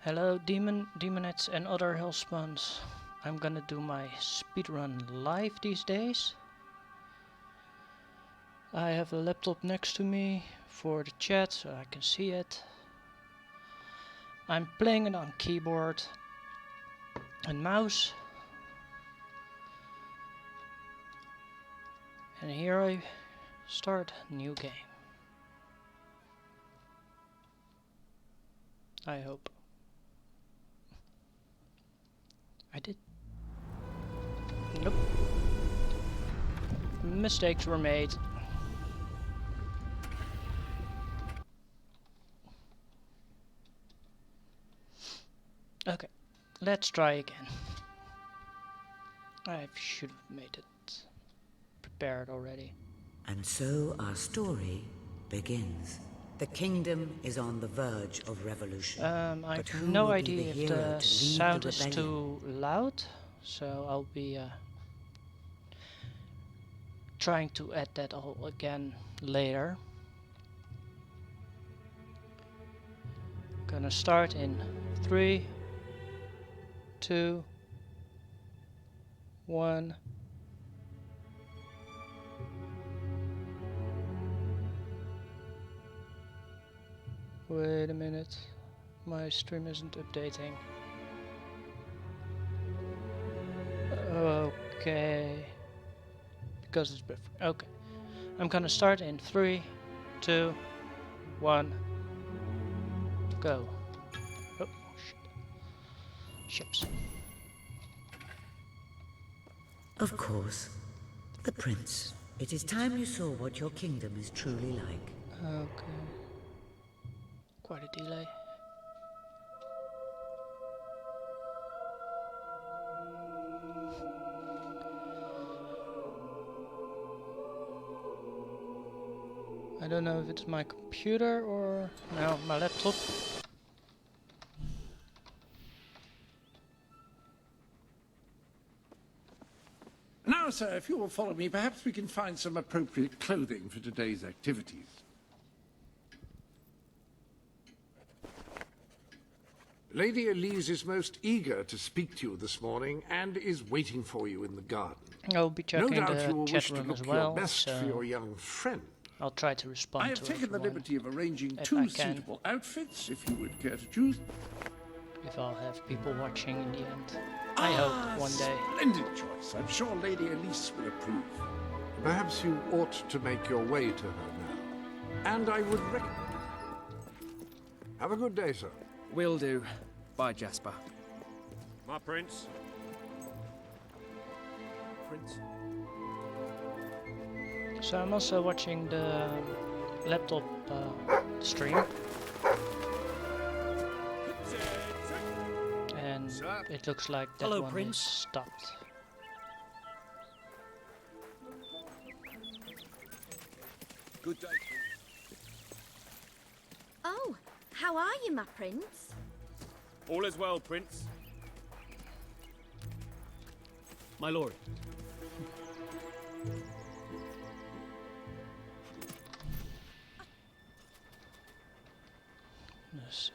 Hello demonettes and other hellspawns. I'm gonna do my speedrun live these days. I have a laptop next to me for the chat so I can see it. I'm playing it on keyboard and mouse. And here I start a new game. I hope. I did. Nope. Mistakes were made. Okay, let's try again. I should have made it prepared already. And so our story begins. The kingdom is on the verge of revolution. I have no idea if the sound is too loud, so I'll be trying to add that all again later. Gonna start in 3, 2, 1. Wait a minute, my stream isn't updating. Okay, because it's buffering. Okay, I'm gonna start in 3, 2, 1, go. Oh shit. Ships. Of course, the prince. It is time you saw what your kingdom is truly like. Okay. Quite a delay. I don't know if it's my computer or no, my laptop. Now, sir, if you will follow me, perhaps we can find some appropriate clothing for today's activities. Lady Elise is most eager to speak to you this morning and is waiting for you in the garden. I'll be checking no doubt you will the wish chat to room look as well, your best so for your young friend. I'll try to respond I have to taken the everyone liberty of arranging if 2 suitable outfits, if you would care to choose. if I'll have people watching in the end. I hope one day. Splendid choice. I'm sure Lady Elise will approve. Perhaps you ought to make your way to her now. And I would recommend... Have a good day, sir. Will do. Bye, Jasper. My prince. Prince. So I'm also watching the laptop stream. And it looks like that Hello, one Prince. is stopped. Good day. Oh, how are you, my prince? All is well, prince. My lord. Yes.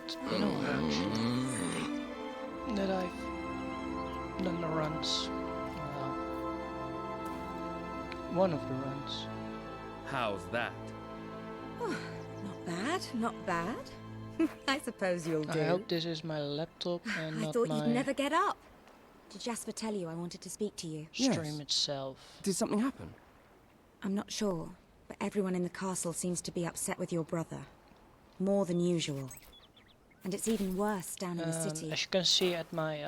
It's been a while actually that I've done the runs. One of the runs. How's that? Not bad, not bad. I suppose you'll do. I hope this is my laptop and I not thought my you'd never get up. Did Jasper tell you I wanted to speak to you? stream Yes. itself. Did something happen? I'm not sure, but everyone in the castle seems to be upset with your brother. More than usual. And it's even worse down in the city. As you can see at my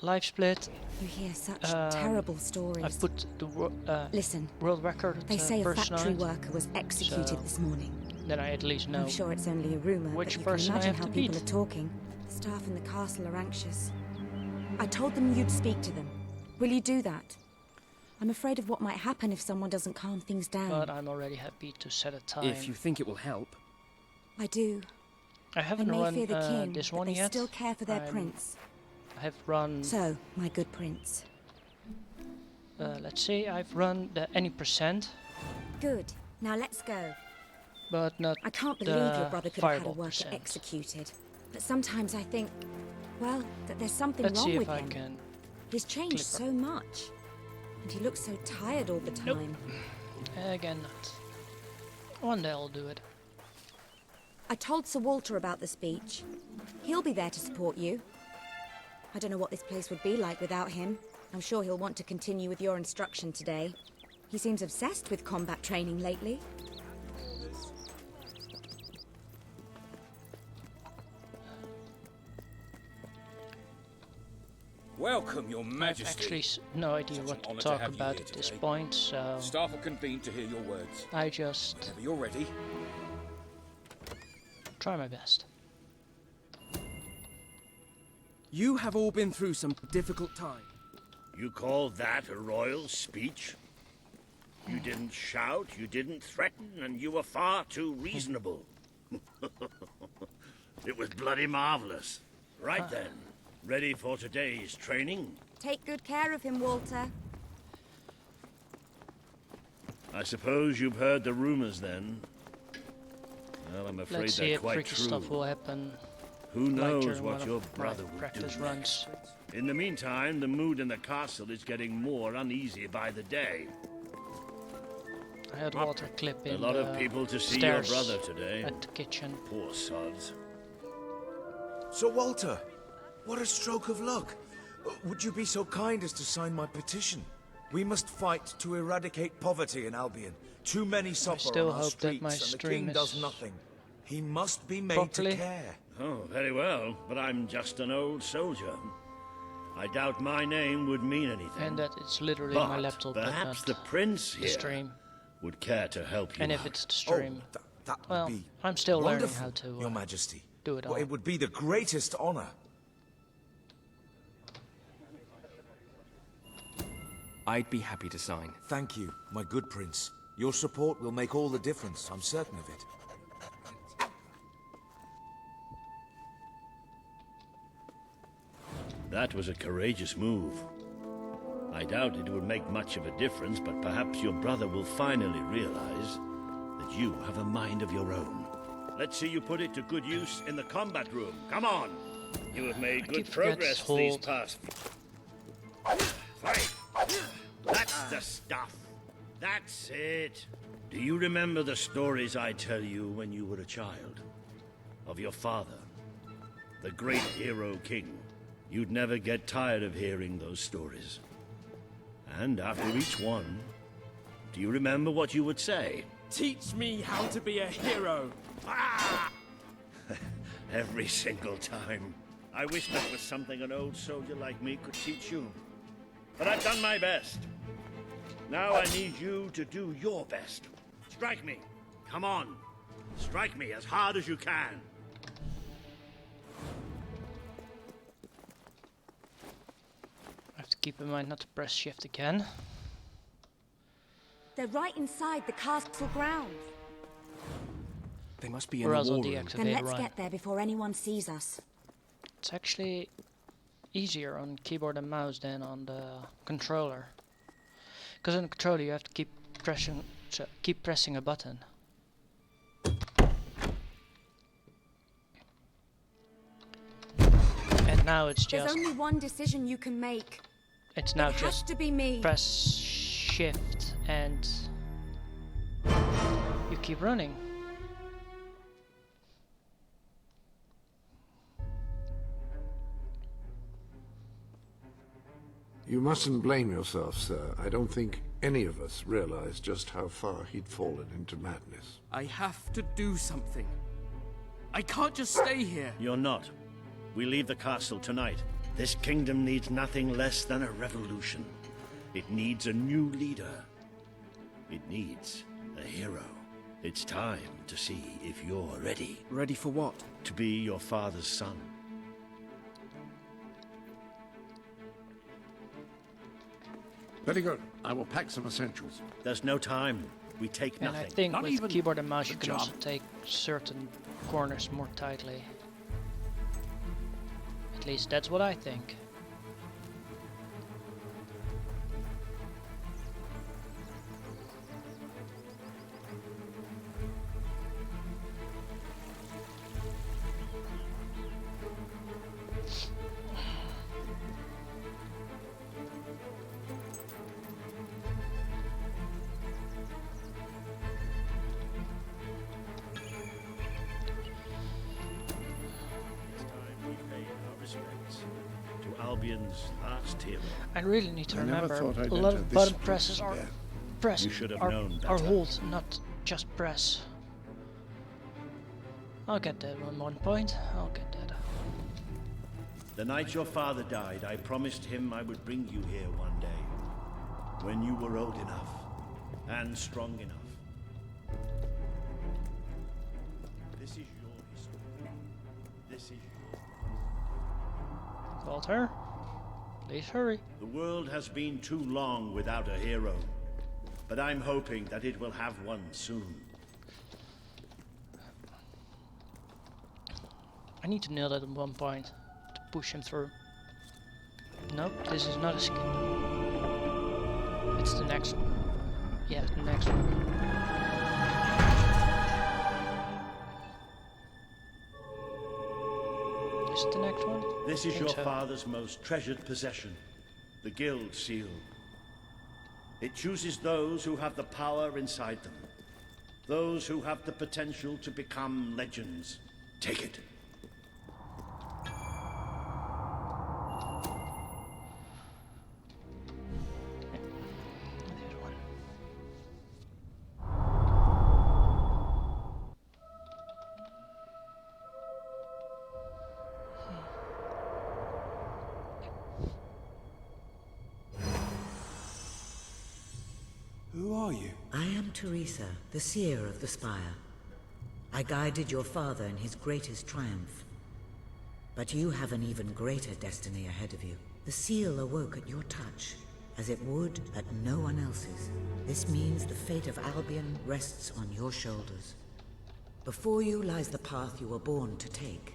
live split, You hear such terrible stories. I've put the Listen, world record they say a person factory on it, worker was executed so this morning. then I at least know. I'm sure it's only a rumor, which but you person I can imagine have how to people beat. are talking. The staff in the castle are anxious. I told them you'd speak to them. Will you do that? I'm afraid of what might happen if someone doesn't calm things down. But I'm already happy to set a time. If you think it will help. I do. I They haven't may run fear the king, this but one they yet. still care for their I'm- prince. I have run. So, my good prince, Let's see. I've run the any percent. Good. Now let's go. but not I can't believe the your brother could have had a fireball worker percent. executed. But sometimes I think, well, that there's something Let's wrong see with if I him. can. He's changed clip so much. And he looks so tired all the Nope. time. Again, not. One day I'll do it. I told Sir Walter about the speech. He'll be there to support you. I don't know what this place would be like without him. I'm sure he'll want to continue with your instruction today. He seems obsessed with combat training lately. Welcome, Your I have Majesty. actually no idea Such what an to honour talk have you about here at this today. point, so Staff are convened to hear your words. I just Whenever you're ready. try my best. You have all been through some difficult time. You call that a royal speech? You didn't shout, you didn't threaten, and you were far too reasonable. It was bloody marvelous. Right then, ready for today's training? Take good care of him, Walter. I suppose you've heard the rumors then. Well, I'm afraid Let's see they're if quite freaky true. stuff will happen. Who like knows during what one your of brother my will do practice next. runs. In the meantime, the mood in the castle is getting more uneasy by the day. I had Walter clip in A lot the of people to see your stairs brother today. at the kitchen. Poor sods. Sir Walter, what a stroke of luck. Would you be so kind as to sign my petition? We must fight to eradicate poverty in Albion. Too many suffer still on our hope that streets, my and the stream king does is nothing. He must be made properly. to care. Oh, very well, but I'm just an old soldier. I doubt my name would mean anything. And that it's literally but my laptop, but perhaps not the prince the here stream. would care to help you And if out. it's the stream, That well, would be I'm still learning wonderful, how to Your Majesty. do it all. Well, it would be the greatest honor. I'd be happy to sign. Thank you, my good prince. Your support will make all the difference, I'm certain of it. That was a courageous move. I doubt it would make much of a difference, but perhaps your brother will finally realize that you have a mind of your own. Let's see you put it to good use in the combat room. Come on! You have made good keep forgetting progress to these hold. past... Fight! That's the stuff! That's it! Do you remember the stories I tell you when you were a child? Of your father, the great hero king. You'd never get tired of hearing those stories. And after each one, do you remember what you would say? Teach me how to be a hero. Every single time. I wish that was something an old soldier like me could teach you. But I've done my best. Now I need you to do your best. Strike me. Come on. Strike me as hard as you can. I have to keep in mind not to press shift again. They're right inside the castle grounds. They must be in Or the else I'll war room. deactivate Then let's run. get there before anyone sees us. It's actually easier on keyboard and mouse than on the controller. Because on the controller you have to keep pressing a button. And now it's There's just only one decision you can make. it's now It has just to be me. press shift and you keep running. You mustn't blame yourself, sir. I don't think any of us realized just how far he'd fallen into madness. I have to do something. I can't just stay here. You're not. We leave the castle tonight. This kingdom needs nothing less than a revolution. It needs a new leader. It needs a hero. It's time to see if you're ready Ready for what? to be your father's son. Very good. I will pack some essentials. There's no time. We take And I nothing. think Not with even keyboard and mouse a you can job. also take certain corners more tightly. At least that's what I think. Albion's last hero. I really need to I never remember thought I'd a lot enter of this button place presses are again. press You should have or known or better. hold, not just press. I'll get that on one point. I'll get that. The night your father died, I promised him I would bring you here one day. When you were old enough. And strong enough. This is your history. This is your... Walter, please hurry. The world has been too long without a hero. But I'm hoping that it will have one soon. I need to nail that at one point to push him through. Nope, this is not a skip. It's the next one. Yeah, the next one. Is it the next one? This is Think your so. father's most treasured possession, the Guild Seal. It chooses those who have the power inside them, those who have the potential to become legends. Take it. This one. Who are you? I am Teresa, the seer of the spire. I guided your father in his greatest triumph. But you have an even greater destiny ahead of you. The seal awoke at your touch, as it would at no one else's. This means the fate of Albion rests on your shoulders. Before you lies the path you were born to take,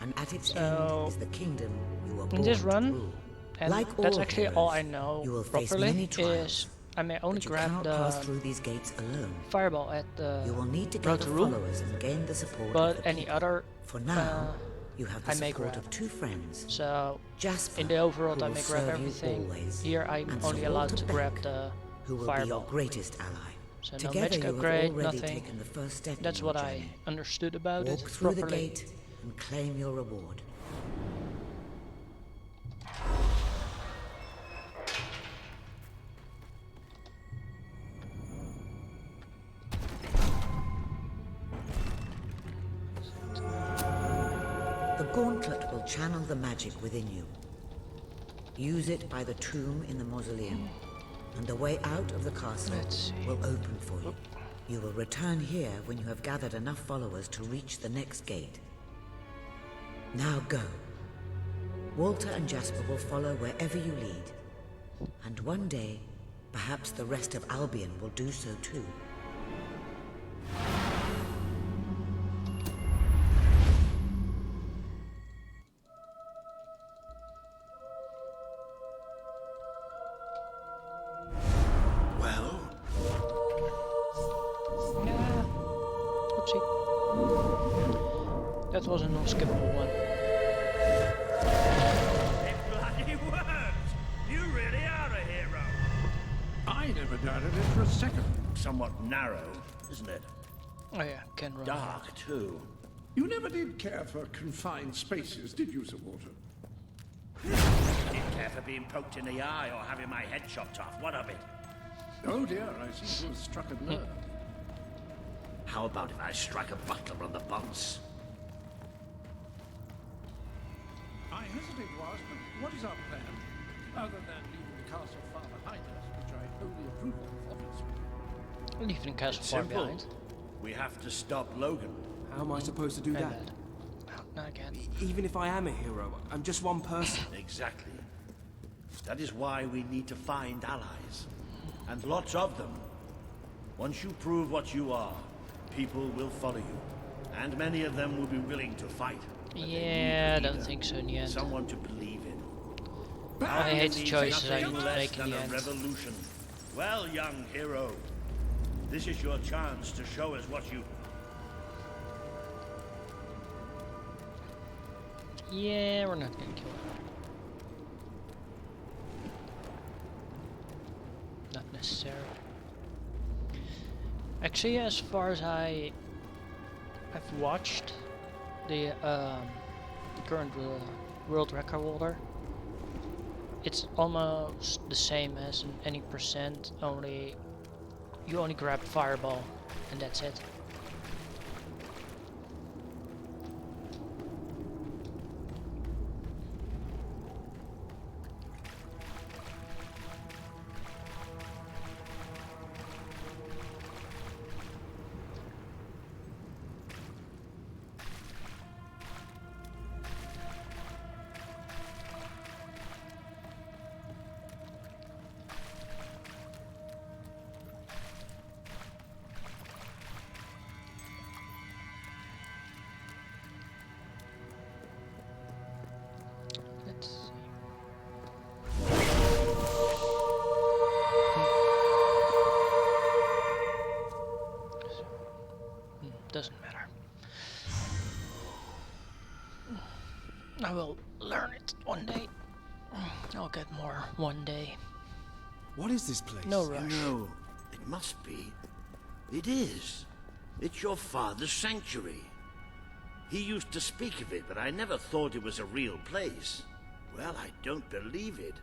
and at its end is the kingdom you were born In this to run, rule. and Like that's all actually heroes, all I know you will face properly, many trials, is I may only but you grab cannot pass through these gates alone. fireball at the You will need to road gather to rule, followers and gain the support of but the any people. other, For now, you have the I may support grab. of two friends. so Jasper, in the overworld who I will may grab serve you everything. always, Here I'm and only Sir allowed Walter to grab Beck, the who will fireball. be your greatest ally. So no Together magic you have upgrade, already nothing. taken the first step That's in your what I journey. understood about Walk it through the properly. gate and claim your reward. The gauntlet will channel the magic within you. Use it by the tomb in the mausoleum, and the way out of the castle Let's see. will open for you. You will return here when you have gathered enough followers to reach the next gate. Now go. Walter and Jasper will follow wherever you lead. And one day, perhaps the rest of Albion will do so too. Well, Yeah. Oopsie. That was an unskippable one. It bloody worked! You really are a hero! I never doubted it for a second. Somewhat narrow, isn't it? Oh yeah, can run. Dark, too. You never did care for confined spaces, did you, Sir Walter? Didn't care for being poked in the eye or having my head chopped off. What of it? Oh dear, I seem to have struck a nerve. How about if I strike a butler on the bones? I hesitate to ask, but what is our plan? Other than leaving the castle far behind us, which I wholly approve of, obviously. Leaving castle It's far simple. behind. We have to stop Logan. How am I supposed to do And that? that. Oh, not again. Even if I am a hero, I'm just one person. Exactly. That is why we need to find allies. And lots of them. Once you prove what you are, people will follow you. And many of them will be willing to fight. But they need Yeah, a I don't leader, think so in the end. Someone to believe in. I hate the Needs choices I nothing less make in than the a end. revolution. Well, young hero, this is your chance to show us what you... Yeah, we're not gonna kill her. Not necessary. Actually, as far as I've watched the current world record holder, it's almost the same as in any percent, only you only grab fireball and that's it. Let's see. Doesn't matter. I will learn it one day. I'll get more one day. What is this place? No rush. No, it must be. It is. It's your father's sanctuary. He used to speak of it, but I never thought it was a real place. Well, I don't believe it.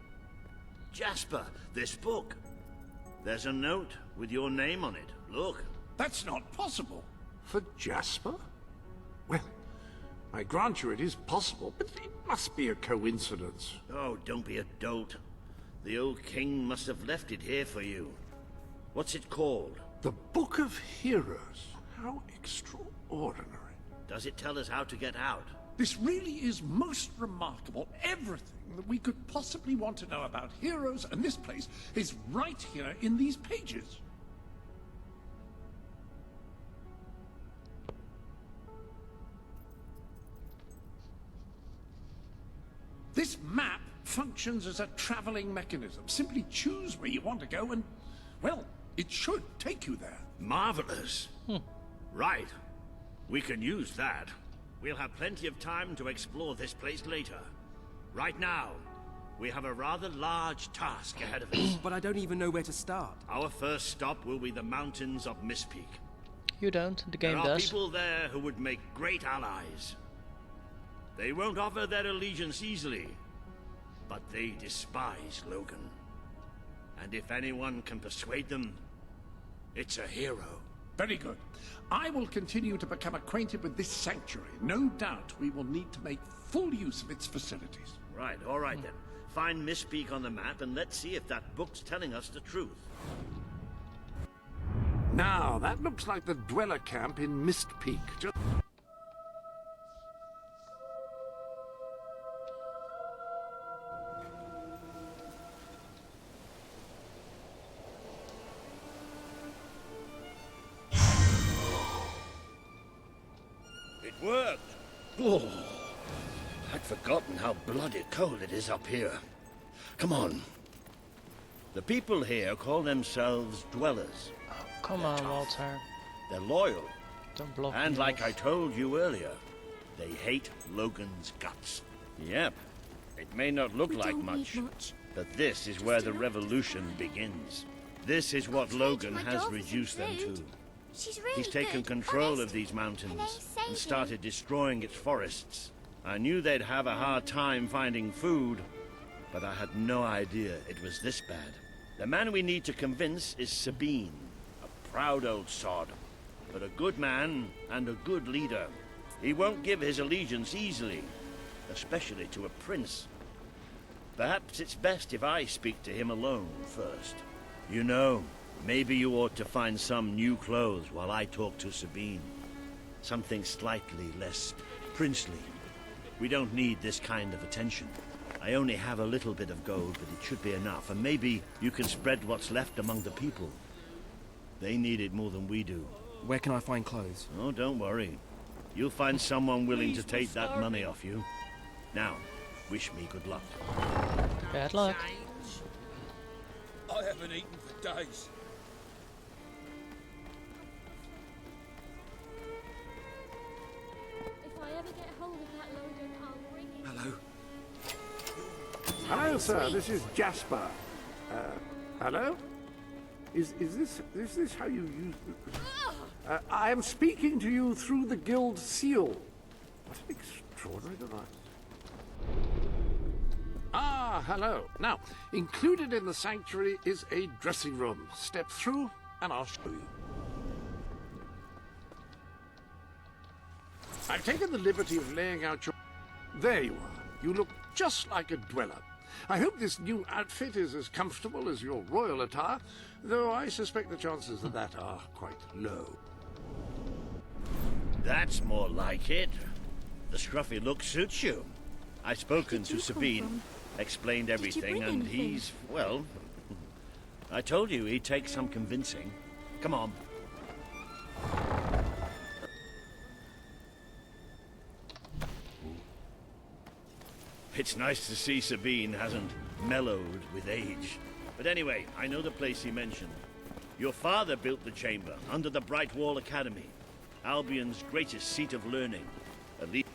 Jasper, this book. There's a note with your name on it. Look. That's not possible. For Jasper? Well, I grant you it is possible, but it must be a coincidence. Oh, don't be a dolt. The old king must have left it here for you. What's it called? The Book of Heroes. How extraordinary. Does it tell us how to get out? This really is most remarkable. Everything that we could possibly want to know about heroes and this place is right here in these pages. This map functions as a traveling mechanism. Simply choose where you want to go and, well, it should take you there. Marvelous. Right. We can use that. We'll have plenty of time to explore this place later. Right now, we have a rather large task ahead of us. But I don't even know where to start. Our first stop will be the mountains of Mistpeak. You don't, the game There are does. people there who would make great allies. They won't offer their allegiance easily, but they despise Logan. And if anyone can persuade them, it's a hero. Very good. I will continue to become acquainted with this sanctuary. No doubt we will need to make full use of its facilities. Right, all right then. Find Mistpeak on the map and let's see if that book's telling us the truth. Now, that looks like the dweller camp in Mistpeak. It worked! Oh, I'd forgotten how bloody cold it is up here. Come on. The people here call themselves dwellers. Oh, come on, Walter. They're loyal. Don't block And me like off. I told you earlier, they hate Logan's guts. Yep. It may not look like much, but this is where the revolution begins. This is what Logan has reduced them to. He's taken control of these mountains and started destroying its forests. I knew they'd have a hard time finding food, but I had no idea it was this bad. The man we need to convince is Sabine, a proud old sod, but a good man and a good leader. He won't give his allegiance easily, especially to a prince. Perhaps it's best if I speak to him alone first. You know, maybe you ought to find some new clothes while I talk to Sabine. Something slightly less princely. We don't need this kind of attention. I only have a little bit of gold, but it should be enough, and maybe you can spread what's left among the people. They need it more than we do. Where can I find clothes? Oh, don't worry. You'll find someone willing to take that money off you. Now, wish me good luck. Bad luck. I haven't eaten for days. If I ever get hold of that Logan, I'll bring it. Hello. Hello, sir. This is Jasper. Hello? Is this how you use... I am speaking to you through the guild seal. What an extraordinary device. Ah, Ah, hello. Now, included in the sanctuary is a dressing room. Step through and I'll show you. I've taken the liberty of laying out your... There you are. You look just like a dweller. I hope this new outfit is as comfortable as your royal attire, though I suspect the chances of that are quite low. That's more like it. The scruffy look suits you. I've spoken to Sabine, explained everything, and he's, well... I told you he'd take some convincing. Come on. It's nice to see Sabine hasn't mellowed with age. But anyway, I know the place he mentioned. Your father built the chamber under the Bright Wall Academy, Albion's greatest seat of learning. At least...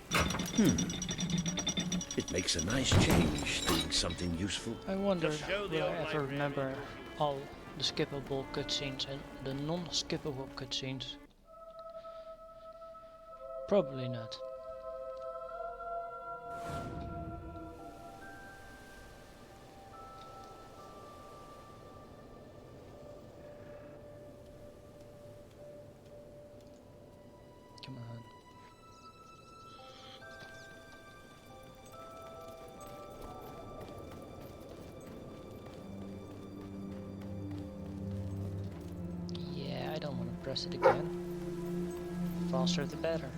It makes a nice change, doing something useful. I wonder will I ever remember all the skippable cutscenes and the non-skippable cutscenes. Probably not. Come on. Yeah, I don't want to press it again. Faster the better.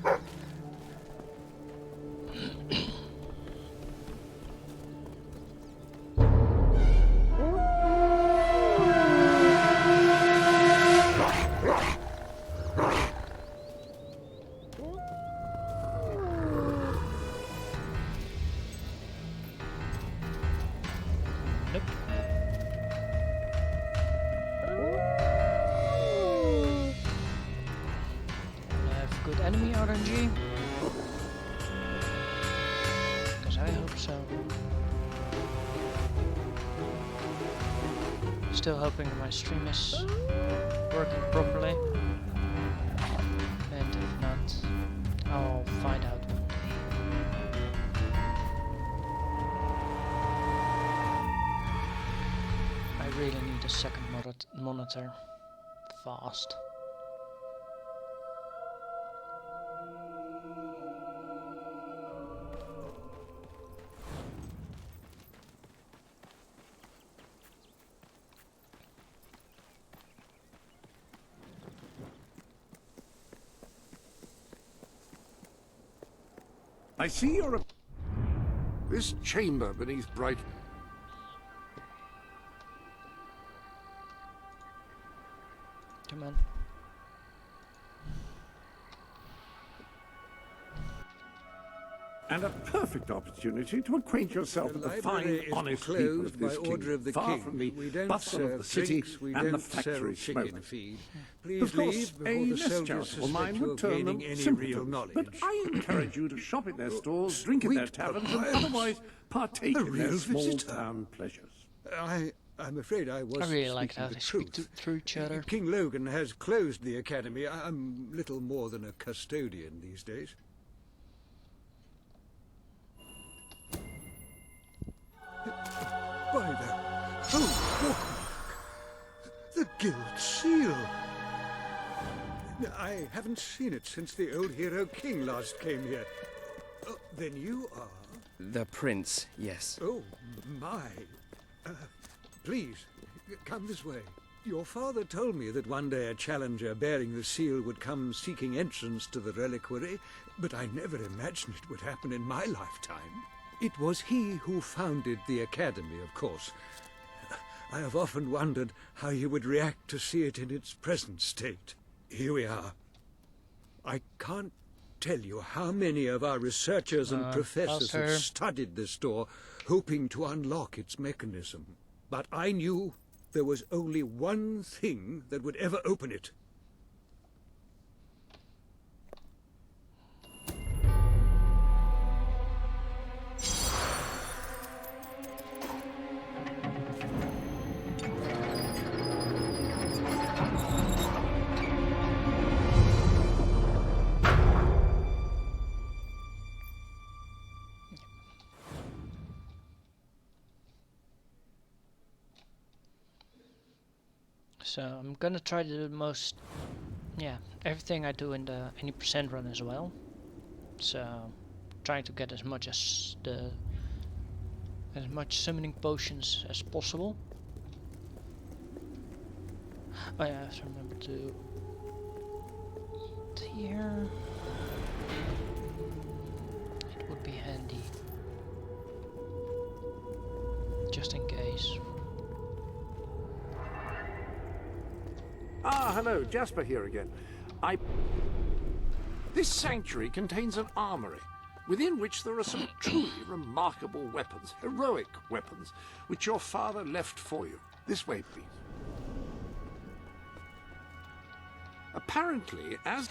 Enemy RNG? Because I hope so. Still hoping my stream is working properly. And if not, I'll find out one day. I really need a second monitor. Fast. I see you're a... This chamber beneath Bright... Come on. And a perfect opportunity to acquaint yourself with the fine, honest people of this order of the far king. from the We don't bustle of the city we and the don't factory sell smoke. chicken feed. Please Of course, leave a before the less soldiers charitable suspect mind you're would term them gaining any real simpletons. knowledge. But I encourage you to shop in their stores, drink in their Wheat taverns, and papyrus. otherwise partake A in their real small visitor. town pleasures. I'm afraid I was I really like speaking how the they speak truth. through each other. King Logan has closed the academy. I'm little more than a custodian these days. By the the Guild Seal! I haven't seen it since the old hero King last came here. Oh, then you are... The Prince, yes. Oh, my. Please, come this way. Your father told me that one day a challenger bearing the seal would come seeking entrance to the reliquary, but I never imagined it would happen in my lifetime. It was he who founded the academy, of course. I have often wondered how he would react to see it in its present state. Here we are. I can't tell you how many of our researchers and professors have studied this door, hoping to unlock its mechanism. But I knew there was only one thing that would ever open it. So I'm gonna try to do the most, yeah, everything I do in the any percent run as well. So trying to get as much summoning potions as possible. Oh yeah, I have to remember to eat here. It would be handy, just in case. Ah, hello, Jasper here again. This sanctuary contains an armory, within which there are some truly remarkable weapons, heroic weapons, which your father left for you. This way, please. Apparently, as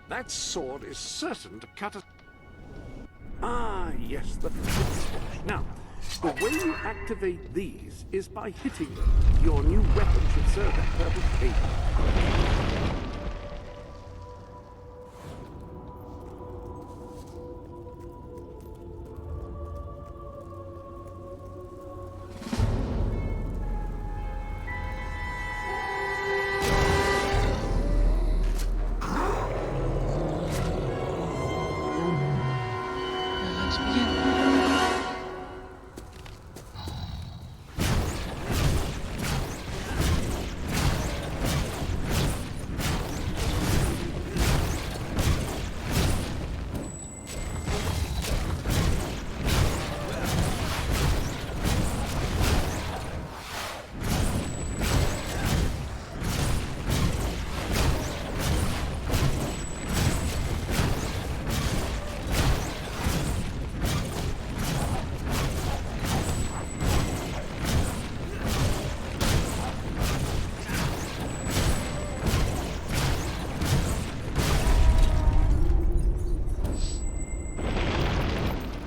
that sword is certain to cut a... Ah, yes, the sword. Now, the way you activate these is by hitting them. Your new weapon should serve that purpose ably.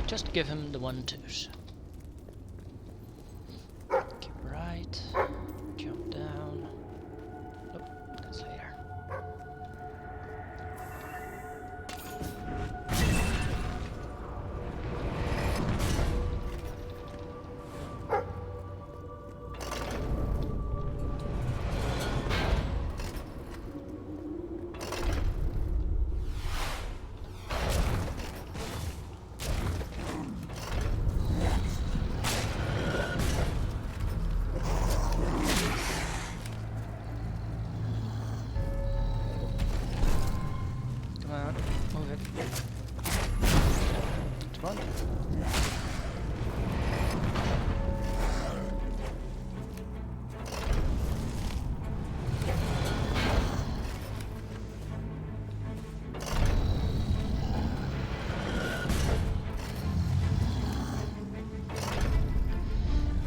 Just give him the 1-2s. Keep right. Jump down. Nope, that's later.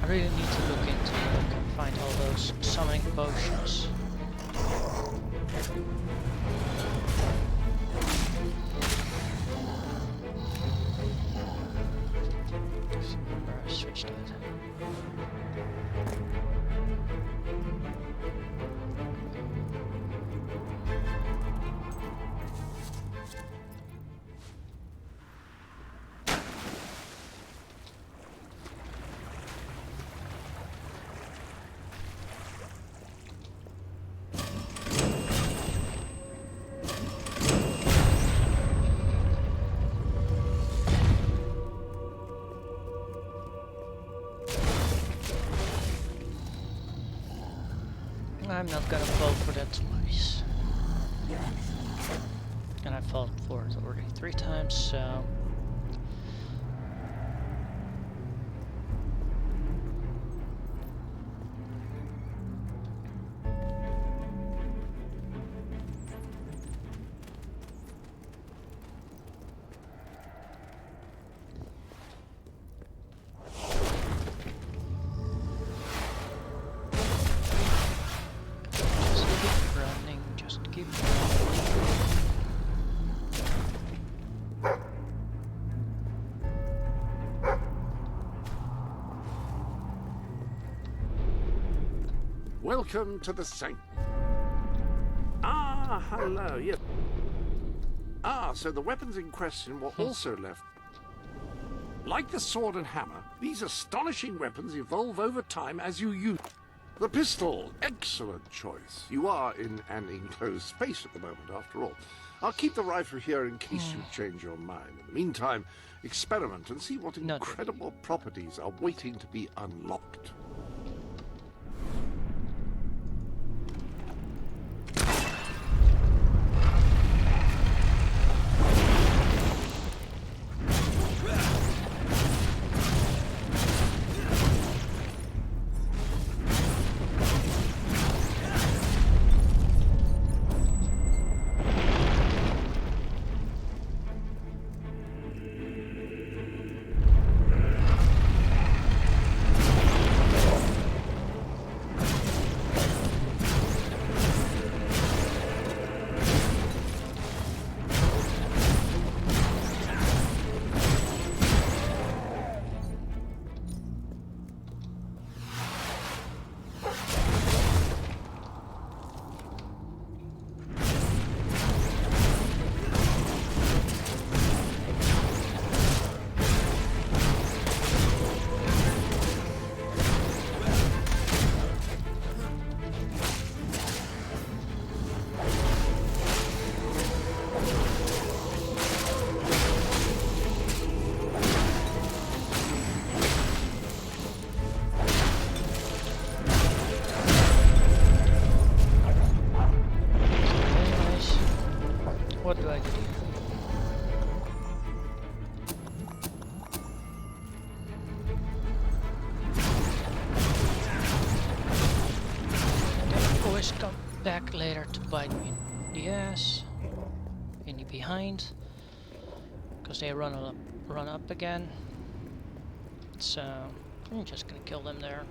I really need to look into where I can find all those summoning potions. Just remember I switched it. I'm not gonna fall for that twice. And I fought for it already 3 times, so... Just keep running. Welcome to the Saint. Ah, hello, yes. Ah, so the weapons in question were also left. Like the sword and hammer, these astonishing weapons evolve over time as you use them. The pistol, excellent choice. You are in an enclosed space at the moment, after all. I'll keep the rifle here in case you change your mind. In the meantime, experiment and see what incredible properties are waiting to be unlocked. What do I do? They always come back later to bite me in the ass, in the behind, because they run up again. So I'm just gonna kill them there.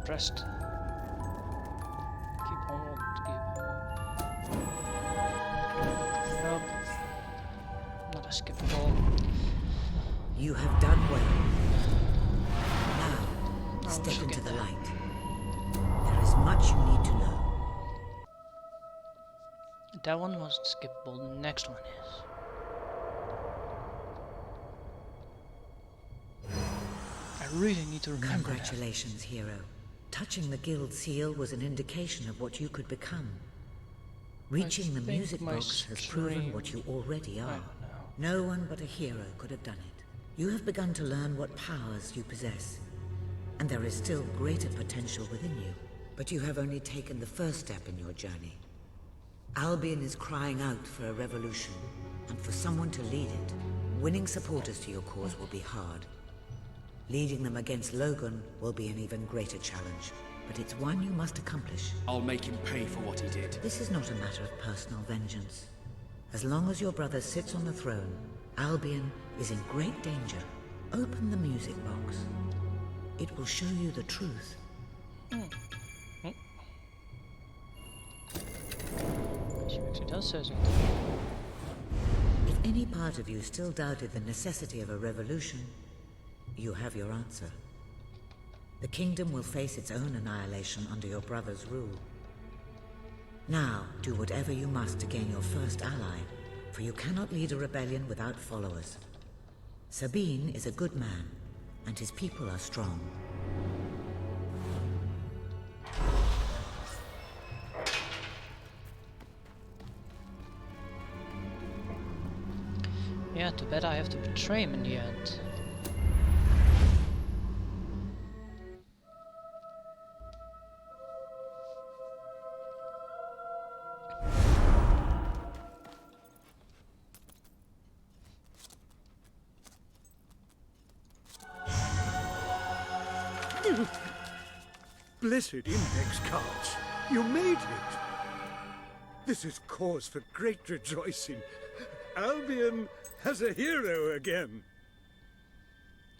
Pressed. Keep on, keep on. Nope. Not a skip ball. You have done well. Now, step into the light. There is much you need to know. That one was skippable. The next one is. I really need to remember. Congratulations, hero. Touching the guild seal was an indication of what you could become. Reaching the music box has proven what you already are. No one but a hero could have done it. You have begun to learn what powers you possess, and there is still greater potential within you. But you have only taken the first step in your journey. Albion is crying out for a revolution, and for someone to lead it. Winning supporters to your cause will be hard. Leading them against Logan will be an even greater challenge, but it's one you must accomplish. I'll make him pay for what he did. This is not a matter of personal vengeance. As long as your brother sits on the throne, Albion is in great danger. Open the music box. It will show you the truth. She actually does say something. If any part of you still doubted the necessity of a revolution, you have your answer. The kingdom will face its own annihilation under your brother's rule. Now, do whatever you must to gain your first ally. for you cannot lead a rebellion without followers. Sabine is a good man, and his people are strong. Yeah, too bad I have to betray him in the end. Blessed index cards! You made it! This is cause for great rejoicing. Albion has a hero again.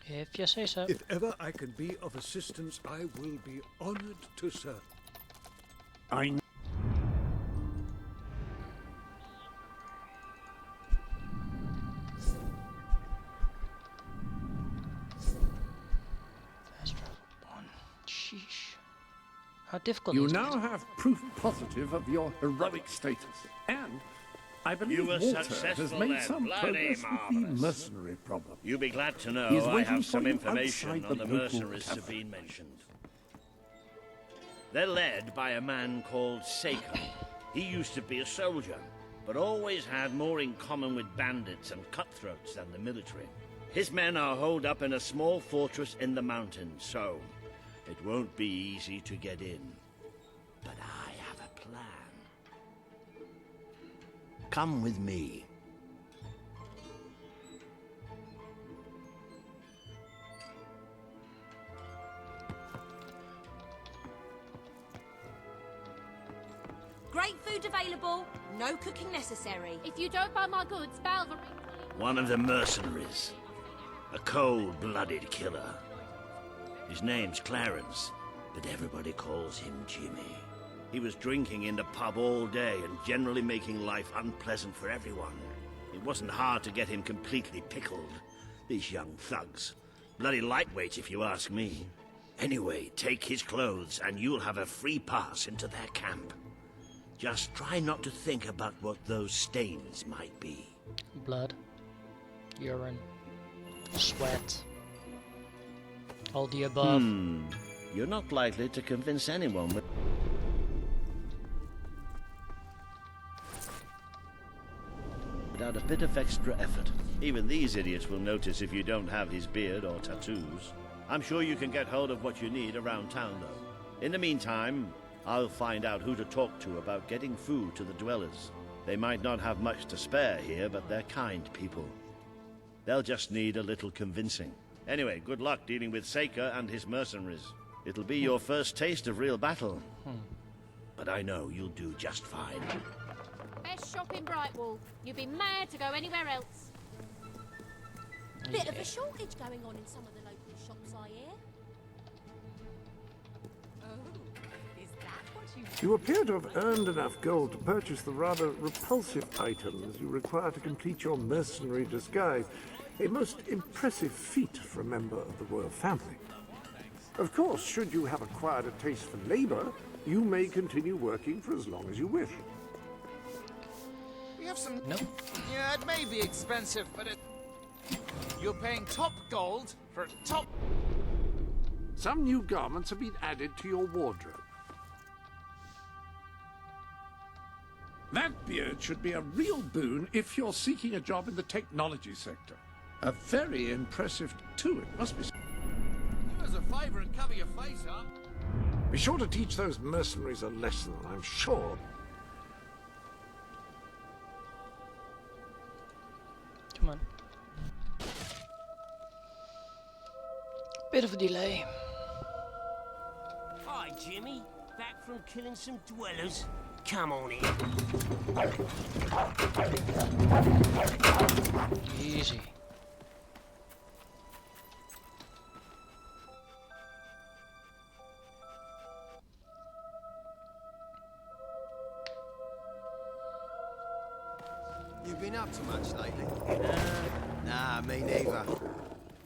If you say so. If ever I can be of assistance, I will be honored to serve. Sheesh. How difficult You is now it? have proof positive of your heroic status, and I believe You were Walter has successful made then. some Bloody progress with the marvelous. mercenary problem. You'll be glad to know He's I waiting have for some you information outside on the the local mercenaries tavern. Sabine mentioned. They're led by a man called Seiko. He used to be a soldier, but always had more in common with bandits and cutthroats than the military. His men are holed up in a small fortress in the mountains, so it won't be easy to get in. But I have a plan. Come with me. Great food available, no cooking necessary. If you don't buy my goods, Balvary... One of the mercenaries. A cold-blooded killer. His name's Clarence, but everybody calls him Jimmy. He was drinking in the pub all day and generally making life unpleasant for everyone. It wasn't hard to get him completely pickled. These young thugs. Bloody lightweights, if you ask me. Anyway, take his clothes and you'll have a free pass into their camp. Just try not to think about what those stains might be. Blood, urine, sweat, all the above. You're not likely to convince anyone with... without a bit of extra effort. Even these idiots will notice if you don't have his beard or tattoos. I'm sure you can get hold of what you need around town, though. In the meantime, I'll find out who to talk to about getting food to the dwellers. They might not have much to spare here, but they're kind people. They'll just need a little convincing. Anyway, good luck dealing with Seika and his mercenaries. It'll be your first taste of real battle. But I know you'll do just fine. Best shop in Brightwall. You'd be mad to go anywhere else. Bit of a shortage going on in some of the local shops, I hear. Oh, is that what you... You appear to have earned enough gold to purchase the rather repulsive items you require to complete your mercenary disguise. A most impressive feat for a member of the royal family. Of course, should you have acquired a taste for labor, you may continue working for as long as you wish. We have some... No. Yeah, it may be expensive, but it... You're paying top gold for top... Some new garments have been added to your wardrobe. That beard should be a real boon if you're seeking a job in the technology sector. A very impressive too, it must be. Do us a favor and cover your face up. Be sure to teach those mercenaries a lesson, I'm sure. Come on. Bit of a delay. Hi, Jimmy. Back from killing some dwellers. Come on in. Easy. You been up to much lately? Nah, me neither.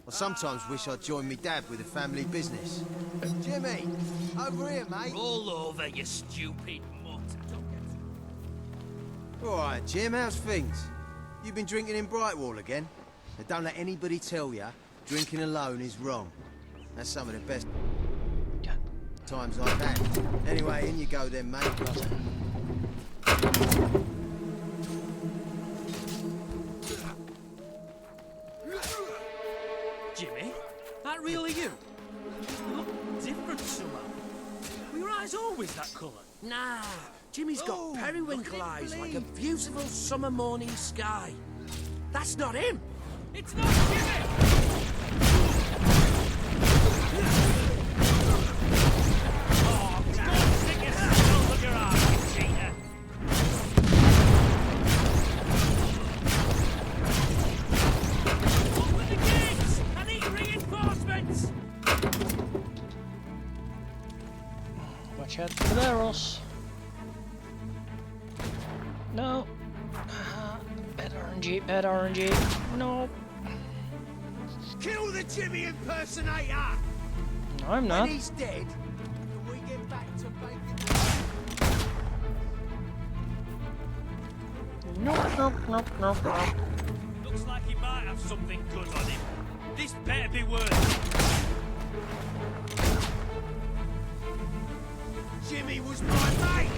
I sometimes wish I'd joined me dad with a family business. Jimmy, over here, mate. All over, you stupid mutt. All right, Jim, how's things? You've been drinking in Brightwall again? Now don't let anybody tell you drinking alone is wrong. That's some of the best times I've had. Anyway, in you go then, mate. Jimmy, that really you? You look different somehow. Were your eyes always that colour? Nah, Jimmy's got periwinkle eyes like a beautiful summer morning sky. That's not him! It's not Jimmy! Oh, don't stick your skull up your arse, you cheater! Open the gates! I need reinforcements! Watch out for the barrels. No. Bad RNG, bad RNG. No. Kill the Jimmy impersonator! No, I'm not. When he's dead, can we get back to making... Nope. Looks like he might have something good on him. This better be worth it. Jimmy was my mate!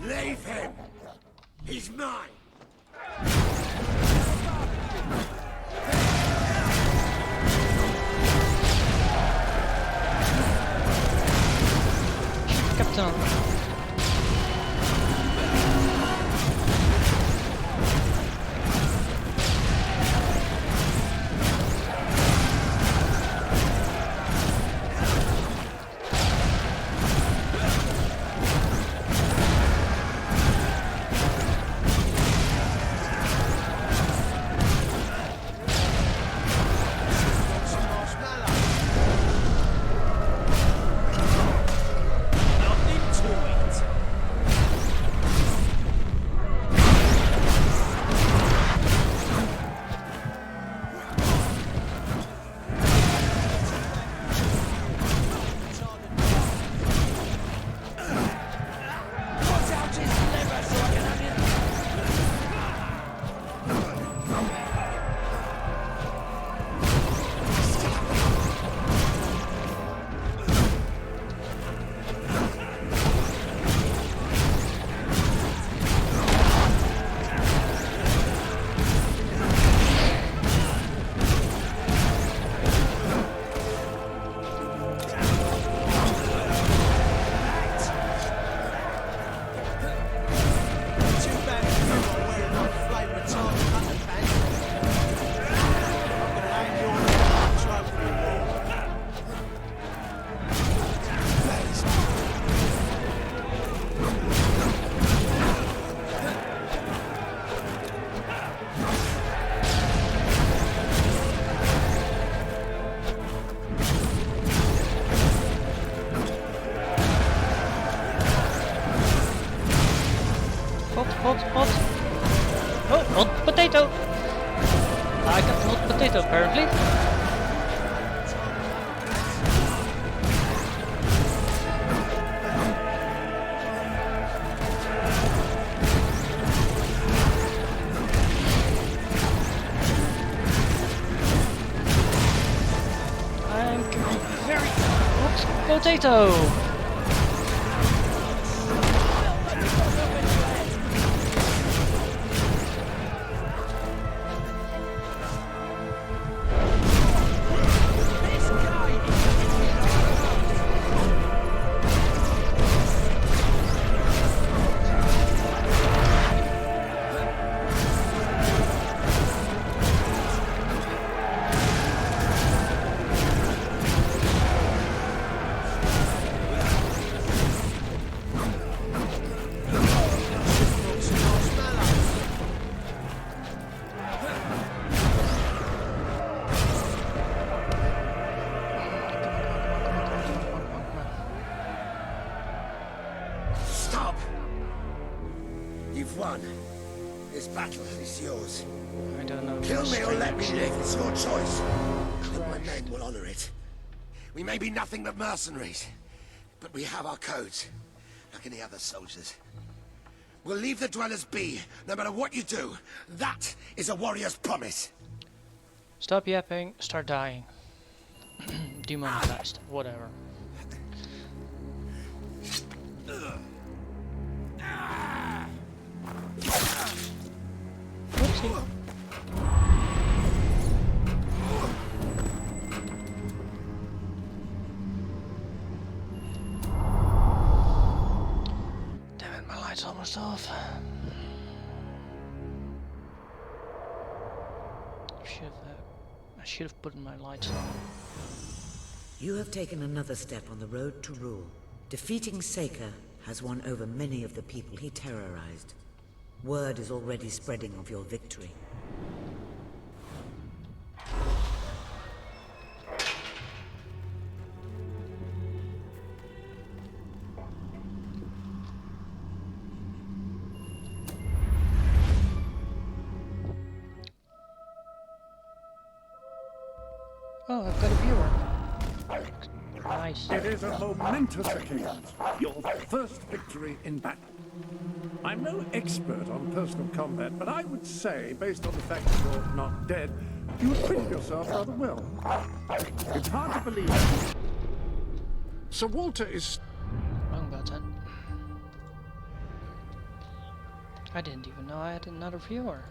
Leave him! He's mine! Captain. Hot. Oh, hot potato! I got hot potato apparently. I'm very hot potato! battle is yours. I don't know. Kill me or let me Strange. live. It's your choice. I hope my men will honor it. We may be nothing but mercenaries, but we have our codes, like any other soldiers. We'll leave the dwellers be, no matter what you do. That is a warrior's promise. Stop yapping, start dying. Demonetized, whatever. Whoopsie. Damn it, my light's almost off. I should have put my lights on. You have taken another step on the road to rule. Defeating Seika has won over many of the people he terrorized. Word is already spreading of your victory. Oh, I've got a viewer. Nice. It is a momentous occasion. Your first victory in battle. I'm no expert on personal combat, but I would say, based on the fact that you're not dead, you acquitted yourself rather well. It's hard to believe. Sir Walter is... Wrong button. I didn't even know I had another viewer.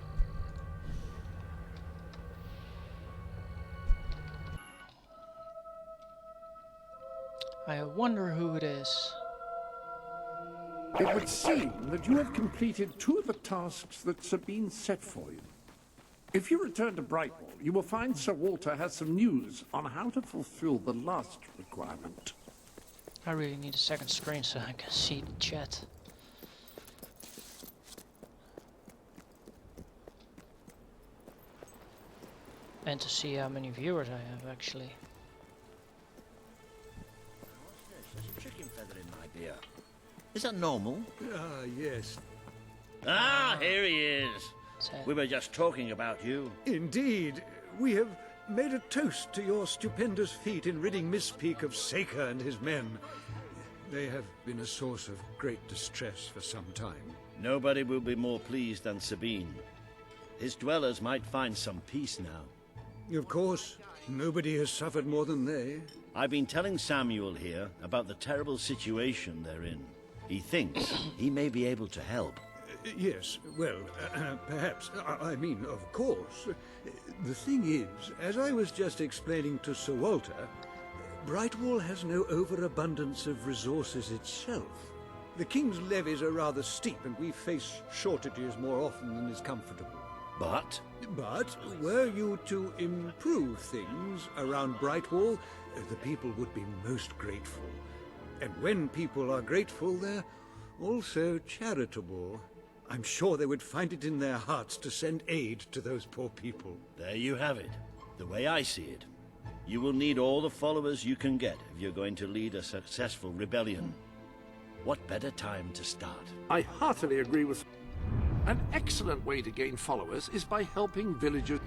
I wonder who it is. It would seem that you have completed two of the tasks that Sabine set for you. If you return to Brightwall, you will find Sir Walter has some news on how to fulfill the last requirement. I really need a second screen so I can see the chat. And to see how many viewers I have actually. There's a chicken feather in my beer. Is that normal? Ah, yes. Ah, here he is. We were just talking about you. Indeed. We have made a toast to your stupendous feat in ridding Misspeak of Seika and his men. They have been a source of great distress for some time. Nobody will be more pleased than Sabine. His dwellers might find some peace now. Of course. Nobody has suffered more than they. I've been telling Samuel here about the terrible situation they're in. He thinks he may be able to help. Yes, well, perhaps. I mean, of course. The thing is, as I was just explaining to Sir Walter, Brightwall has no overabundance of resources itself. The King's levies are rather steep, and we face shortages more often than is comfortable. But were you to improve things around Brightwall, the people would be most grateful. And when people are grateful, they're also charitable. I'm sure they would find it in their hearts to send aid to those poor people. There you have it. The way I see it. You will need all the followers you can get if you're going to lead a successful rebellion. What better time to start? I heartily agree with... An excellent way to gain followers is by helping villagers.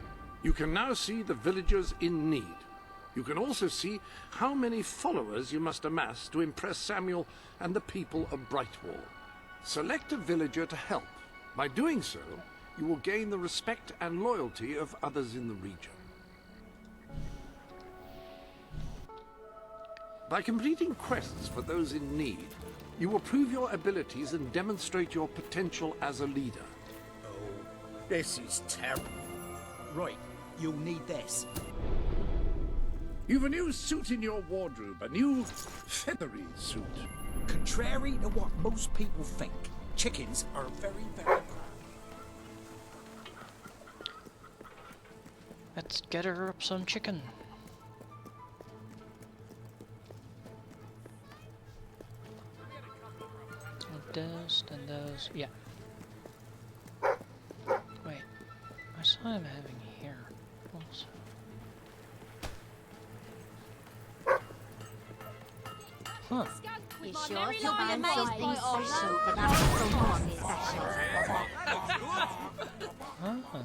You can now see the villagers in need. You can also see how many followers you must amass to impress Samuel and the people of Brightwall. Select a villager to help. By doing so, you will gain the respect and loyalty of others in the region. By completing quests for those in need, you will prove your abilities and demonstrate your potential as a leader. Oh, this is terrible. Right, you'll need this. You've a new suit in your wardrobe, a new feathery suit. Contrary to what most people think, chickens are very, very proud. Let's gather up some chicken. Those and those, yeah. Wait, I saw him having here also. Huh. with You my sure merry you'll be little amazed mate. being special for that Ah,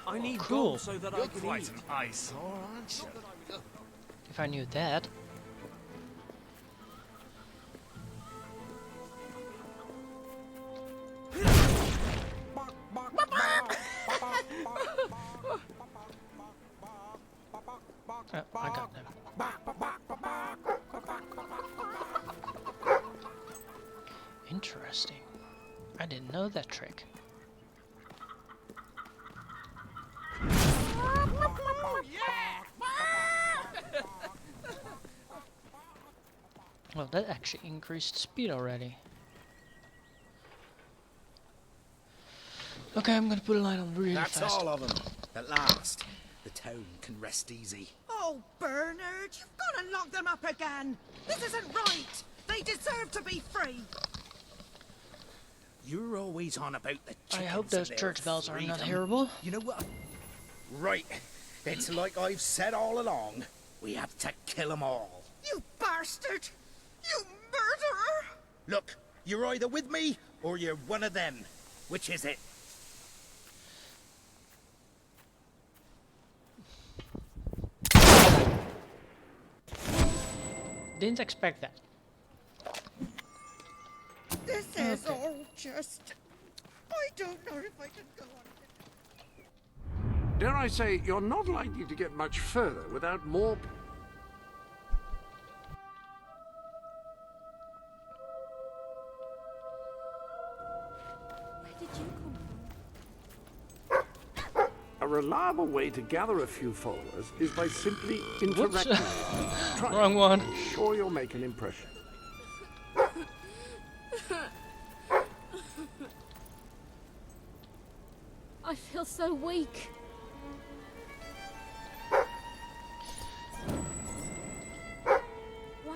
I need cool. gold so that You're I can quite eat. an eyesore, aren't you? If I knew that. I got them. Interesting. I didn't know that trick. Well, that actually increased speed already. Okay, I'm gonna put a line on really That's fast. all of them. At last, the town can rest easy. Oh, Bernard, you've got to lock them up again. This isn't right. They deserve to be free. You're always on about the I chickens hope those and their church bells are not freedom. hearable. You know what? Right. It's like I've said all along. We have to kill them all. You bastard! You murderer! Look, you're either with me or you're one of them. Which is it? Didn't expect that. This is all just... I don't know if I can go on. Dare I say, you're not likely to get much further without more... Where did you come from? A reliable way to gather a few followers is by simply interacting with them. Try Wrong it. one. I'm sure you'll make an impression. I feel so weak. Wow.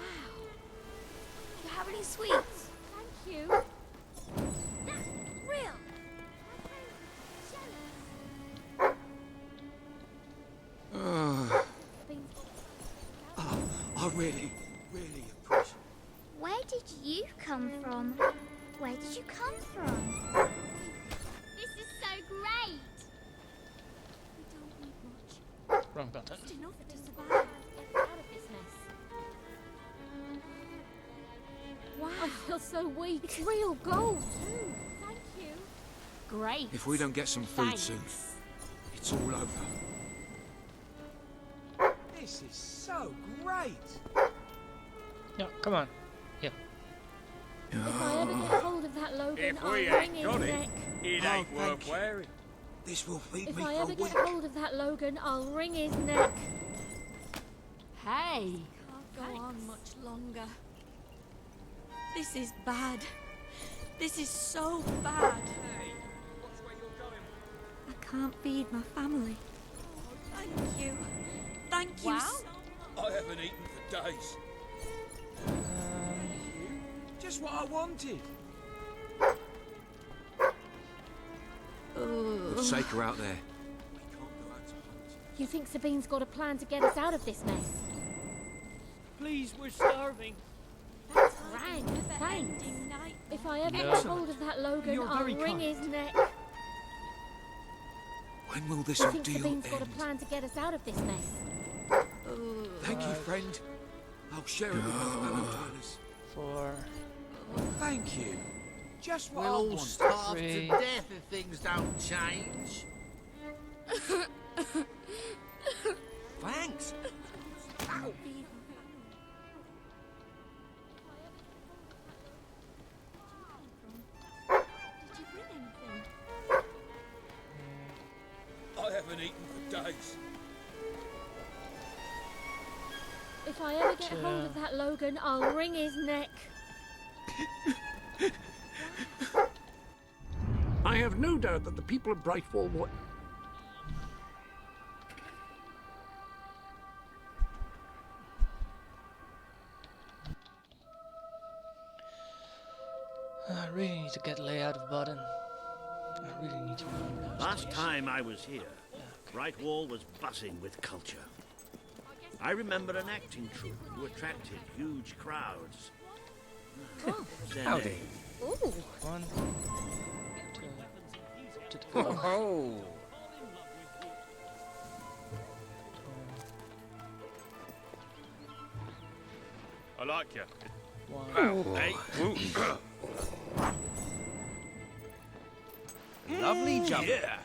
You have any sweets? Thank you. That's real. I really appreciate. Where did you come from? Where did you come from? This is so great. We don't need much. Wrong button. Just enough to survive. Get out of this mess. Wow. I feel so weak. It's real gold too. Thank you. Great. If we don't get some food Thanks. soon, it's all over. This is so great. No, come on. Yeah. If I ever get hold of that Logan, If I'll we wring ain't his got it, neck. it ain't worth wearing. This will feed If me I for ever a get week. hold of that Logan, I'll wring his neck. Hey! Can't go on much longer. This is bad. This is so bad. I can't feed my family. Oh, thank you. Thank you. Wow. I haven't eaten for days. Just what I wanted. Let's take her out there. You think Sabine's got a plan to get us out of this mess? Please, we're starving. That's grand. Thanks. If I ever get hold of that Logan, You're I'll very wring kind. his neck. When will this You think ordeal Sabine's got a end? plan to get us out of this mess? Thank you, friend. I'll share it with my fellow dwellers. 4. Thank you. Just what We'll I all wanted. starve Three. to death if things don't change. Thanks. Ow. Did you bring anything? I haven't eaten for days. If I ever get hold of that Logan, I'll wring his neck. I have no doubt that the people of Brightwall will... I really need to get layout of button. I really need to remember those Last things. time I was here, Brightwall was buzzing with culture. I remember an acting troupe who attracted huge crowds. Howdy. Ooh. One. To the Oh, ho. I like you. One. Hey. Lovely jump. Yeah.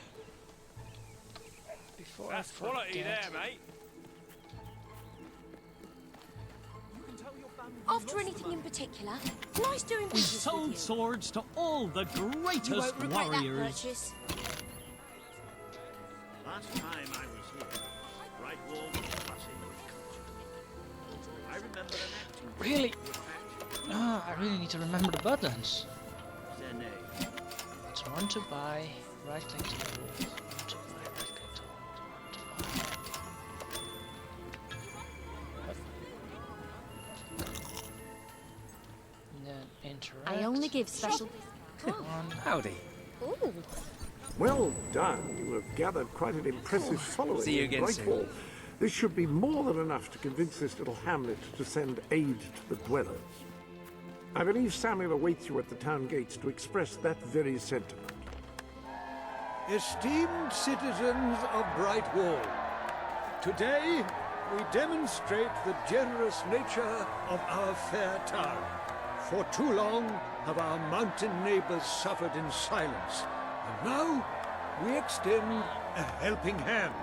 Before That's I quality forget. there, mate. After anything in particular? Nice doing We've business with sold you. swords to all the You greatest won't regret that warriors. purchase. Last time I was here, Bright Wall was buzzing with culture. I remember an acting. Really? Ah, I really need to remember the buttons. Their name. It's one to buy, right click to hold, one to buy, right click to hold, one to buy. And then interact. I only give special... One. Howdy. Ooh. Well done. You have gathered quite an impressive following. See you in again Bright soon. Wall. This should be more than enough to convince this little hamlet to send aid to the dwellers. I believe Samuel awaits you at the town gates to express that very sentiment. Esteemed citizens of Bright Wall, today we demonstrate the generous nature of our fair town. For too long have our mountain neighbors suffered in silence, and now we extend a helping hand.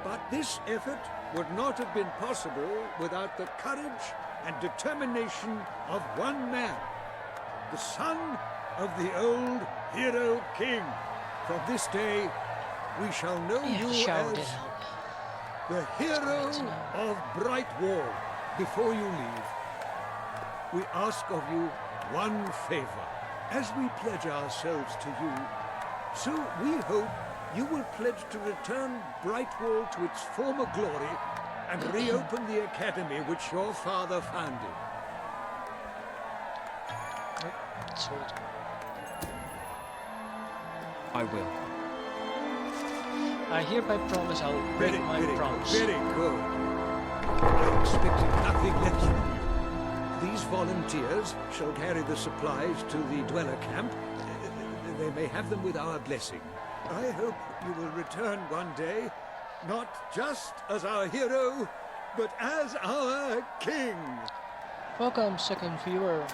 But this effort would not have been possible without the courage and determination of one man, the son of the old hero king. From this day, we shall know you as the hero of Bright Wall. Before you leave, we ask of you one favor. As we pledge ourselves to you, so we hope you will pledge to return Bright Wall to its former glory and reopen the academy which your father founded. Sold. I will. I hereby promise I'll break my promise. Very good. I expected nothing less from you. These volunteers shall carry the supplies to the dweller camp. They may have them with our blessing. I hope you will return one day, not just as our hero, but as our king. Welcome, second viewer.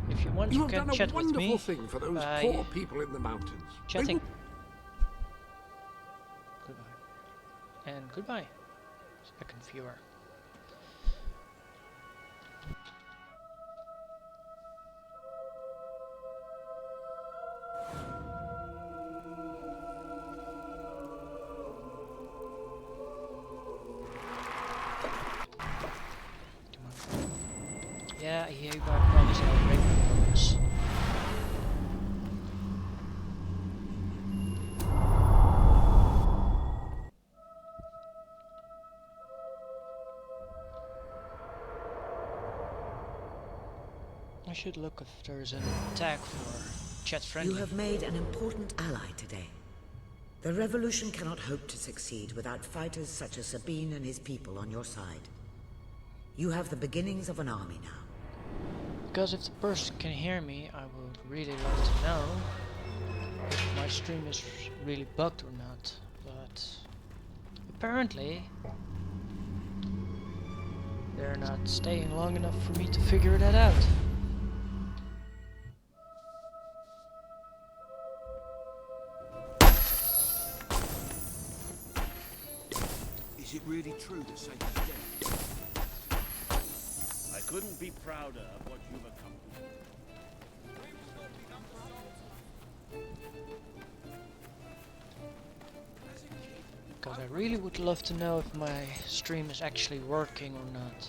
If you want, You you have can done a chat with wonderful me thing for those by poor people in the mountains. chatting. Goodbye. And goodbye, second viewer. Yeah, I hereby promise I'll break my promise. I should look if there's an tag for chat friendly. You have made an important ally today. The revolution cannot hope to succeed without fighters such as Sabine and his people on your side. You have the beginnings of an army now. Because if the person can hear me, I would really love to know if my stream is really bugged or not. But apparently they're not staying long enough for me to figure that out. Is it really true that Satan's dead? I couldn't be prouder of what you've accomplished. Because I really would love to know if my stream is actually working or not.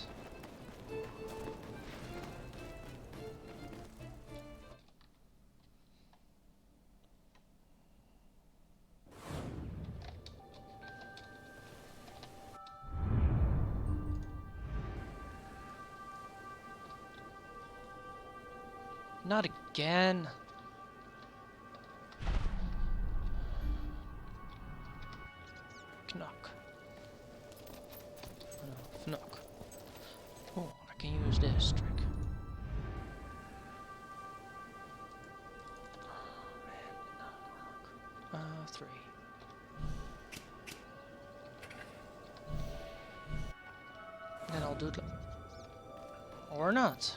Not again. Knock. Oh, I can use this trick. Oh man, 3. Then I'll do it. Or not.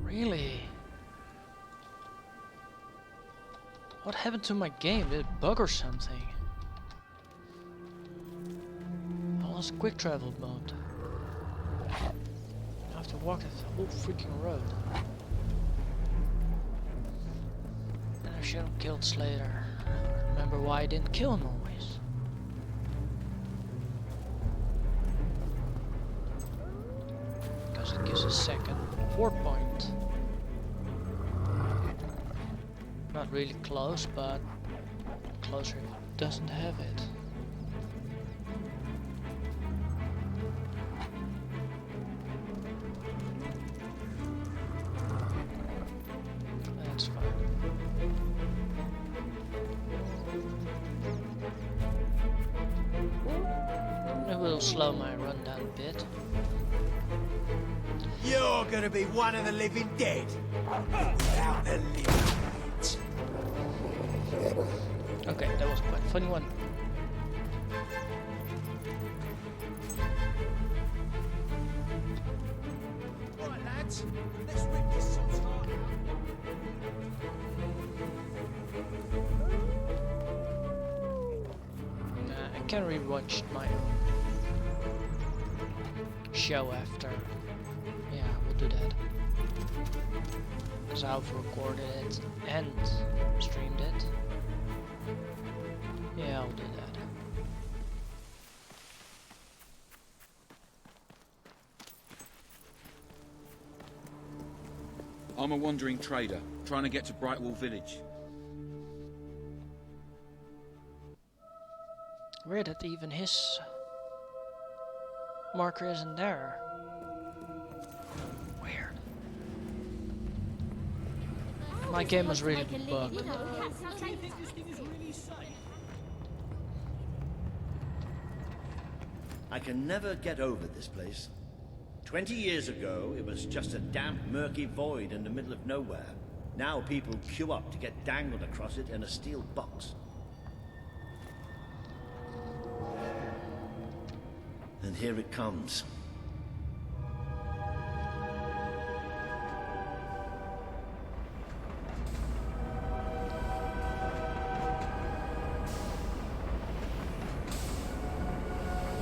Really? What happened to my game? Did it bug or something? I lost quick travel mode. I have to walk that whole freaking road. And I should have killed Slater. Remember why I didn't kill him always. Because it gives a second 4 point. Not really close, but closer if it doesn't have it. That's fine. It will slow my run down a bit. You're gonna be one of the living dead. Without the living. Okay, that was quite a funny one. Right, lads, let's rip this song's heart I can rewatch my show after. Yeah, we'll do that. Because I've recorded it and streamed it. Yeah, I'll do that. I'm a wandering trader, trying to get to Brightwall Village. Weird that even his marker isn't there. Weird. My game was really bugged. I can never get over this place. 20 years ago, it was just a damp, murky void in the middle of nowhere. Now people queue up to get dangled across it in a steel box. And here it comes.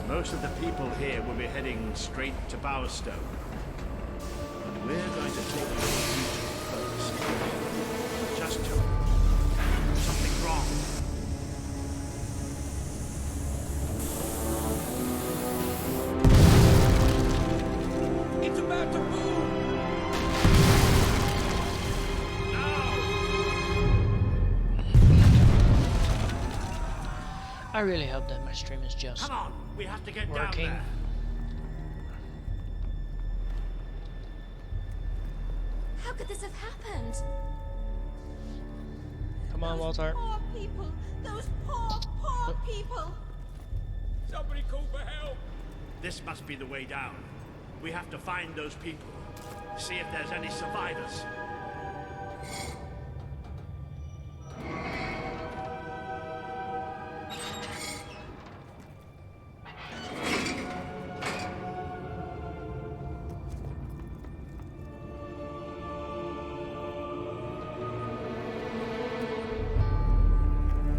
Most of the people here will be heading straight to Bowerstone. But we're going to take a little detour first. Just to... something wrong. It's about to boom! I really hope that my stream is just Come on, we have to get working. down there. How could this have happened? Come on, Walter. Poor people! Those poor people! Somebody call for help! This must be the way down. We have to find those people. See if there's any survivors.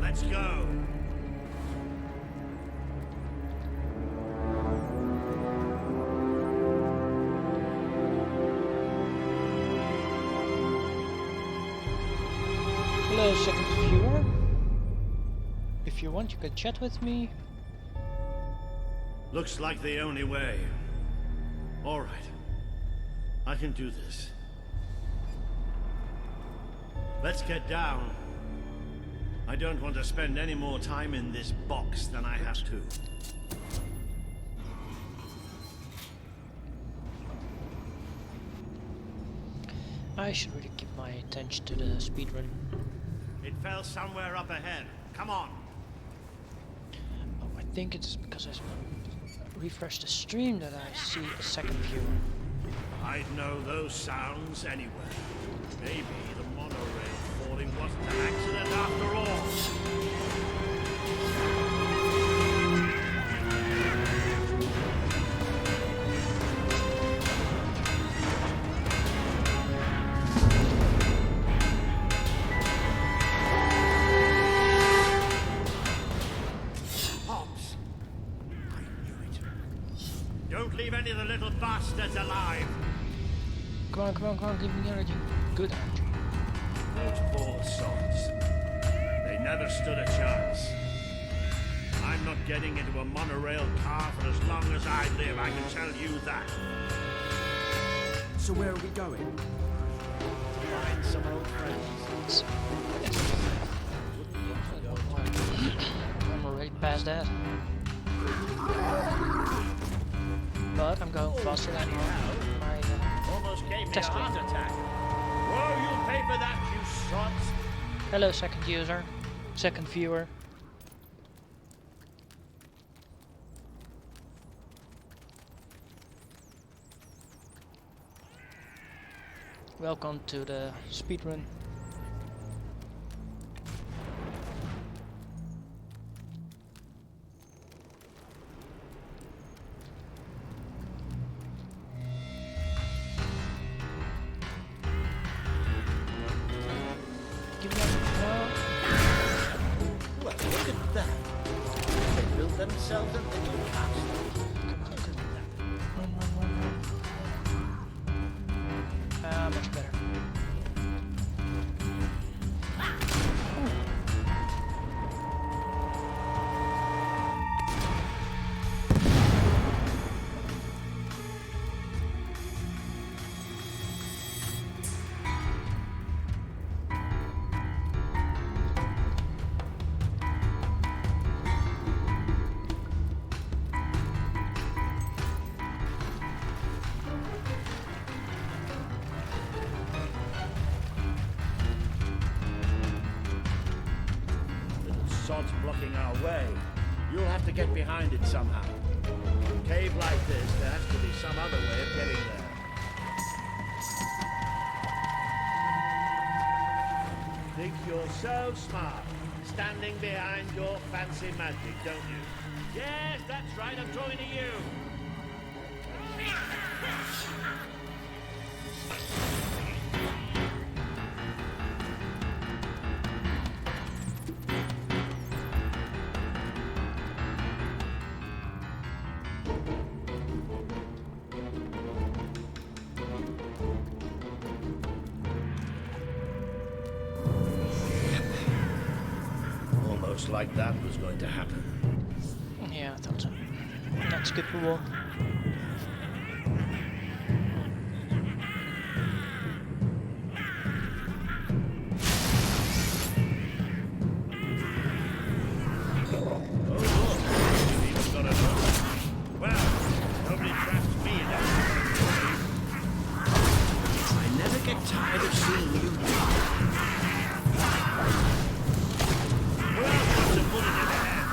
Let's go. Hello, second viewer. If you want, you can chat with me. Looks like the only way. All right. I can do this. Let's get down. I don't want to spend any more time in this box than I have to. I should really keep my attention to the speedrun. It fell somewhere up ahead. Come on. think it's because I refreshed the stream that I see a second viewer. I'd know those sounds anywhere. Maybe the monorail falling wasn't an accident after all. Hobbs! Don't leave any of the little bastards alive. Come on, come on, come on, give me energy. Good energy. Those poor sods. They never stood a chance. I'm not getting into a monorail car for as long as I live, I can tell you that. So where are we going? Find some old friends. I'm already past that. But I'm going faster than my Almost gave me a test heart screen. attack. Whoa, you'll pay for that, you sods. Hello, second user, second viewer. Welcome to the speedrun. Well, look at that. They built themselves a little castle. Much better. Sod's blocking our way. You'll have to get behind it somehow. In a cave like this, there has to be some other way of getting there. Think you're so smart, standing behind your fancy magic, don't you? Yes, that's right, I'm talking to you. Almost like that was going to happen. Yeah, I thought so. Not skippable. Well, nobody traps me in that. I never get tired of seeing you. Well, put some bullet in the head.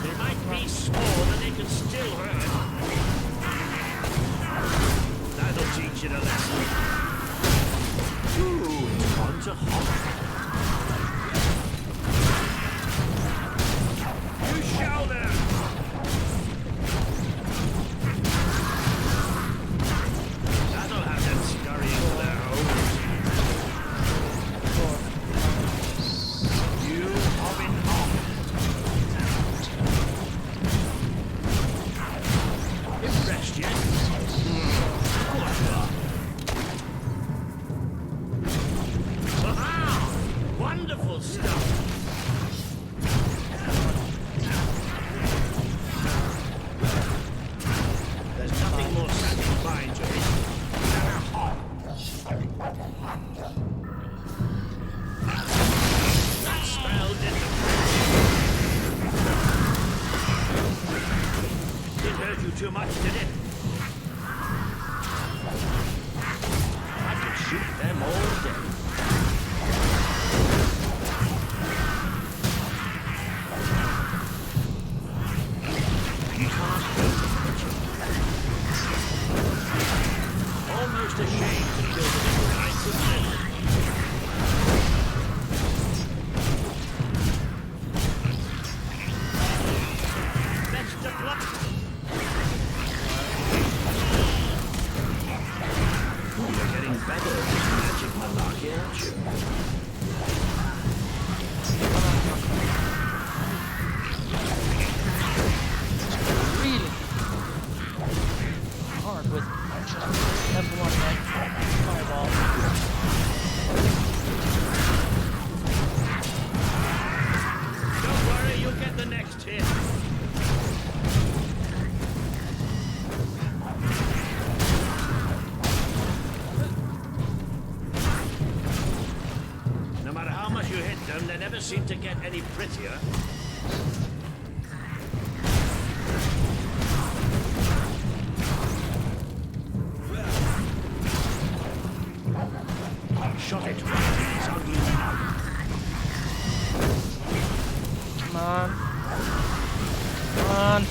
They might be small, but they can still hurt. That'll teach you a lesson. Ooh, it's on to hop. You shall then! That'll have them scurrying to their homes. You hopping hop. Impressed yet? Aha! Wonderful stuff! There's nothing more satisfying to me than a hop. That smell didn't hurt you too much, did it? I could shoot them all day. a shame to kill the little guy, isn't it? That's the block. You're getting better at this magic malarkey, aren't you? Really hard with just everyone like fireball. Don't worry, you'll get the next hit. No matter how much you hit them, they never seem to get any prettier. Shot it right in his ugly mouth. Come on. Come on.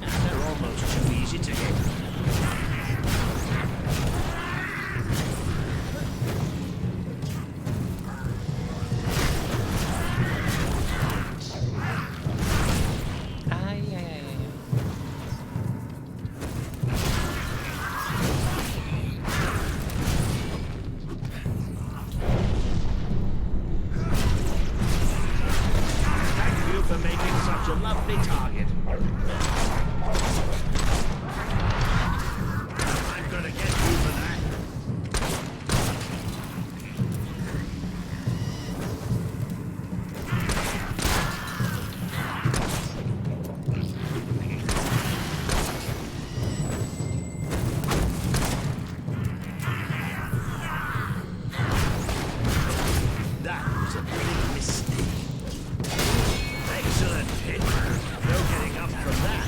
They're almost too easy to hit. For making such a lovely target. I'm gonna get you for that. That was a big mistake. Excellent hit. No getting up from that.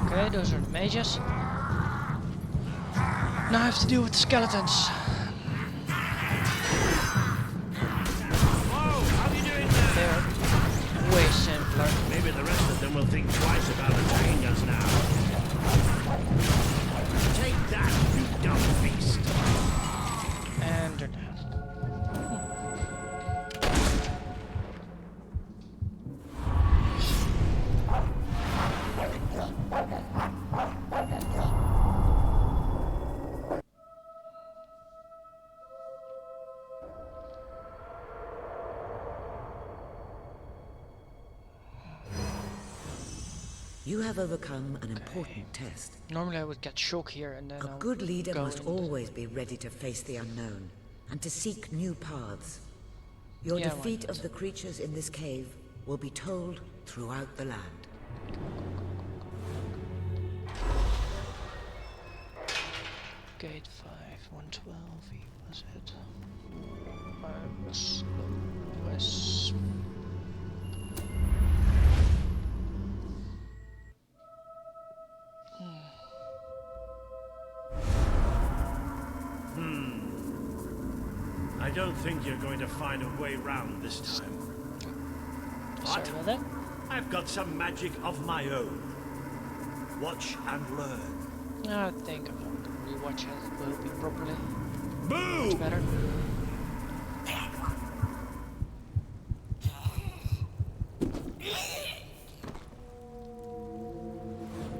Okay, those are the mages. Now I have to deal with the skeletons. Whoa, how are you doing there? They're way simpler. Maybe the rest of them will think twice about attacking us now. Take that, you dumb beast. And they're down. You have overcome an important test. Normally I would get shock here and then A good leader must always be ready to face the unknown and to seek new paths. Your Yeah, defeat of the creatures in this cave will be told throughout the land. Gate 5, 112, he was it. West. I don't think you're going to find a way round this time. Sorry What? about that. I've got some magic of my own. Watch and learn. I think if I can rewatch it, it will be properly. Boo! Much better.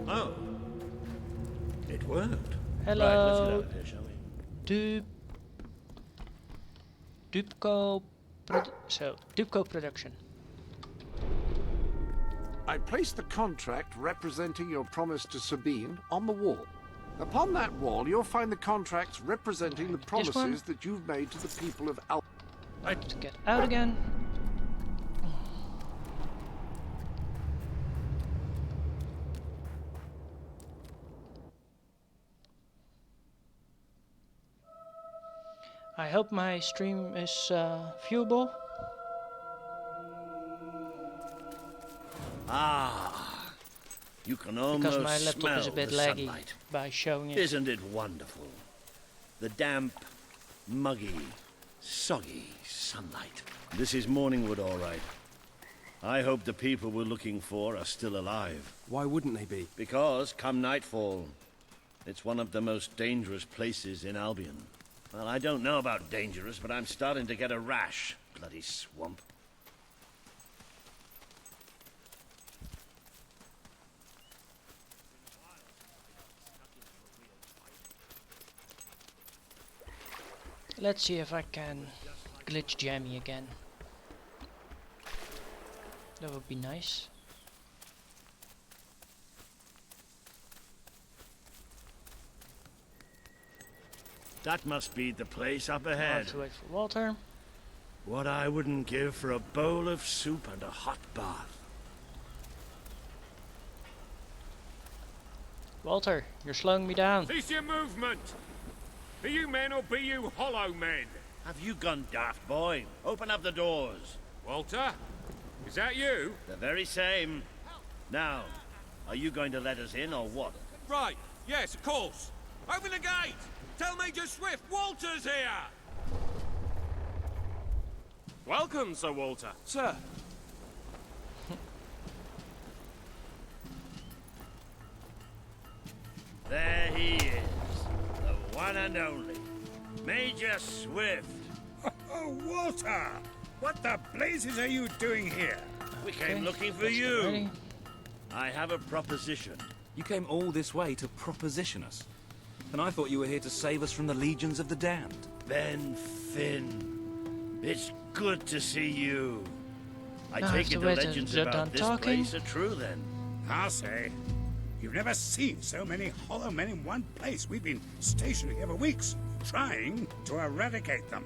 Oh. It worked. Hello. Right, let's get out of here, shall we? Dupco Production. I placed the contract representing your promise to Sabine on the wall. Upon that wall, you'll find the contracts representing the promises that you've made to the people of Al. Let's get out again. I hope my stream is viewable. Ah, you can almost Because my laptop smell is a bit the laggy sunlight. by showing it. Isn't it wonderful? The damp, muggy, soggy sunlight. This is Morningwood, all right. I hope the people we're looking for are still alive. Why wouldn't they be? Because, come nightfall, it's one of the most dangerous places in Albion. Well, I don't know about dangerous, but I'm starting to get a rash. Bloody swamp. Let's see if I can glitch Jammy again. That would be nice. That must be the place up I'll ahead. have to wait for Walter. What I wouldn't give for a bowl of soup and a hot bath. Walter, you're slowing me down. Cease your movement! Be you men or be you hollow men? Have you gone daft, boy? Open up the doors. Walter? Is that you? The very same. Now, are you going to let us in or what? Right, yes, of course. Open the gate! Tell Major Swift Walter's here! Welcome, Sir Walter. Sir. There he is. The one and only. Major Swift. Oh, Walter! What the blazes are you doing here? We came looking for you. I have a proposition. You came all this way to proposition us. And I thought you were here to save us from the legions of the damned. Ben Finn. It's good to see you. I Now I take have it to the wait until legends you're about done this talking. place are true then. I'll say. You've never seen so many hollow men in one place. We've been stationed here for weeks, trying to eradicate them.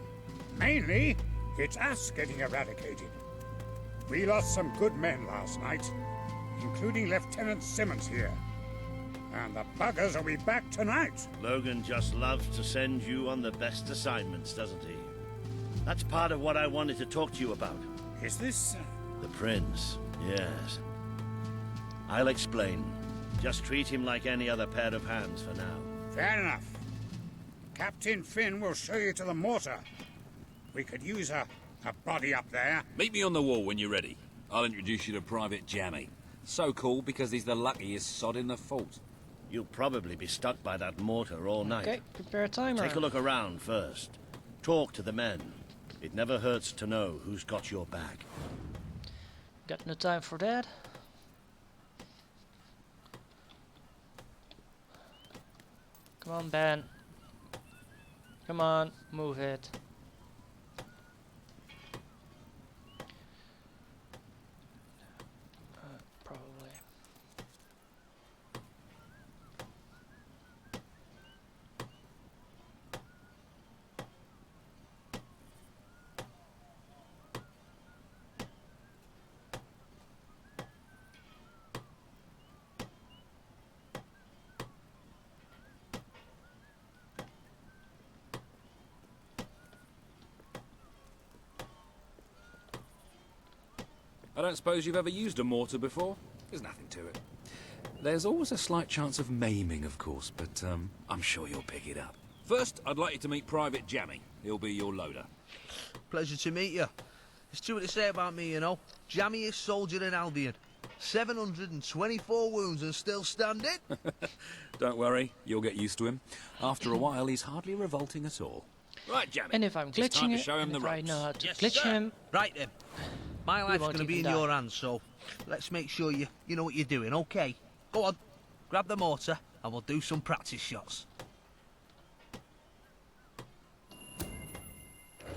Mainly, it's us getting eradicated. We lost some good men last night, including Lieutenant Simmons here. And the buggers will be back tonight. Logan just loves to send you on the best assignments, doesn't he? That's part of what I wanted to talk to you about. Is this... The Prince, yes. I'll explain. Just treat him like any other pair of hands for now. Fair enough. Captain Finn will show you to the mortar. We could use a body up there. Meet me on the wall when you're ready. I'll introduce you to Private Jammy. So cool because he's the luckiest sod in the fort. You'll probably be stuck by that mortar all night. Okay, prepare a timer. Take a look around first. Talk to the men. It never hurts to know who's got your back. Got no time for that. Come on, Ben. Come on, move it. Probably. I don't suppose you've ever used a mortar before? There's nothing to it. There's always a slight chance of maiming, of course, but I'm sure you'll pick it up. First, I'd like you to meet Private Jammy. He'll be your loader. Pleasure to meet you. There's too much to say about me, you know. Jammiest soldier in Albion. 724 wounds and still standing. Don't worry, you'll get used to him. After a while, he's hardly revolting at all. Right, Jammy. And if I'm it's time glitching to show it, him and the if I ropes. know how to Yes, glitch sir. him, Right then. My life's won't going to be in even die. your hands, so let's make sure you know what you're doing, okay? Go on, grab the mortar and we'll do some practice shots.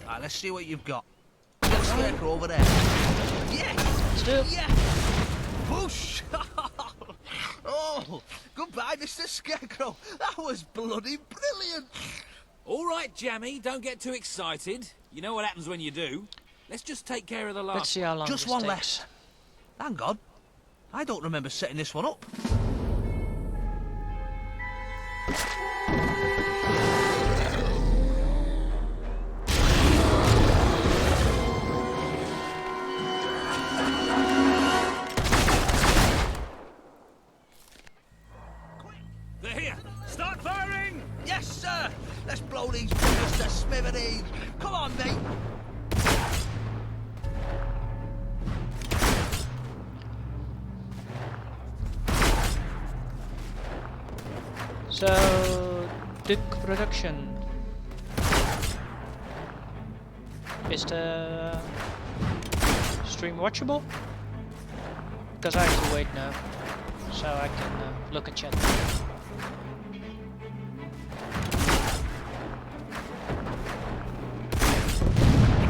Right, let's see what you've got. Get the scarecrow over there. Yes! Still. Yes! Push! Oh, goodbye, Mr. Scarecrow. That was bloody brilliant. All right, Jammy, don't get too excited. You know what happens when you do. Let's just take care of the last let's see how long Just this one takes. less. Hang on. I don't remember setting this one up. They're here. Start firing! Yes, sir. Let's blow these bullets to smithereens. Come on, mate. So, Duke Production. Is the stream watchable? Because I have to wait now, so I can look at chat.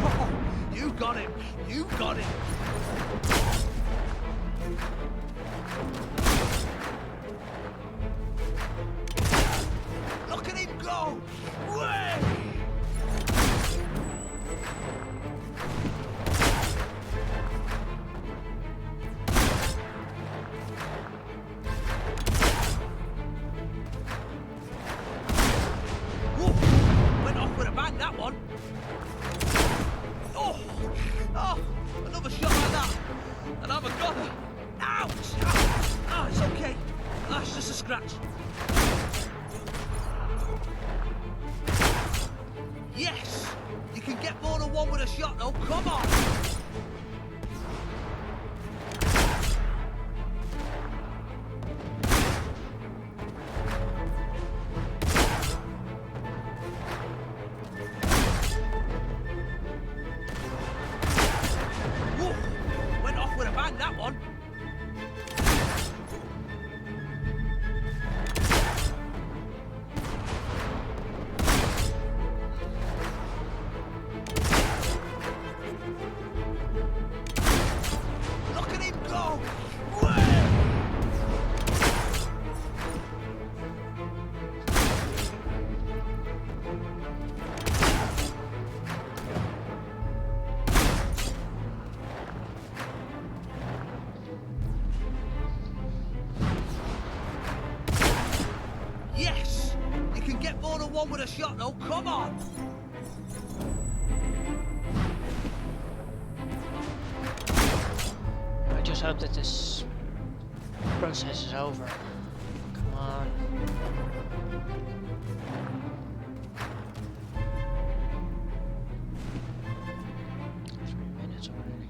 Oh, you got him. You got him. Look at him go! Way! Whoa! Went off with a bang, that one. Oh! Oh! Another shot like that. And I'm a goner. Ouch! Ah, it's okay. Ah, it's just a scratch. Yes! You can get more than one with a shot, though. Come on! Whoa! Went off with a bang, that one. Look at him go! Way! Yes! You can get more than one with a shot, though. Come on! I just hope that this process is over. Come on. Minutes already.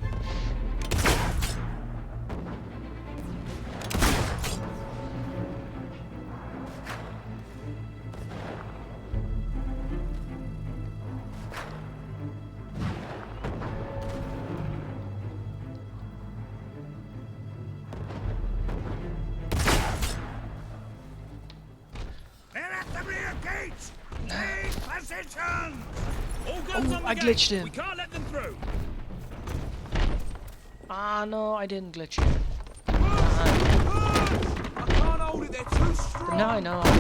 They're at the rear gates! Take position! All guns Oh, on the I gate. glitched in. We can't let them through. Ah, no, I didn't glitch in. I can't hold it, they're too strong. No, I know. Oh,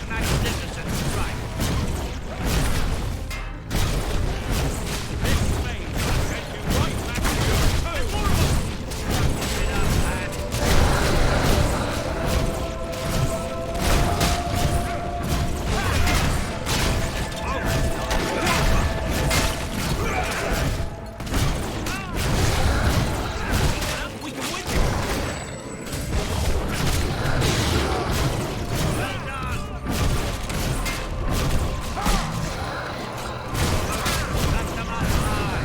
magnificent strike. This flame will take you right back to your toes. Get up, lad. We can win this. Well done. That's them up high.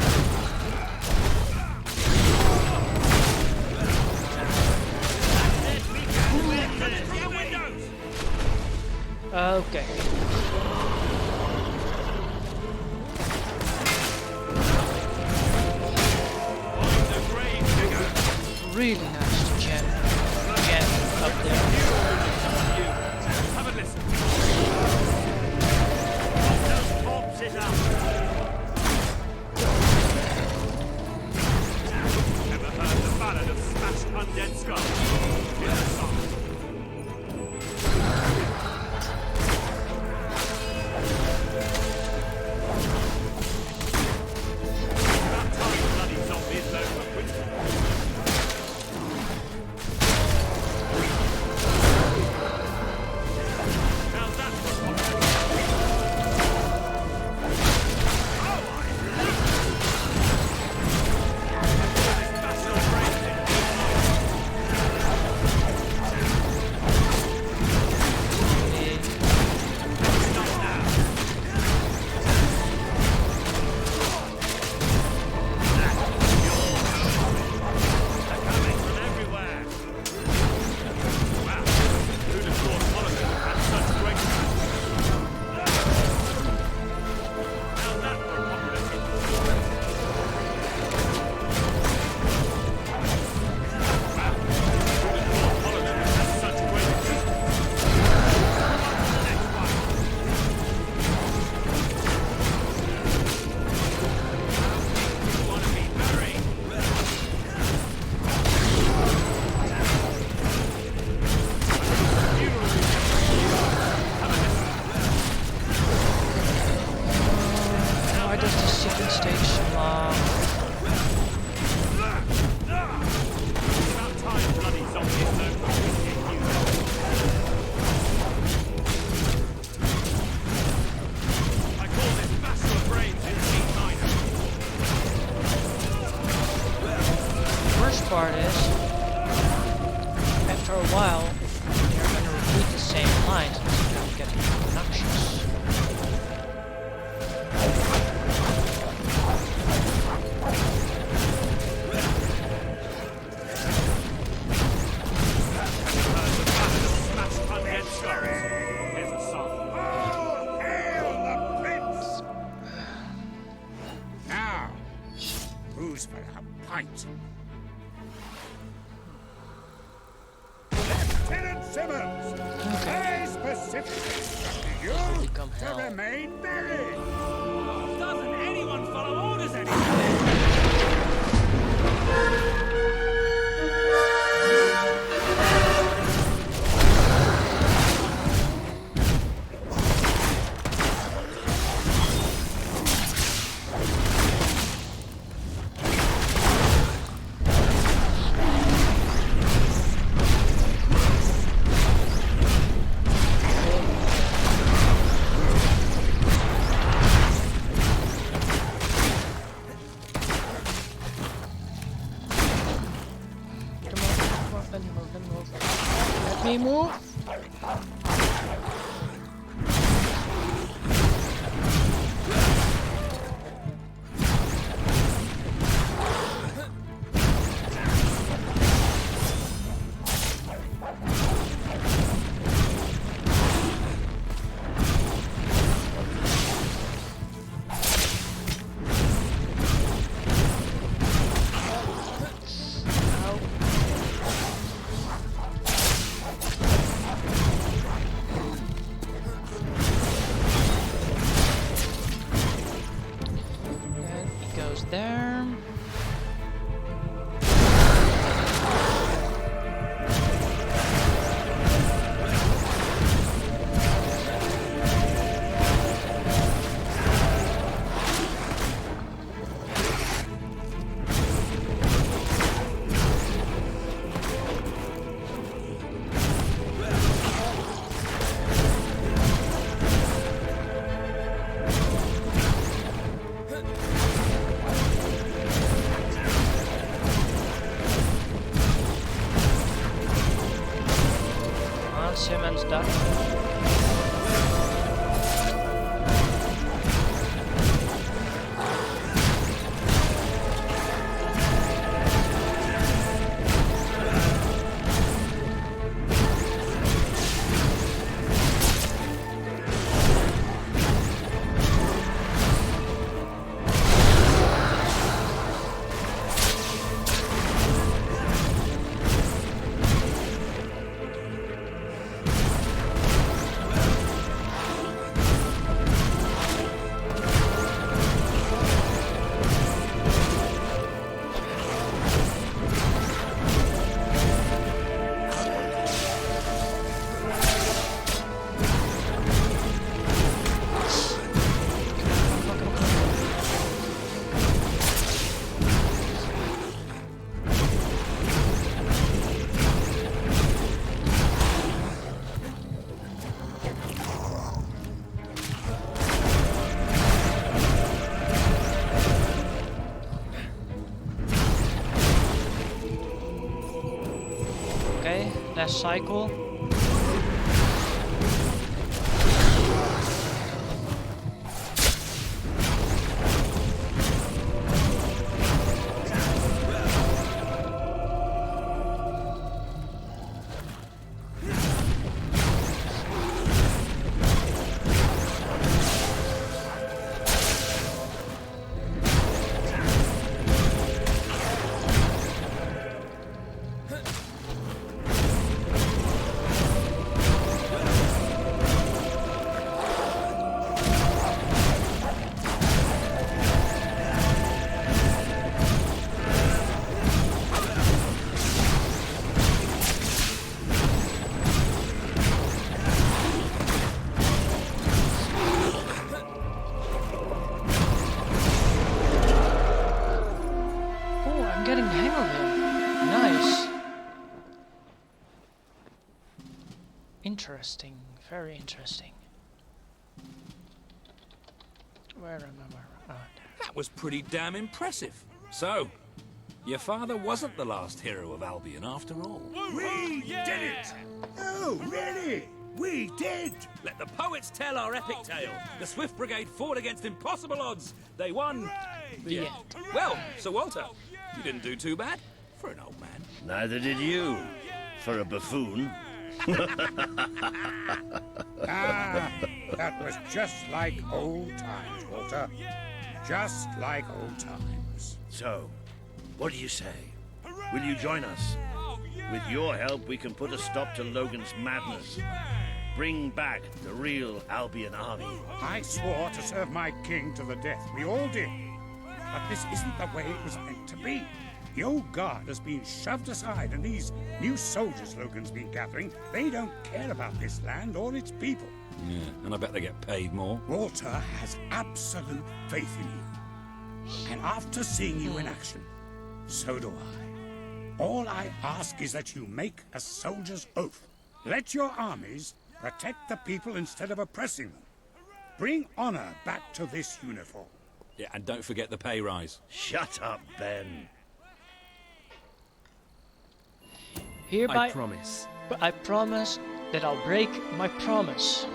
That's it. We can win this. Through the windows. Okay. Really nice to jam up there. Have a listen. Those corpses up. Ever heard the ballad of smashed undead skulls? Here's a song. About time bloody zombies learn to quit. Distance takes so long. About time bloody zombies learn what we get you. I call this Battle of Brains in C minor. The worst part is, after a while, you're going to repeat the same lines and it's going to get obnoxious. Now, who's for a pint? Lieutenant Simmons! I specifically instructed you to remain buried! Doesn't anyone follow orders anymore? Let me move. There. Simmons done. Last cycle. getting the hang of him. Nice. Interesting. Very interesting. Where am I? Oh, that was pretty damn impressive. So, your father wasn't the last hero of Albion after all. We did it! No, really! We did! Let the poets tell our epic tale. The Swift Brigade fought against impossible odds. They won. The end. Well, Sir Walter, you didn't do too bad for an old man. Neither did you, for a buffoon. Ah, that was just like old times, Walter. Just like old times. So, what do you say? Will you join us? With your help, we can put a stop to Logan's madness. Bring back the real Albion army. I swore to serve my king to the death. We all did. But this isn't the way it was meant to be. The old guard has been shoved aside, and these new soldiers Logan's been gathering, they don't care about this land or its people. Yeah, and I bet they get paid more. Walter has absolute faith in you. And after seeing you in action, so do I. All I ask is that you make a soldier's oath. Let your armies protect the people instead of oppressing them. Bring honor back to this uniform. Yeah, and don't forget the pay rise. Shut up, Ben. Hereby, I promise. But I promise that I'll break my promise.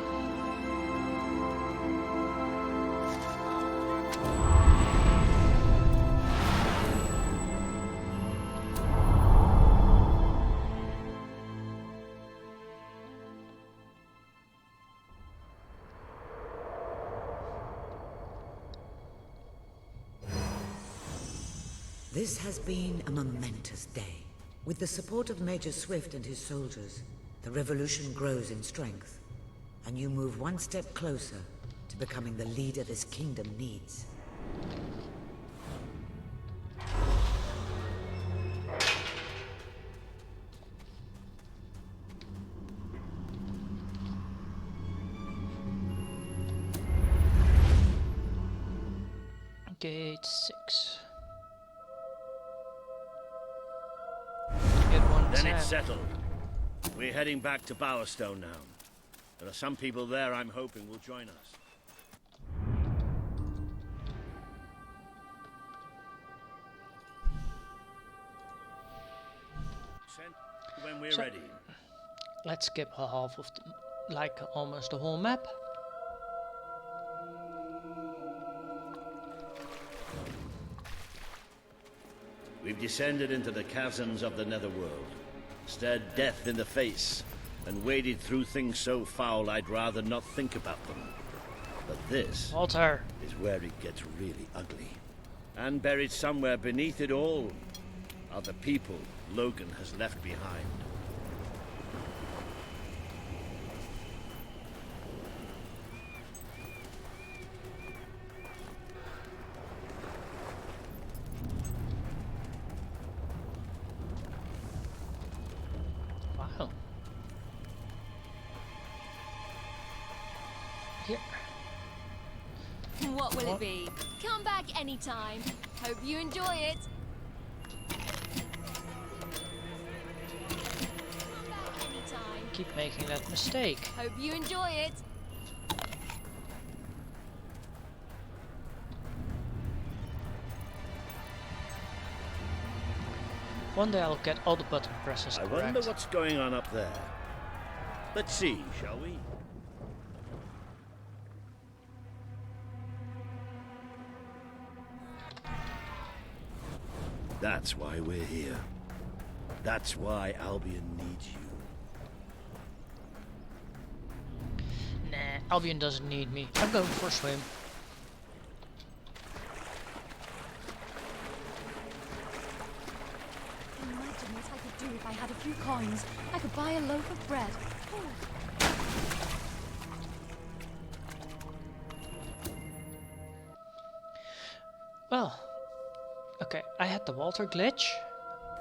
This has been a momentous day. With the support of Major Swift and his soldiers, the revolution grows in strength, and you move one step closer to becoming the leader this kingdom needs. Gate 6. Then it's settled. We're heading back to Bowerstone now. There are some people there I'm hoping will join us. Send when we're ready. Let's skip a half of like almost the whole map. We've descended into the chasms of the Netherworld, stared death in the face, and waded through things so foul I'd rather not think about them. But this Walter is where it gets really ugly. And buried somewhere beneath it all are the people Logan has left behind. Wow. Here. What will it be? Come back anytime. Hope you enjoy it. Come back anytime. Keep making that mistake. Hope you enjoy it. One day I'll get all the button presses I correct. wonder what's going on up there. Let's see, shall we? That's why we're here. That's why Albion needs you. Nah, Albion doesn't need me. I'm going for a swim. Imagine what I could do if I had a few coins. I could buy a loaf of bread. Well, okay, I had the Walter glitch.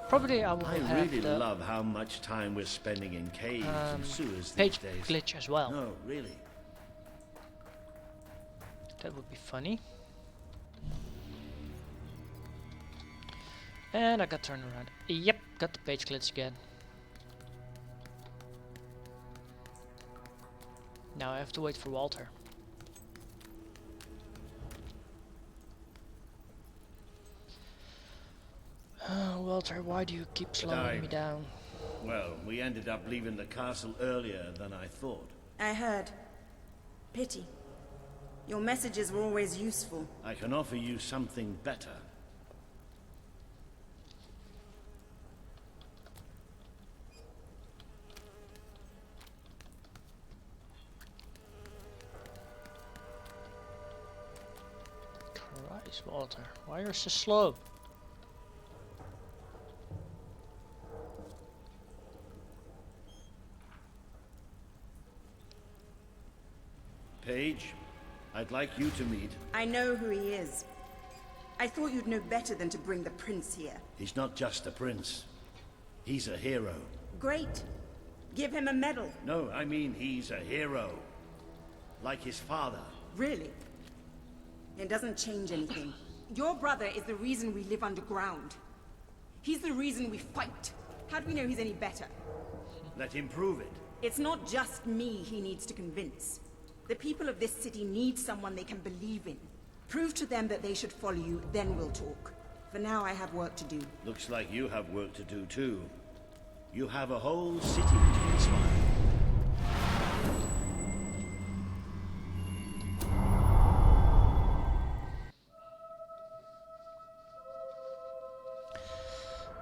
Probably I will I have really the love how much time we're spending in caves and sewers these page days. glitch as well. No, really. That would be funny. And I got turned around. Yep, got the page glitch again. Now I have to wait for Walter. Walter, why do you keep slowing me down? Well, we ended up leaving the castle earlier than I thought. I heard. Pity. Your messages were always useful. I can offer you something better. Christ, Walter, why are you so slow? Paige, I'd like you to meet... I know who he is. I thought you'd know better than to bring the prince here. He's not just a prince. He's a hero. Great. Give him a medal. No, I mean he's a hero. Like his father. Really? It doesn't change anything. Your brother is the reason we live underground. He's the reason we fight. How do we know he's any better? Let him prove it. It's not just me he needs to convince. The people of this city need someone they can believe in. Prove to them that they should follow you, then we'll talk. For now, I have work to do. Looks like you have work to do too. You have a whole city to inspire.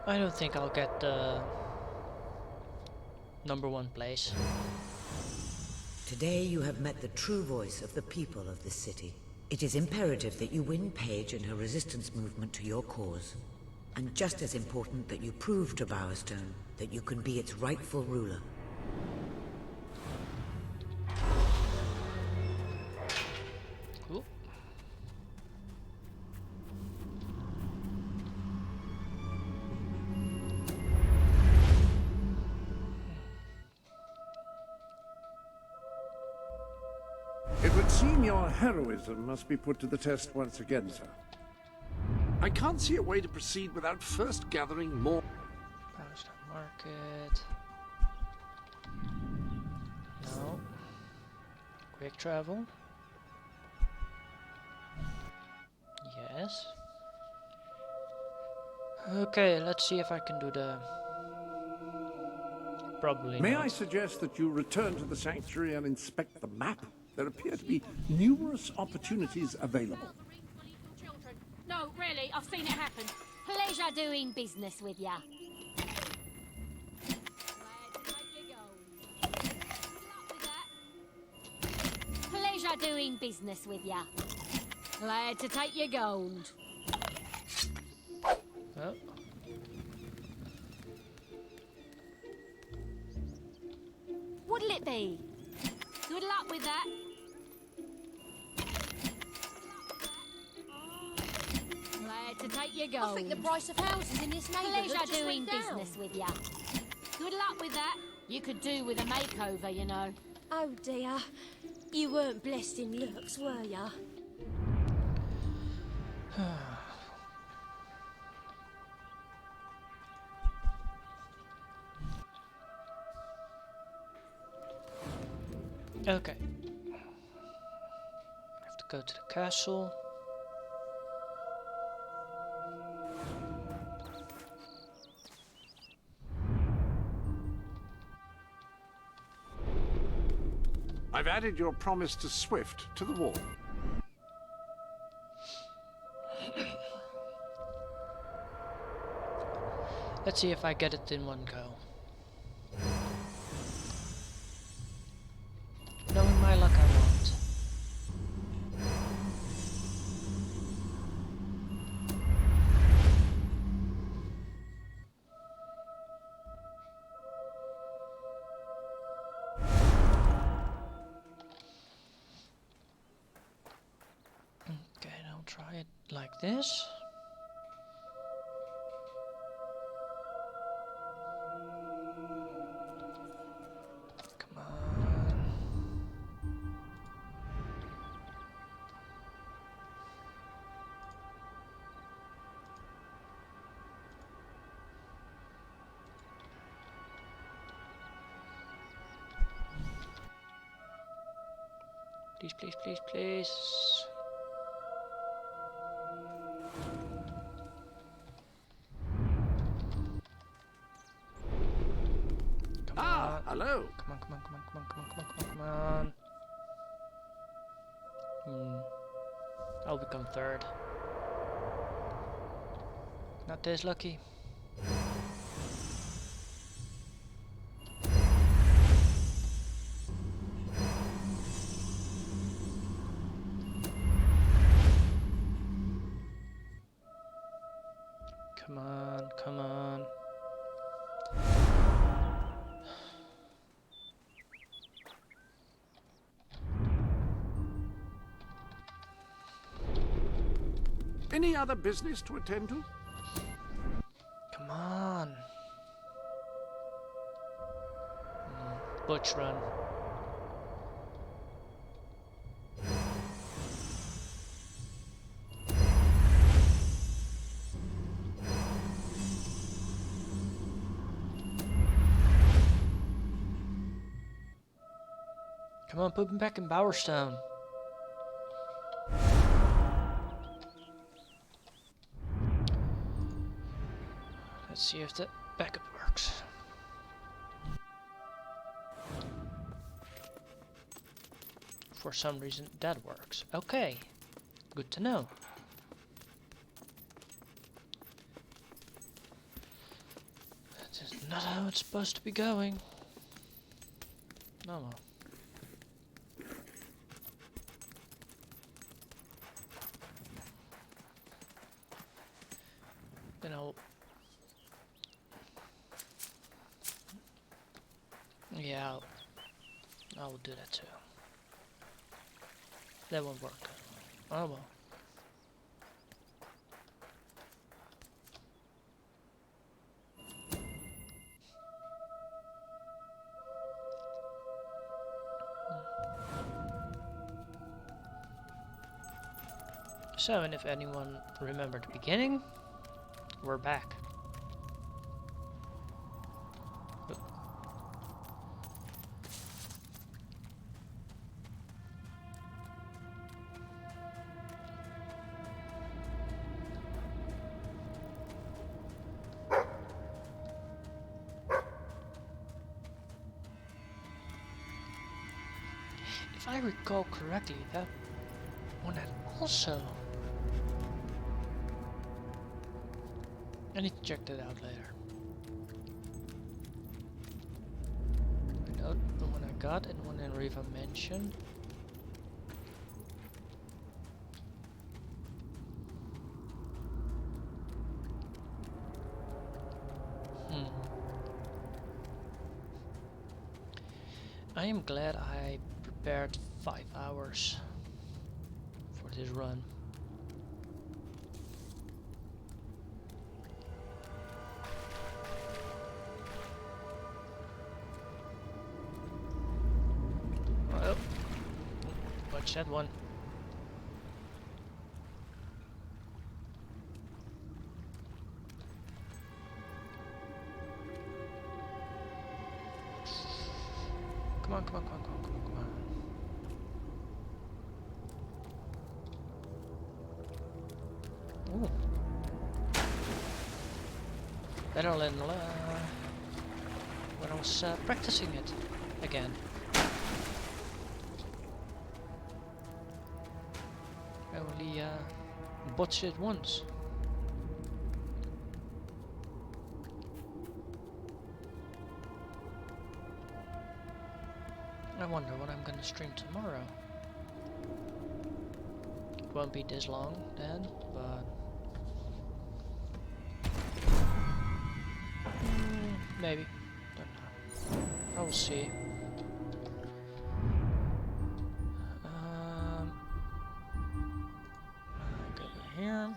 I don't think I'll get the #1 place. Today you have met the true voice of the people of this city. It is imperative that you win Paige and her resistance movement to your cause. And just as important that you prove to Bowerstone that you can be its rightful ruler. Cool. It would seem your heroism must be put to the test once again, sir. I can't see a way to proceed without first gathering more... Bowerstone Market. No. Quick travel. Yes. Okay, let's see if I can do the... Probably May not. I suggest that you return to the sanctuary and inspect the map? There appear to be numerous opportunities available. No, really, I've seen it happen. Pleasure doing business with ya. Pleasure doing business with ya. Glad to take your gold. Oh. What'll it be? Good luck with that. Glad to take your gold. I think the price of houses in this neighbourhood Pleasure just doing went down. business with ya. Good luck with that. You could do with a makeover, you know. Oh dear. You weren't blessed in looks, were ya? Okay. Have to go to the castle. I've added your promise to Swift to the wall. Let's see if I get it in one go. Knowing my luck, I won't. Okay, I'll try it like this. Come on. Please, please, please, please. Hello. Come on, come on, come on, come on, come on, come on, come on, come on. I'll become third. Not this lucky. Come on, come on. Any other business to attend to? Come on. Butch run. Come on, put him back in Bowerstone. Let's see if the backup works. For some reason that works. Okay, good to know. That is not how it's supposed to be going. No, no. Then I will do that too. That won't work. Oh well. So, and if anyone remembered the beginning, we're back. If I recall correctly, that one had also... I need to check that out later. I know the one I got and one in Riva mentioned. I am glad I prepared 5 hours for this run. Oh, watch that one. Come on, come on, come on, come on, come on, come on. Ooh. Better than when I was practicing it again. I only botched it once. I wonder what I'm gonna stream tomorrow. It won't be this long then, but maybe. Don't know. I will see. Go here.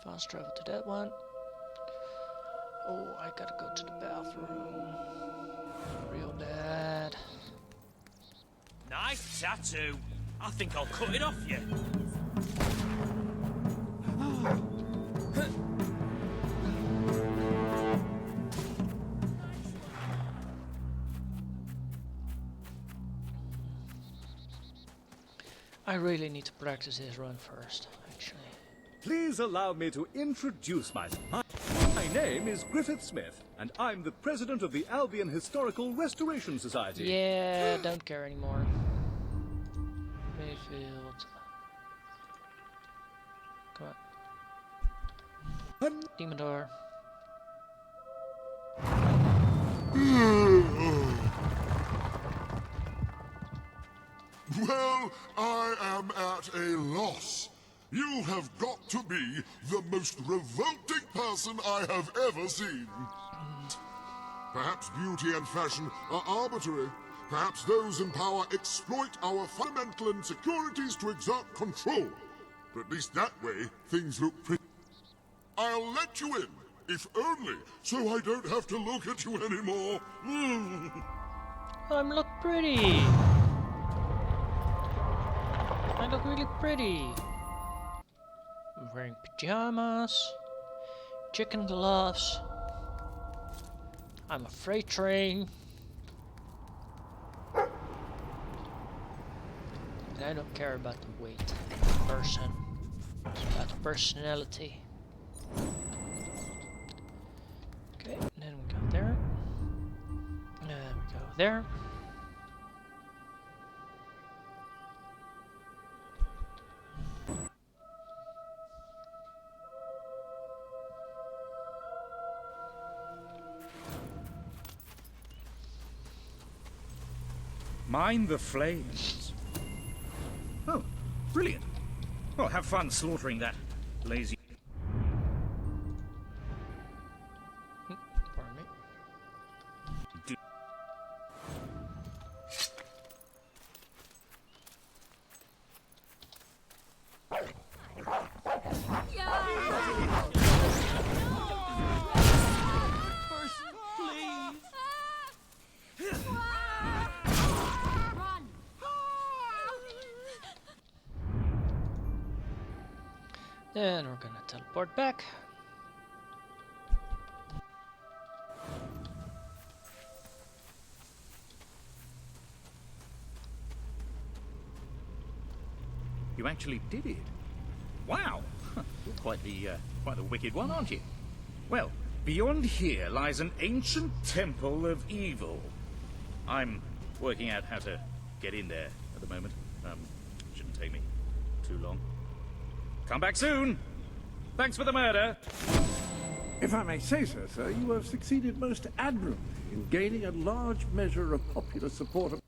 Fast travel to that one. Oh, I gotta go to the bathroom. Real bad. Nice tattoo. I think I'll cut it off you. I really need to practice this run first, actually. Please allow me to introduce myself. My name is Griffith Smith, and I'm the president of the Albion Historical Restoration Society. Yeah, don't care anymore. Mayfield. Come on. Demon door. Well, I am at a loss. You have got to be the most revolting person I have ever seen. Perhaps beauty and fashion are arbitrary. Perhaps those in power exploit our fundamental insecurities to exert control. But at least that way, things look pretty. I'll let you in, if only so I don't have to look at you anymore. I look pretty. I look really pretty. I'm wearing pajamas, chicken gloves. I'm a freight train. And I don't care about the weight of the person. It's about the personality. Okay, and then we go there. And then we go there. Mind the flames. Oh, brilliant. Well, have fun slaughtering that lazy... Pardon me. Person, please. Then we're gonna teleport back. You actually did it. Wow. You're quite the wicked one, aren't you? Well, beyond here lies an ancient temple of evil. I'm working out how to get in there at the moment. Shouldn't take me too long. Come back soon. Thanks for the murder. If I may say so, sir, you have succeeded most admirably in gaining a large measure of popular support.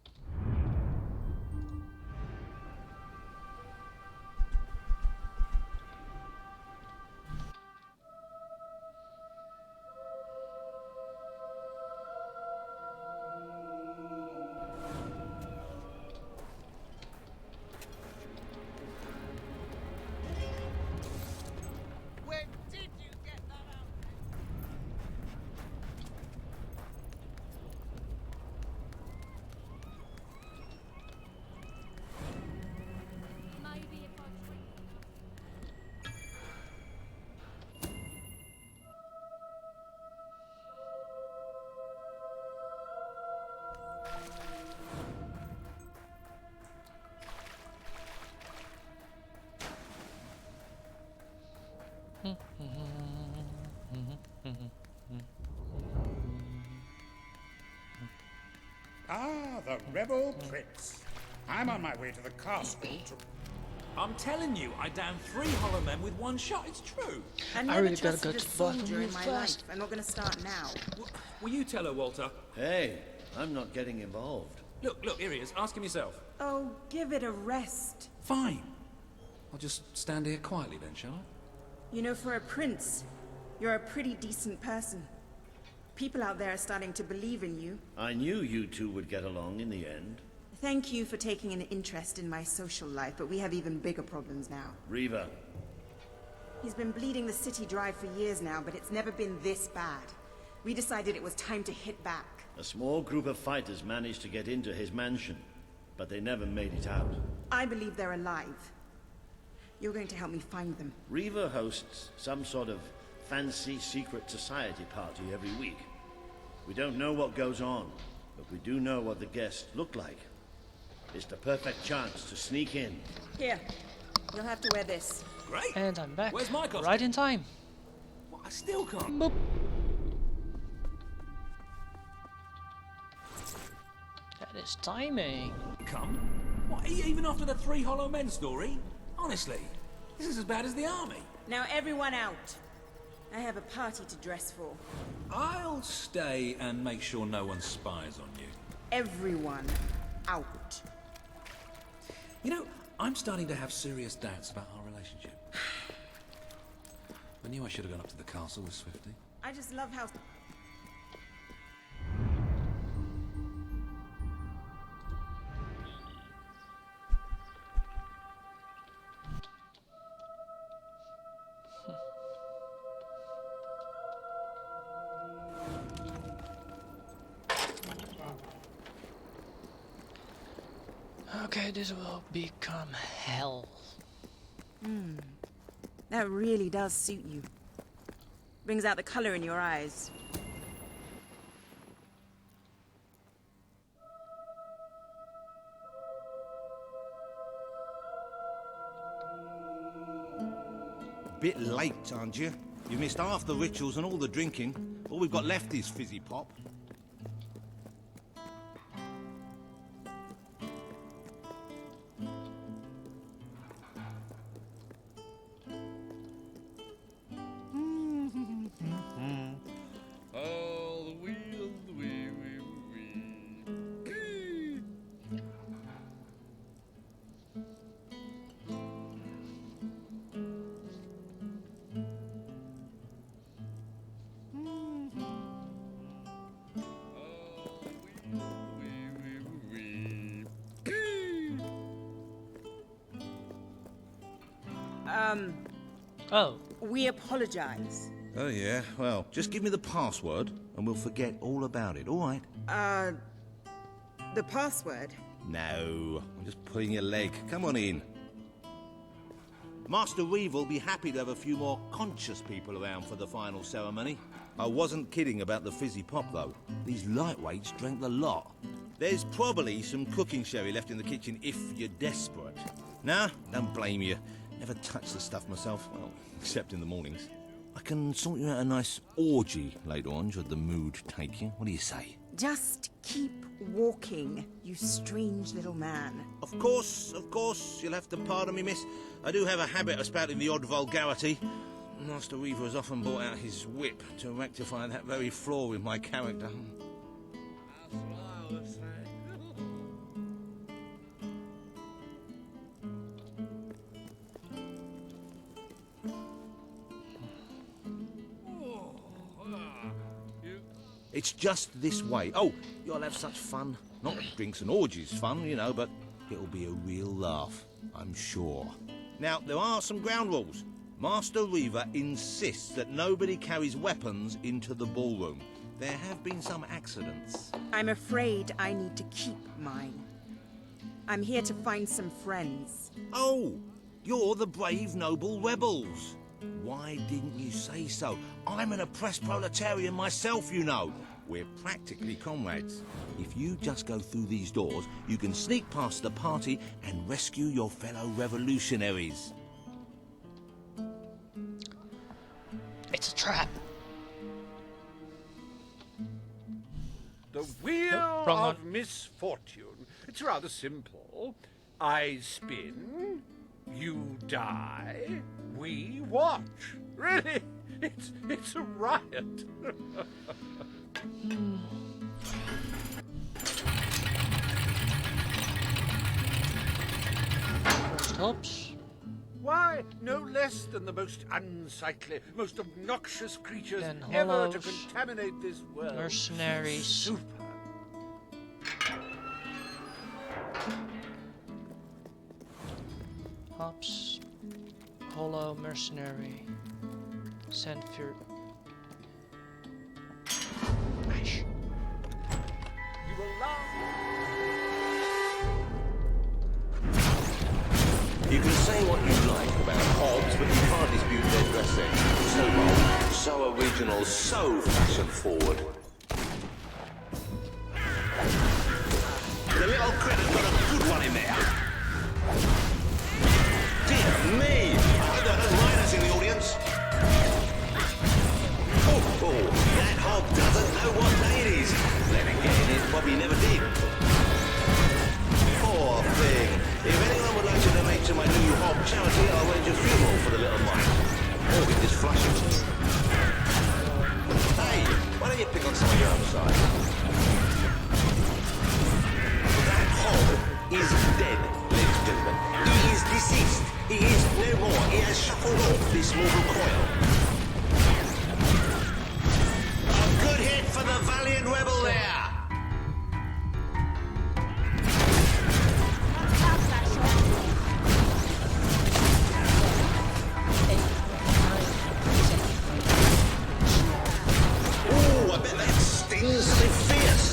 Ah, the rebel prince. I'm on my way to the castle to... I'm telling you, I downed 3 hollow men with one shot. It's true. I never trusted a soldier in my life. I'm not going to start now. Will you tell her, Walter? Hey, I'm not getting involved. Look, here he is. Ask him yourself. Oh, give it a rest. Fine. I'll just stand here quietly then, shall I? You know, for a prince, you're a pretty decent person. People out there are starting to believe in you. I knew you two would get along in the end. Thank you for taking an interest in my social life, but we have even bigger problems now. Riva. He's been bleeding the city dry for years now, but it's never been this bad. We decided it was time to hit back. A small group of fighters managed to get into his mansion, but they never made it out. I believe they're alive. You're going to help me find them. Riva hosts some sort of fancy secret society party every week. We don't know what goes on, but we do know what the guests look like. It's the perfect chance to sneak in. Here, you'll have to wear this. Great. And I'm back. Where's my costume? Right in time. Well, I still can't. Boop. That is timing. Come. What, are you even after the 3 hollow men story? Honestly, this is as bad as the army. Now everyone out. I have a party to dress for. I'll stay and make sure no one spies on you. Everyone out. You know, I'm starting to have serious doubts about our relationship. I knew I should have gone up to the castle with Swifty. I just love how... Okay, this will become hell. That really does suit you. Brings out the color in your eyes. Bit late, aren't you? You missed half the rituals and all the drinking. All we've got left is fizzy pop. Oh. We apologize. Oh, yeah? Well, just give me the password and we'll forget all about it, all right? The password? No, I'm just pulling your leg. Come on in. Master Reeve will be happy to have a few more conscious people around for the final ceremony. I wasn't kidding about the fizzy pop, though. These lightweights drank the lot. There's probably some cooking sherry left in the kitchen if you're desperate. Nah, don't blame you. Never touch the stuff myself, well, except in the mornings. I can sort you out a nice orgy later on, should the mood take you. What do you say? Just keep walking, you strange little man. Of course, you'll have to pardon me, miss. I do have a habit of spouting the odd vulgarity. Master Reaver has often brought out his whip to rectify that very flaw in my character. It's just this way. Oh, you'll have such fun. Not drinks and orgies fun, you know, but it'll be a real laugh, I'm sure. Now, there are some ground rules. Master Reaver insists that nobody carries weapons into the ballroom. There have been some accidents. I'm afraid I need to keep mine. I'm here to find some friends. Oh, you're the brave, noble rebels. Why didn't you say so? I'm an oppressed proletarian myself, you know. We're practically comrades. If you just go through these doors, you can sneak past the party and rescue your fellow revolutionaries. It's a trap. The wheel wrong of misfortune. It's rather simple. I spin, you die, we watch. Really, it's a riot. First hops. Why, no less than the most unsightly, most obnoxious creatures Then ever to hollows, contaminate this world. mercenaries. Super. Hops. Hollow mercenary. Send fear. Ash. You will laugh. You can say what you like about Hobbs, but you can't dispute their dressing. So bold, so original, so fashion-forward. The little critter's got a good one in there. Dear me! I hope there are no miners in the audience. Oh, that hog doesn't know what day it is. Then again, it probably never did. Poor thing. If anyone would like to donate to my new hog charity, I'll arrange a funeral for the little mite. Or we just flush it. Hey, why don't you pick on some of your own side? That hog is dead, ladies and gentlemen. He is deceased. He is no more. He has shuffled off this mortal coil. A good hit for the valiant rebel there. Oh, I bet that stings so fierce.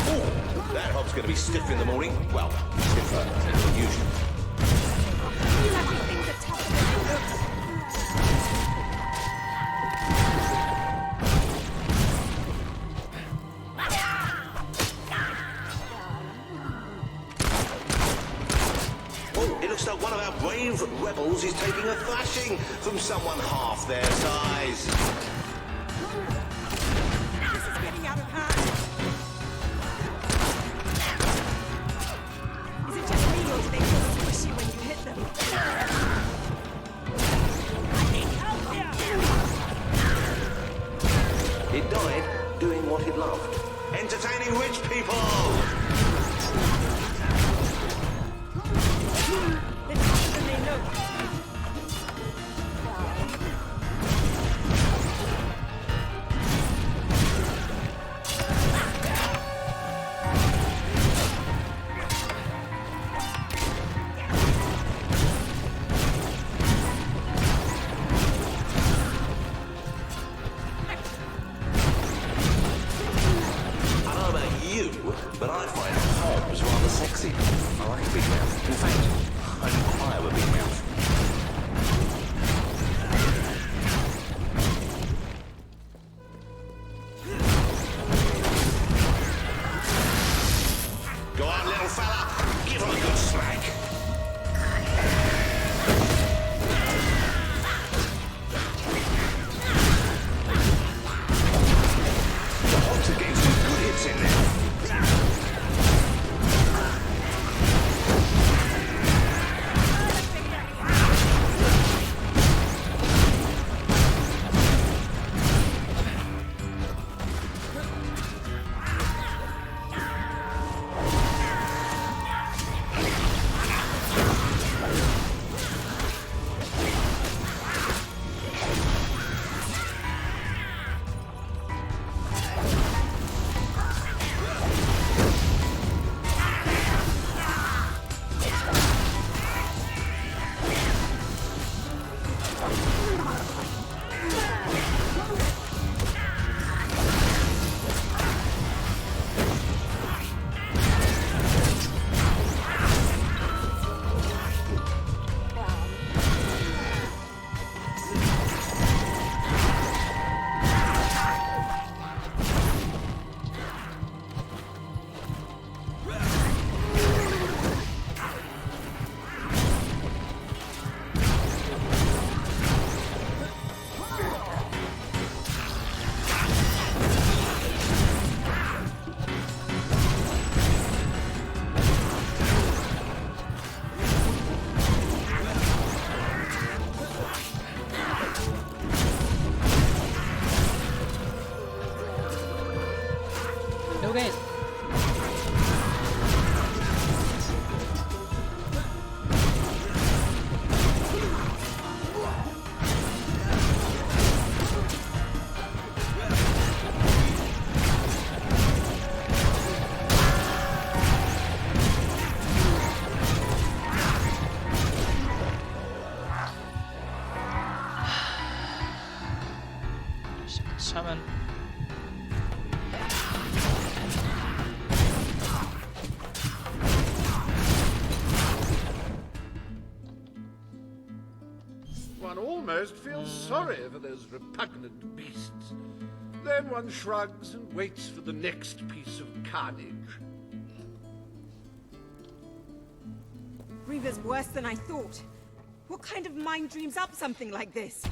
Oh, that hog's going to be stiff in the morning. Well, stiffer than usual. Looks like one of our brave rebels is taking a thrashing from someone half their size. This is getting out of hand. Is it just me or do they feel squishy when you hit them? I need help here! It died doing what it loved. Entertaining rich people! But I find hogs rather sexy. I like a big mouth. In fact, I require a big mouth. Go on, little fella. Give him a good smack. The hogs are getting some good hits in there. Summon. One almost feels sorry for those repugnant beasts. Then one shrugs and waits for the next piece of carnage. Reaver's worse than I thought. What kind of mind dreams up something like this?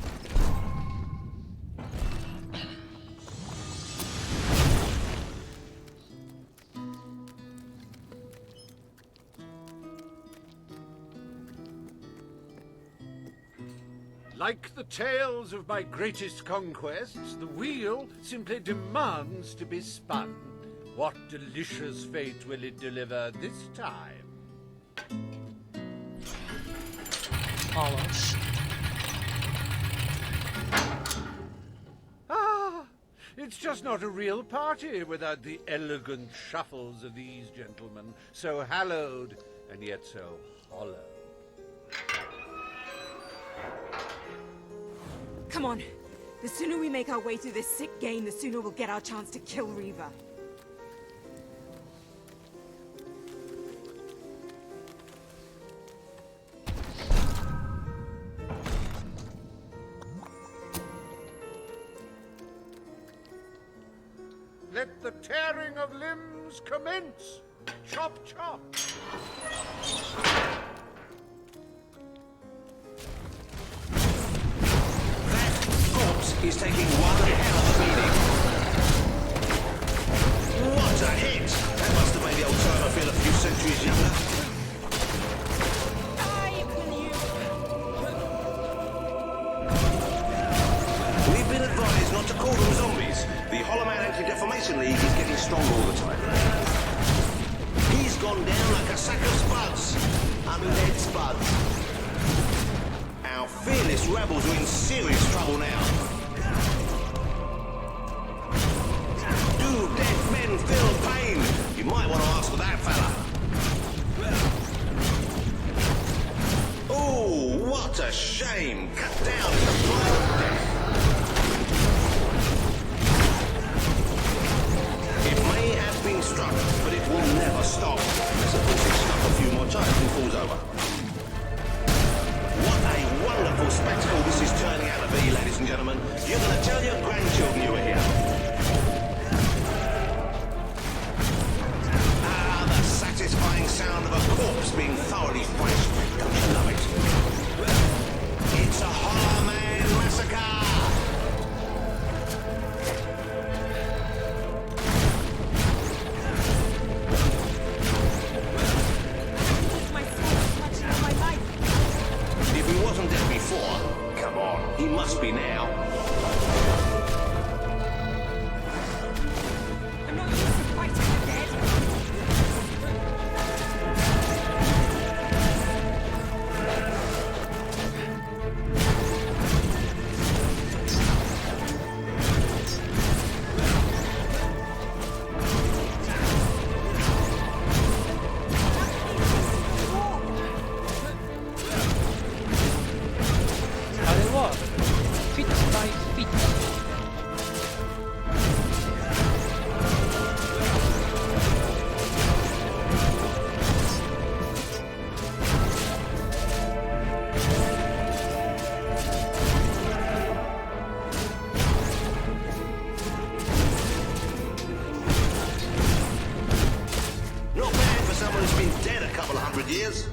Like the tales of my greatest conquests, the wheel simply demands to be spun. What delicious fate will it deliver this time? Hollows. Ah, it's just not a real party without the elegant shuffles of these gentlemen, so hallowed and yet so hollow. Come on. The sooner we make our way through this sick game, the sooner we'll get our chance to kill Reaver. Let the tearing of limbs commence! Chop, chop! He's taking one hell of a beating. What a hit! That must have made the old timer feel a few centuries younger. We've been advised not to call them zombies. The Hollow Man Anti-Defamation League is getting stronger all the time. He's gone down like a sack of spuds. Undead spuds. Our fearless rebels are in serious trouble now. Dead men feel pain. You might want to ask for that fella. Oh, what a shame. Cut down in the blood of death. It may have been struck, but it will never stop. Unless of course it's struck a few more times and falls over. What a wonderful spectacle this is turning out to be, ladies and gentlemen. You're going to tell your grandchildren you were here. Satisfying sound of a corpse being thoroughly thrashed. Don't you love it? It's a Hollow Man massacre! If he wasn't dead before, come on, he must be now. I'm not used to fighting the dead. Years?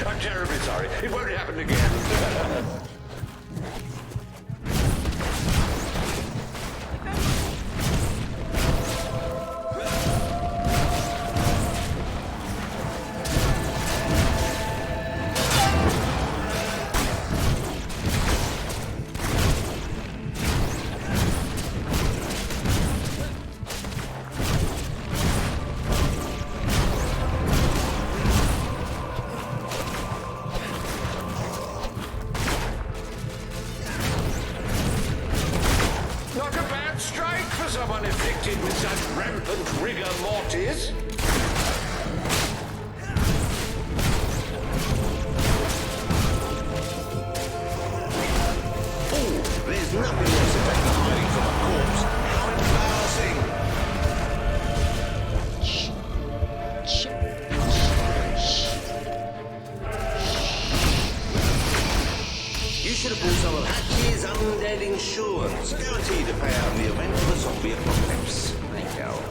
I'm terribly sorry. It won't happen again. such rampant rigor mortis? Oh, there's nothing worse than taking hiding from a corpse. How embarrassing! You should have bought some of Hatch's undead insurance. Guaranteed to pay out in the event of a zombie apocalypse. Thank you.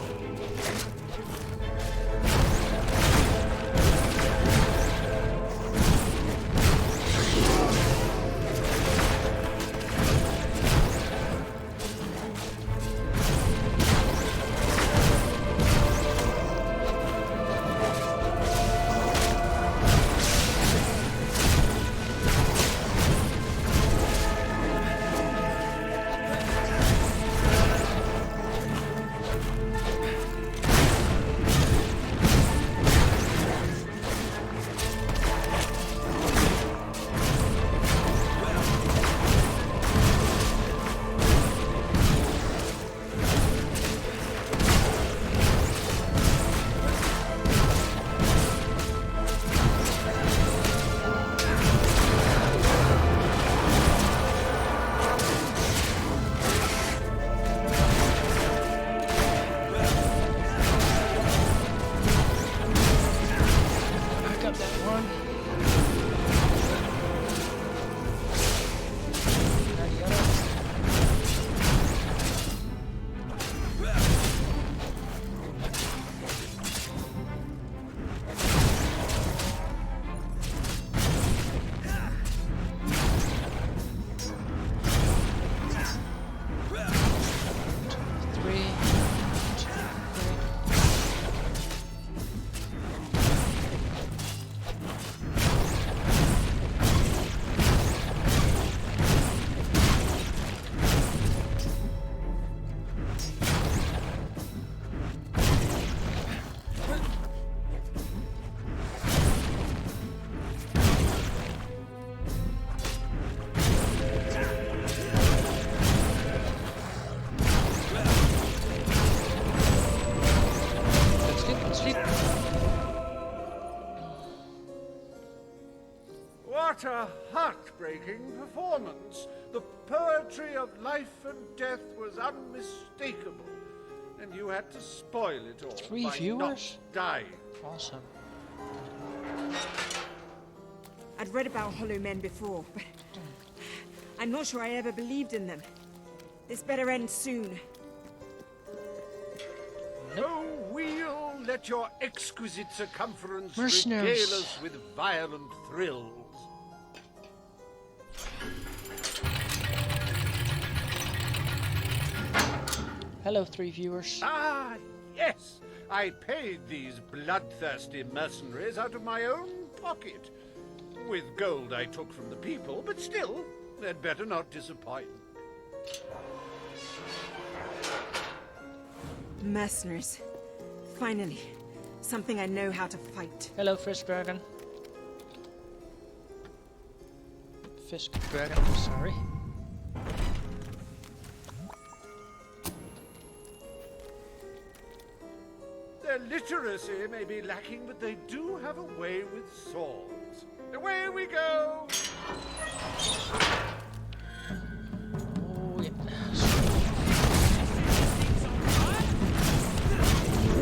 What a heartbreaking performance. The poetry of life and death was unmistakable, and you had to spoil it all 3 by viewers? not dying. Awesome. I'd read about hollow men before, but I'm not sure I ever believed in them. This better end soon. Oh, we'll let your exquisite circumference Mercenaries. regale us with violent thrills. Hello, 3 viewers. Ah, yes! I paid these bloodthirsty mercenaries out of my own pocket. With gold I took from the people, but still, they'd better not disappoint. Mercenaries. Finally. Something I know how to fight. Hello, Fisk Dragon. Fisk Dragon, sorry. Their literacy may be lacking, but they do have a way with swords. Away we go! Oh, yeah.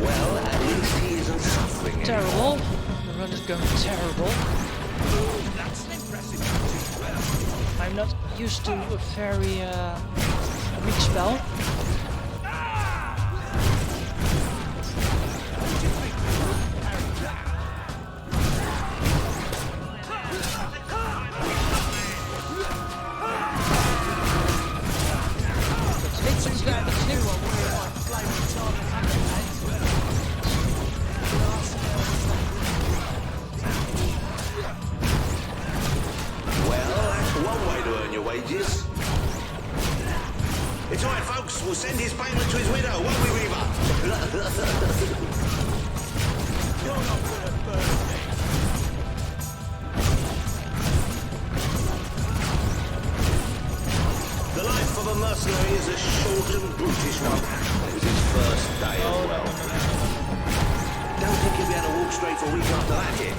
Well, at least he isn't suffering. Terrible. The run is going terrible. That's an impressive. I'm not used to a very weak spell. Wages. It's all right, folks. We'll send his payment to his widow, won't we, Reaver? You're not gonna burn me. The life of a mercenary is a short and brutish one. his first day as well. Don't think he'll be able to walk straight for a week after that hit.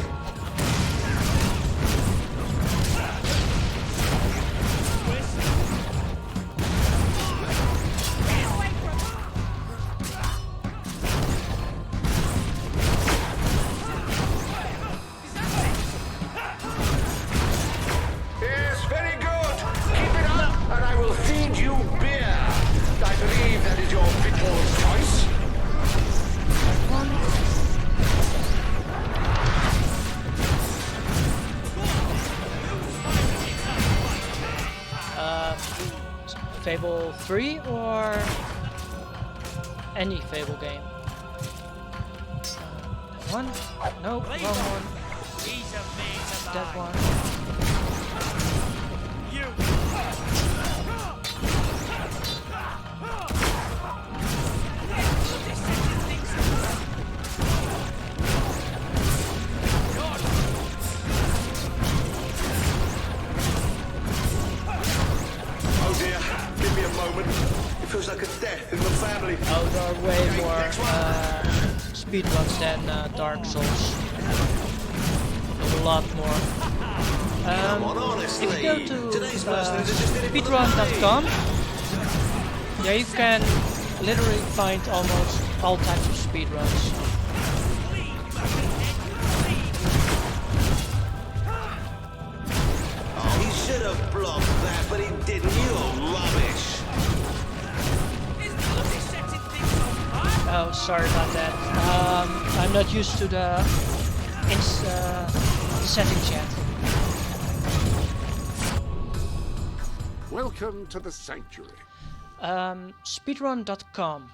Yes, very good. Keep it up, and I will feed you beer. I believe that is your victual's choice. Fable 3 or any Fable game? One? No, wrong one. That one. Oh dear, give me a moment. It feels like a death in the family. Oh, there are way more speedruns than Dark Souls. A lot more. If you go to speedrun.com, yeah, you can literally find almost all types of speedruns. Oh, he should have blocked that, but he didn't. You're rubbish. Oh, sorry about that. I'm not used to the setting chat. Welcome to the sanctuary. Speedrun.com.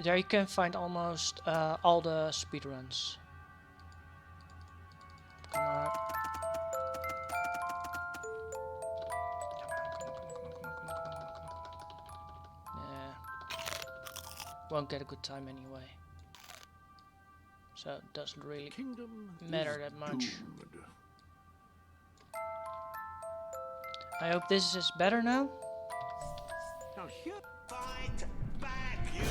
There you can find almost all the speedruns. Come on. Won't get a good time anyway. So it doesn't really matter that much. I hope this is better now. Now here, fight back, you.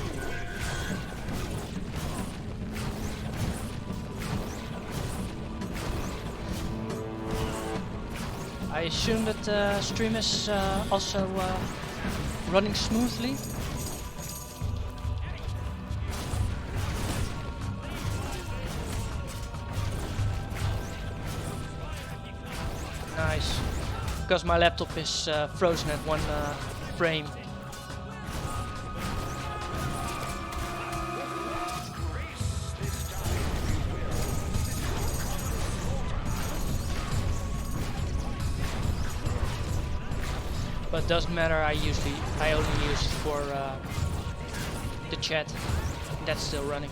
I assume that the stream is also running smoothly. Nice, because my laptop is frozen at one frame. But doesn't matter. I only use it for the chat. That's still running.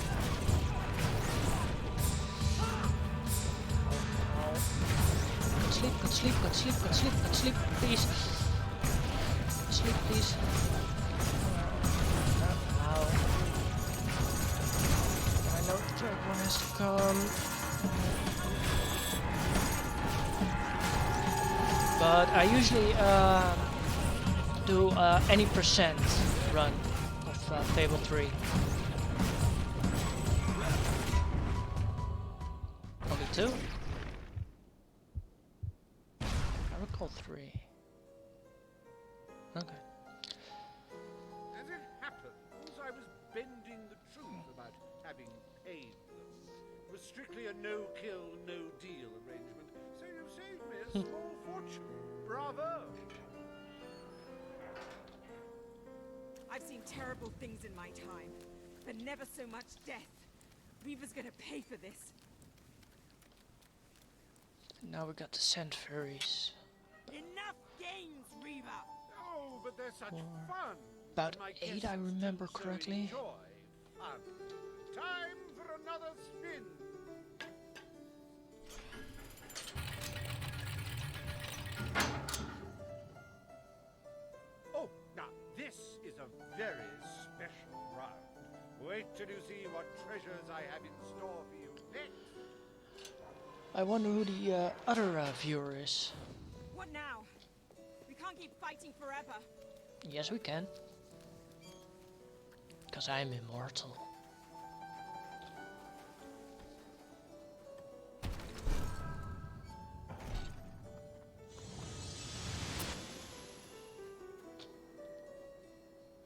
Good sleep, good sleep, good sleep, good sleep, please. Sleep, please. Ow. I know the third one has to come. But I usually do any percent run of Fable 3. Only 2? I recall 3. Okay. As it happens, I was bending the truth about having paid them. It was strictly a no-kill, no-deal arrangement, so you've saved me a small fortune. Bravo! I've seen terrible things in my time, but never so much death. Reaver's gonna pay for this. Now we got the Sand Fairies. Enough games, Reaver! Oh, but they're such fun! About 8, I remember correctly. Fun. Time for another spin! Oh, now this is a very special round. Wait till you see what treasures I have in store for you next. I wonder who the other viewer is. What now? We can't keep fighting forever. Yes, we can. Because I'm immortal.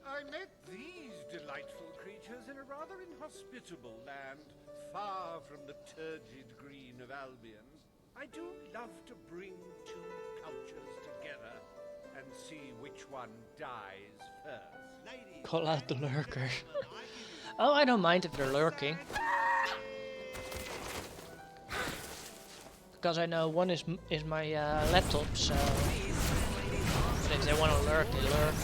I met these delightful creatures in a rather inhospitable land, far from the turgid green of Albion. I do love to bring two cultures together and see which one dies first. Call out the lurker. Oh, I don't mind if they're lurking. Because I know one is my laptop, so if they want to lurk, they lurk.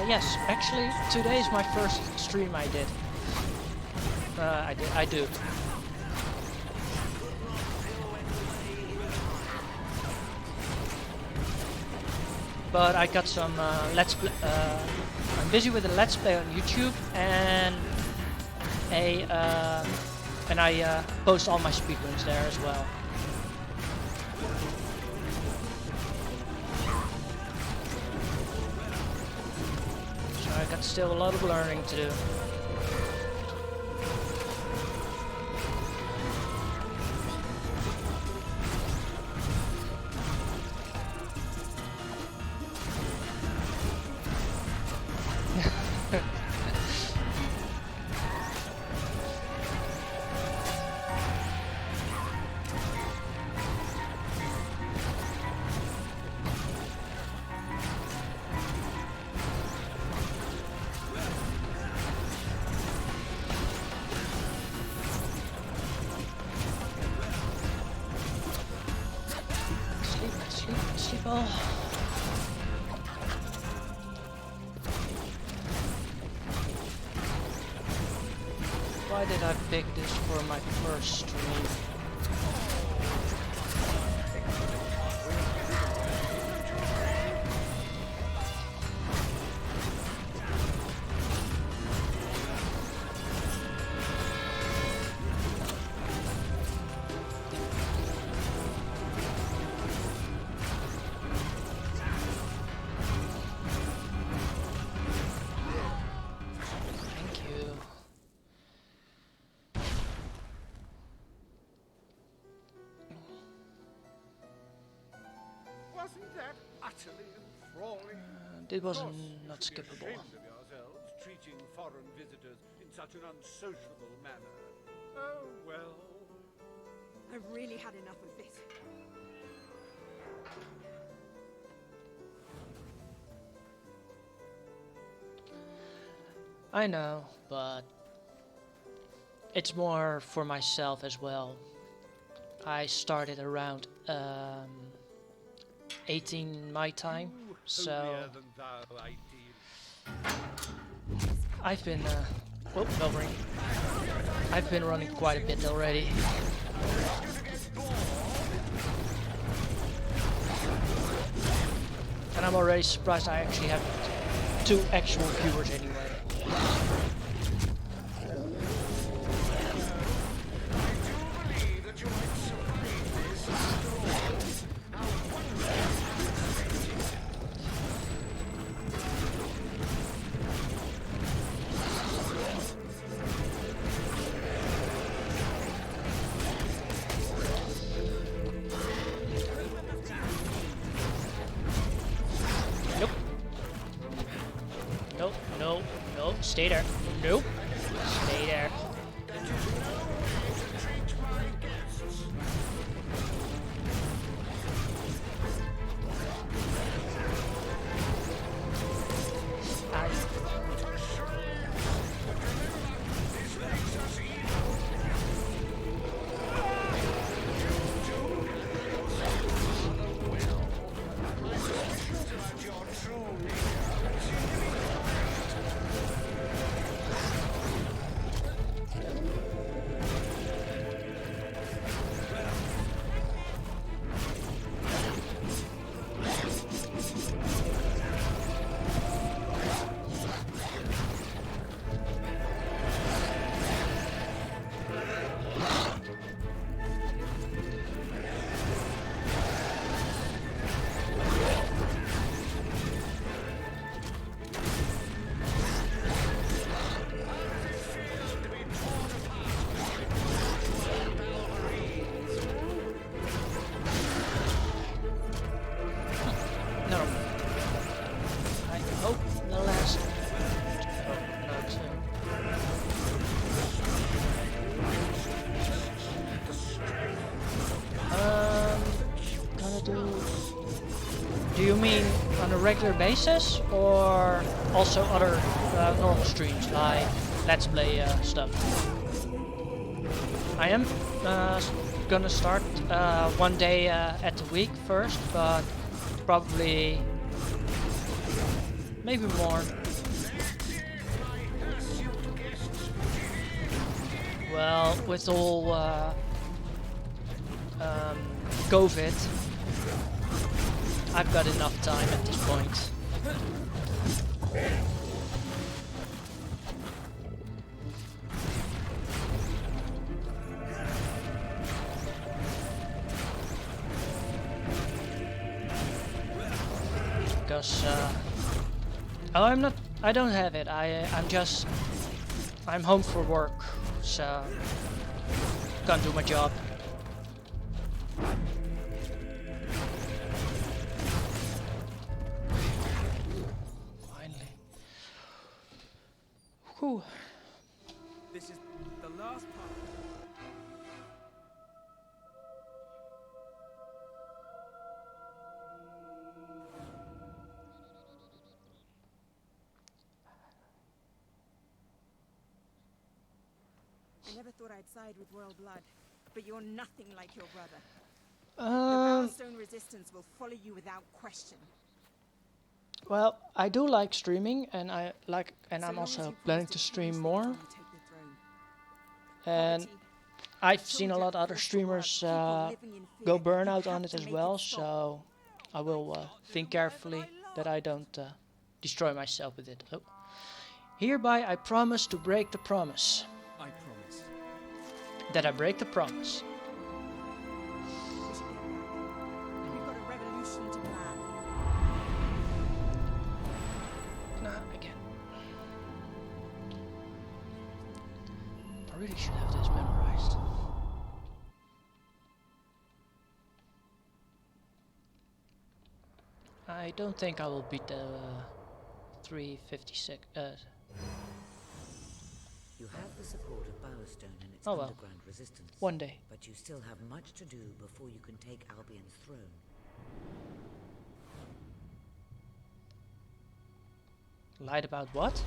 Yes, actually, today is my first stream I did. I do. But I got some let's play. I'm busy with a let's play on YouTube, and I post all my speedruns there as well. I got still a lot of learning to do. Why did I pick this for my first stream? Wasn't that utterly enthralling? It was Of course, not you should be skippable. ashamed of yourselves, treating foreign visitors in such an unsociable manner. Oh, well. I've really had enough of this. I know, but it's more for myself as well. I started around 18 my time, so I've been I've been running quite a bit already. And I'm already surprised I actually have 2 actual viewers anyway. Stay there. Nope. Stay there. Do you mean on a regular basis or also other normal streams like Let's Play stuff? I am gonna start one day at the week first, but probably maybe more. Well, with all COVID, I've got enough time at this point. Because oh, I don't have it. I'm home for work, so can't do my job. Finally. Whew. This is the last part. I never thought I'd side with royal blood, but you're nothing like your brother. The Powerstone Resistance will follow you without question. Well, I do like streaming, and I'm also planning to stream more. And I've seen a lot of other streamers go burnout on it as well, so I will think carefully that I don't destroy myself with it. Oh. Hereby I promise to break the promise. I promise. That I break the promise. We've got a revolution to plan. Nah, again. I really should have this memorized. I don't think I will beat the 356. You have the support of Powerstone and its well. underground resistance. One day. But you still have much to do before you can take Albion's throne. Lied about what?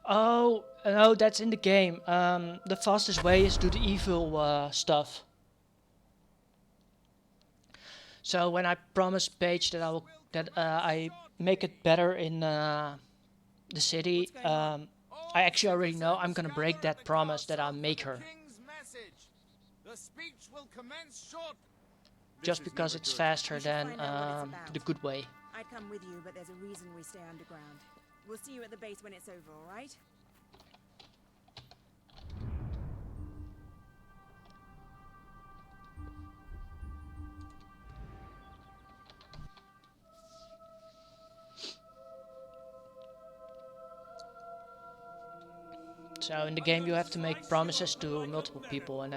Oh, no, that's in the game. The fastest way is to do the evil stuff. So when I promised Paige that I make it better in the city, I actually already know I'm gonna break that promise that I'll make her. The speech will commence shortly. Just because it's faster than the good way. I'd come with you, but there's a reason we stay underground. We'll see you at the base when it's over, all right? So in the game you have to make promises to multiple people, and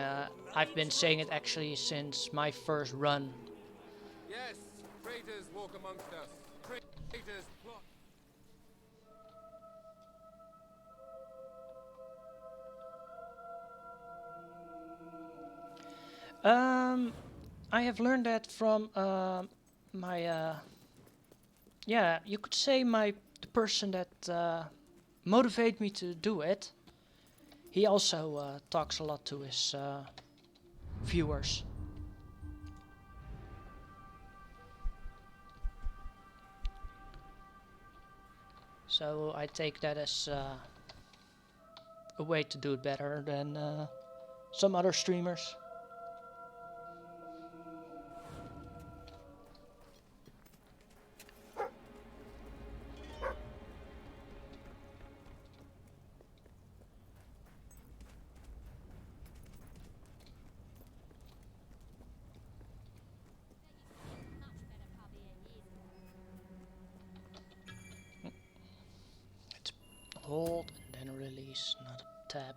I've been saying it actually since my first run. Yes, traitors walk amongst us. Traitors plot. I have learned that from my yeah, you could say the person that motivated me to do it. He also talks a lot to his viewers. So I take that as a way to do it better than some other streamers. Hold and then release, not a tab.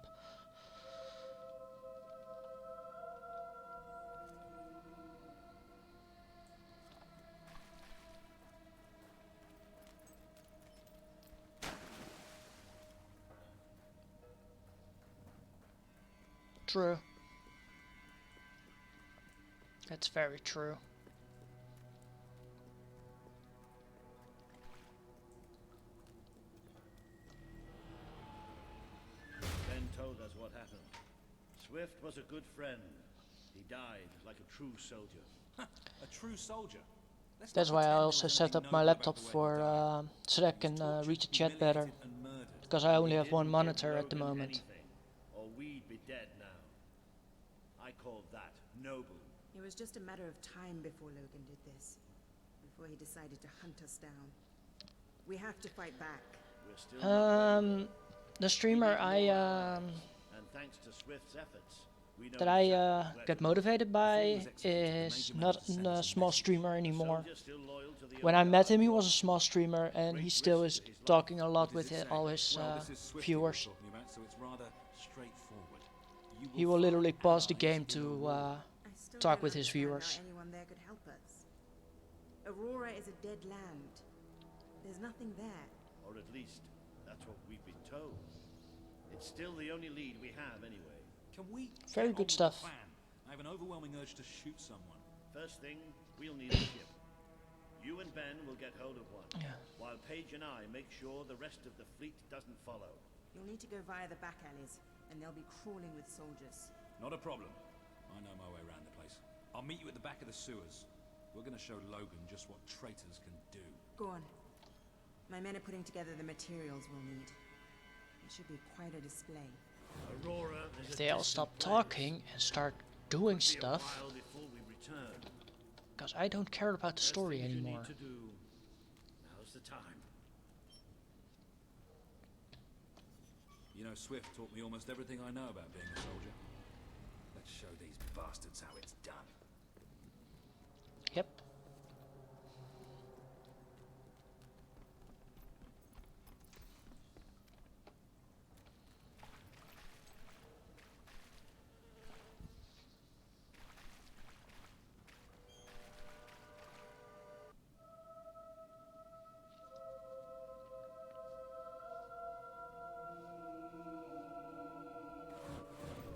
True. That's very true. Ben told us what happened. Swift was a good friend. He died like a true soldier. A true soldier? That's why I also set up my laptop for so that I can read the chat better. Because I only have one monitor at the moment. Or we'd be dead now. I call that noble. It was just a matter of time before Logan did this. Before he decided to hunt us down. We have to fight back. We're still the streamer and thanks to Swift's efforts, we know that I get motivated by is not a small streamer anymore. When I met him, he was a small streamer, and he still is talking a lot with all his viewers. He will literally pause the game to talk with his viewers. Anyone there could help us. Aurora is a dead land. There's nothing there. Or at least, that's what we've been told. It's still the only lead we have anyway. Can we Very good stuff. I have an overwhelming urge to shoot someone. First thing, we'll need a ship. You and Ben will get hold of one, while Paige and I make sure the rest of the fleet doesn't follow. You'll need to go via the back alleys, and they'll be crawling with soldiers. Not a problem. I know my way around the place. I'll meet you at the back of the sewers. We're going to show Logan just what traitors can do. Go on. My men are putting together the materials we'll need. It should be quite a display. Aurora, If they all stop talking and start doing stuff, because I don't care about the story anymore. Now's the time. You know, Swift taught me almost everything I know about being a soldier. Let's show these bastards how it's done. Yep.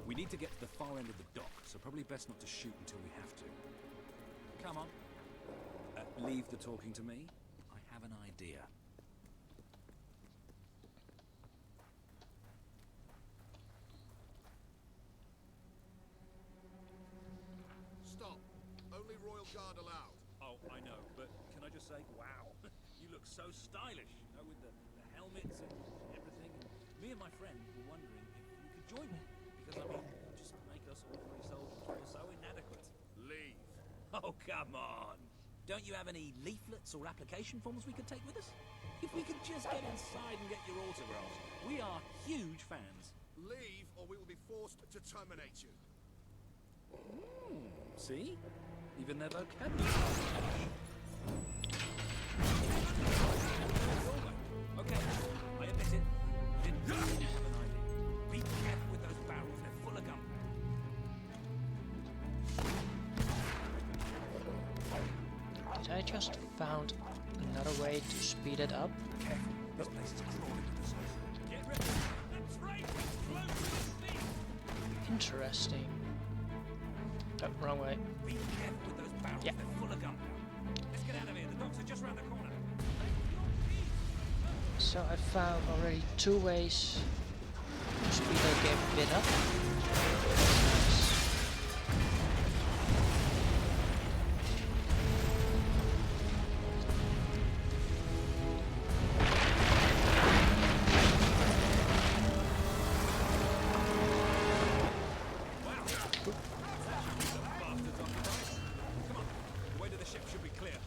We need to get to the far end of the dock, so probably best not to shoot until we have to. Come on. Leave the talking to me. I have an idea. Stop. Only Royal Guard allowed. Oh, I know, but can I just say, wow, you look so stylish, you know, with the helmets and everything. Me and my friend were wondering if you could join me. Because, I mean, just make us ordinary soldiers feel so inadequate. Leave. Oh, come on. Don't you have any leaflets or application forms we could take with us? If we could just get inside and get your autographs. We are huge fans. Leave, or we will be forced to terminate you. See? Even their vocabulary. Okay, I admit it. Didn't really have an idea. just found another way to speed it up. This place is crawling with the sauce. Get ready. That's right. Slow to the speed. Interesting. Oh, wrong way. Be careful with those barrels. Yeah. They're full of gunpowder. Let's get out of here. The docks are just round the corner. So I found already 2 ways to speed the game a bit up. The way to the ship should be clear.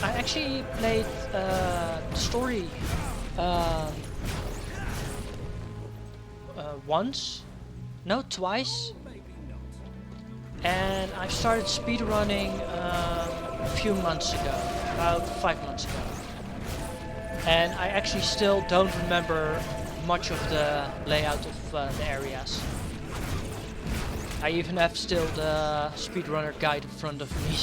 I actually played the story once, no, twice, and I started speedrunning a few months ago, about 5 months ago, and I actually still don't remember much of the layout of the areas. I even have still the speedrunner guide in front of me.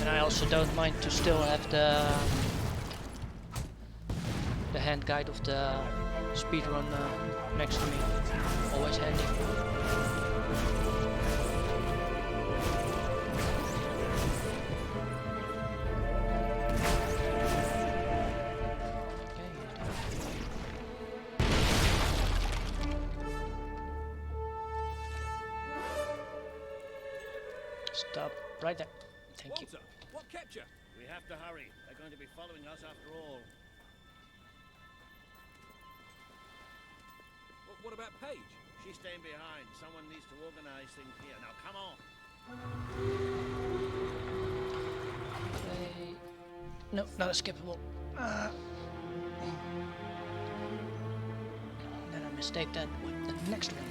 And I also don't mind to still have the hand guide of the speedrun next to me. Always handy. Stop right there. Thank you. Walter, what kept you? We have to hurry. They're going to be following us after all. What about Paige? She's staying behind. Someone needs to organize things here. Now, come on. Okay. No, not skippable. Then I mistake that with the next one.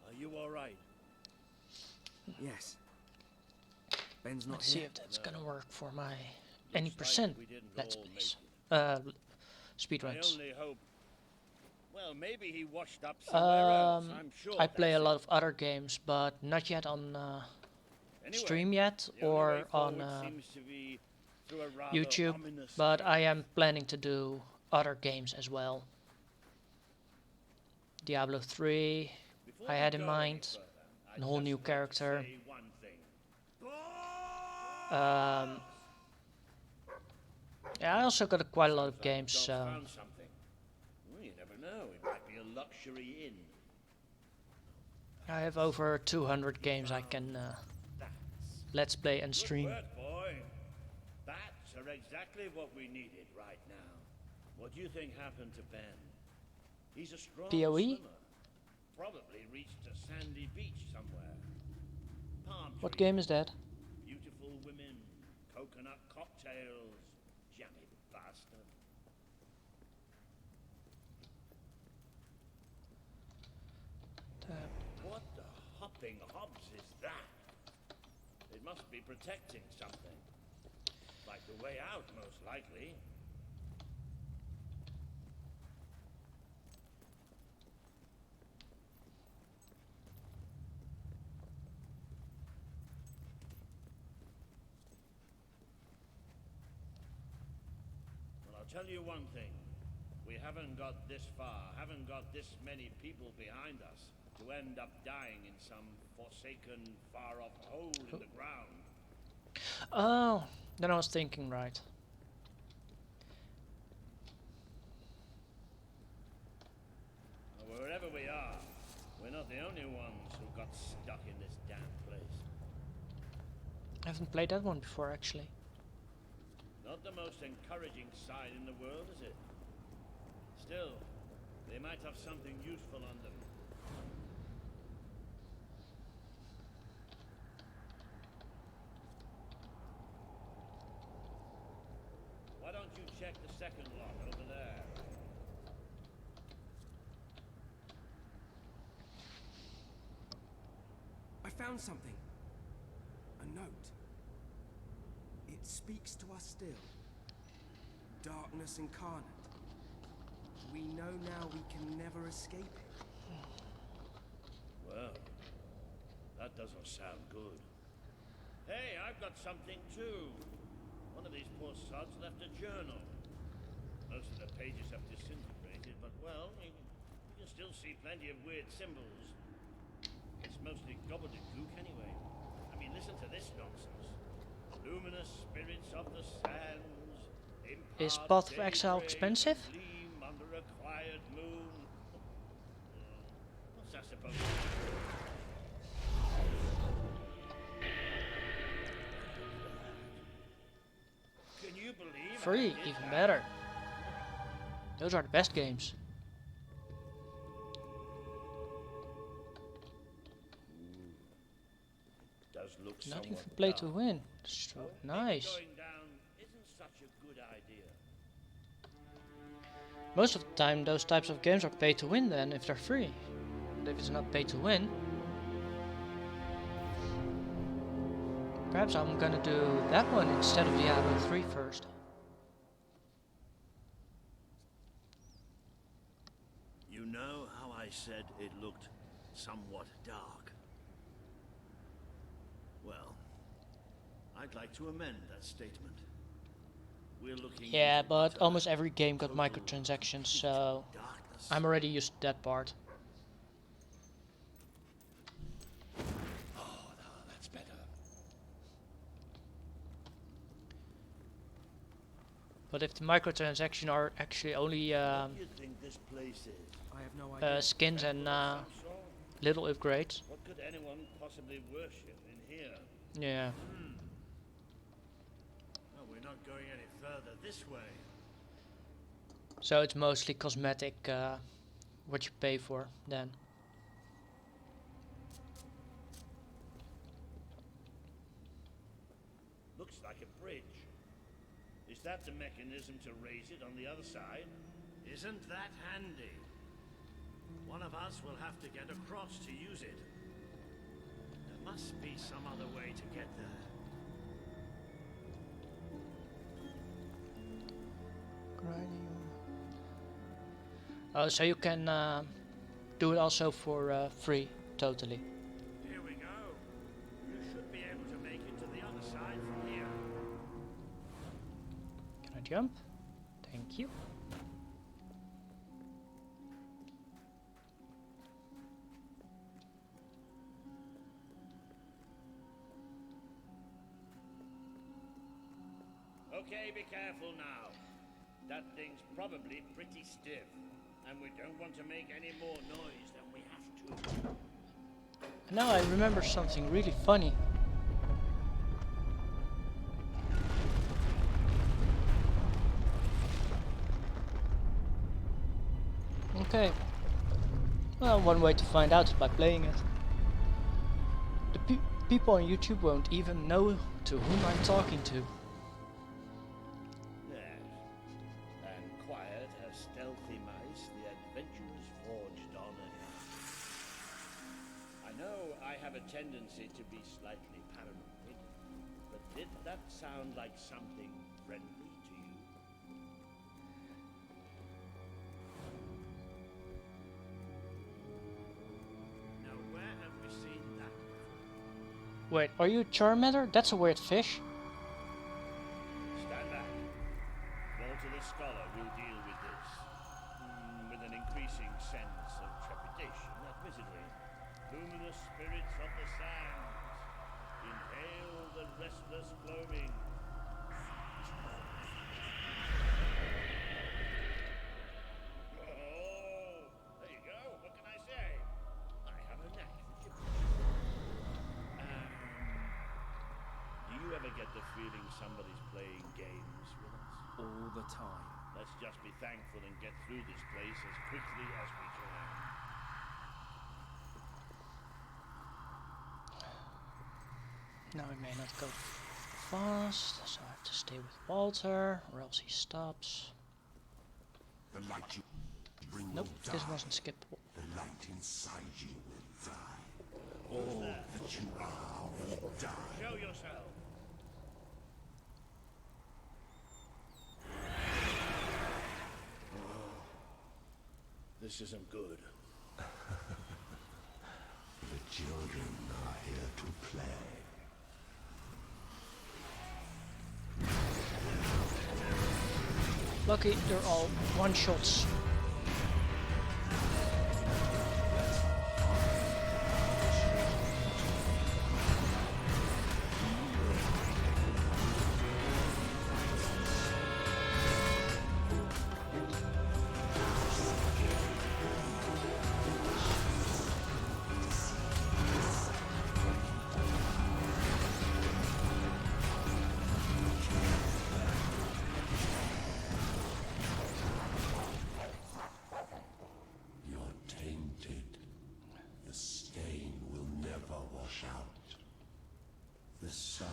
Are you all right? Yes. Ben's not Let's see here. if that's gonna work for my any percent Let's Plays. Speedruns. I only hope. Well, maybe he washed up somewhere else. I'm sure. I play a lot of other games, but not yet on stream yet or on YouTube. But I am planning to do other games as well. Diablo 3, I had in mind a whole new character. Yeah, I also got quite a lot of games. John's found something. Well, you never know. It might be a luxury inn. I have over 200 games I can let's play and stream. Good work, boy. Bats are exactly what we needed right now. What do you think happened to Ben? He's a strong PoE? swimmer. Probably reached a sandy beach somewhere. Palm What trees, game is that? beautiful women, coconut cocktails, jammy bastard. What the hopping hobs is that? It must be protecting something. Like the way out, most likely. Well, I'll tell you one thing. We haven't got this far, haven't got this many people behind us to end up dying in some forsaken, far-off hole in the ground. Oh, then I was thinking right. Well, wherever we are, we're not the only ones who got stuck in this damn place. I haven't played that one before, actually. Not the most encouraging side in the world, is it? Still, they might have something useful on them. Why don't you check the second lot over there? I found something. A note. It speaks to us still. Darkness incarnate. We know now we can never escape it. Well, that doesn't sound good. Hey, I've got something too. One of these poor sods left a journal. Most of the pages have disintegrated, but well, you can still see plenty of weird symbols. It's mostly gobbledygook anyway. I mean, listen to this nonsense. Luminous spirits of the sands. Is Path of Exile expensive? Under a quiet moon. What's that supposed to be? Can you believe Free, even better. Those are the best games. Does look Not even somewhat play dark. to win. It's true. Nice. Going down isn't such a good idea. Most of the time those types of games are pay to win then, if they're free. But if it's not pay to win, perhaps I'm gonna do that one instead of Diablo 3 first. You know how I said it looked somewhat dark? Well, I'd like to amend that statement. We're looking Yeah, into but almost every game got microtransactions, so I'm already used to that part. Oh, no, that's better. But if the microtransactions are actually only What do you think this place is? I have no idea. skins and little upgrades, What could anyone possibly worship in here? yeah. Well, we're not going any further this way. So it's mostly cosmetic, what you pay for then. Looks like a bridge. Is that the mechanism to raise it on the other side? Isn't that handy? One of us will have to get across to use it. There must be some other way to get there. Oh, so you can do it also for free, totally. Here we go. You should be able to make it to the other side from here. Can I jump? Thank you. Okay, be careful now. That thing's probably pretty stiff, and we don't want to make any more noise than we have to. Now I remember something really funny. Okay. Well, one way to find out is by playing it. The people on YouTube won't even know to whom I'm talking to. Yes. And quiet as stealthy mice, the adventurers forged on ahead. I know I have a tendency to be slightly paranoid, but did that sound like something friendly to you? Now, where have we seen that? Wait, are you a Charmander? That's a weird fish. Stand back. Walter the Scholar will deal with this. With an increasing sense of trepidation, admittedly. Luminous spirits of the sands. Inhale the restless gloaming. Oh, there you go. What can I say? I have a knack for gibberish. Do you ever get the feeling somebody's playing games with us? All the time. Let's just be thankful and get through this place as quickly as we can. Now I may not go fast, so I have to stay with Walter, or else he stops. The light you bring Nope, will this die. wasn't skippable. The light inside you will die. All that you are will die. Show yourself. This isn't good. The children are here to play. Lucky they're all one-shots. The sun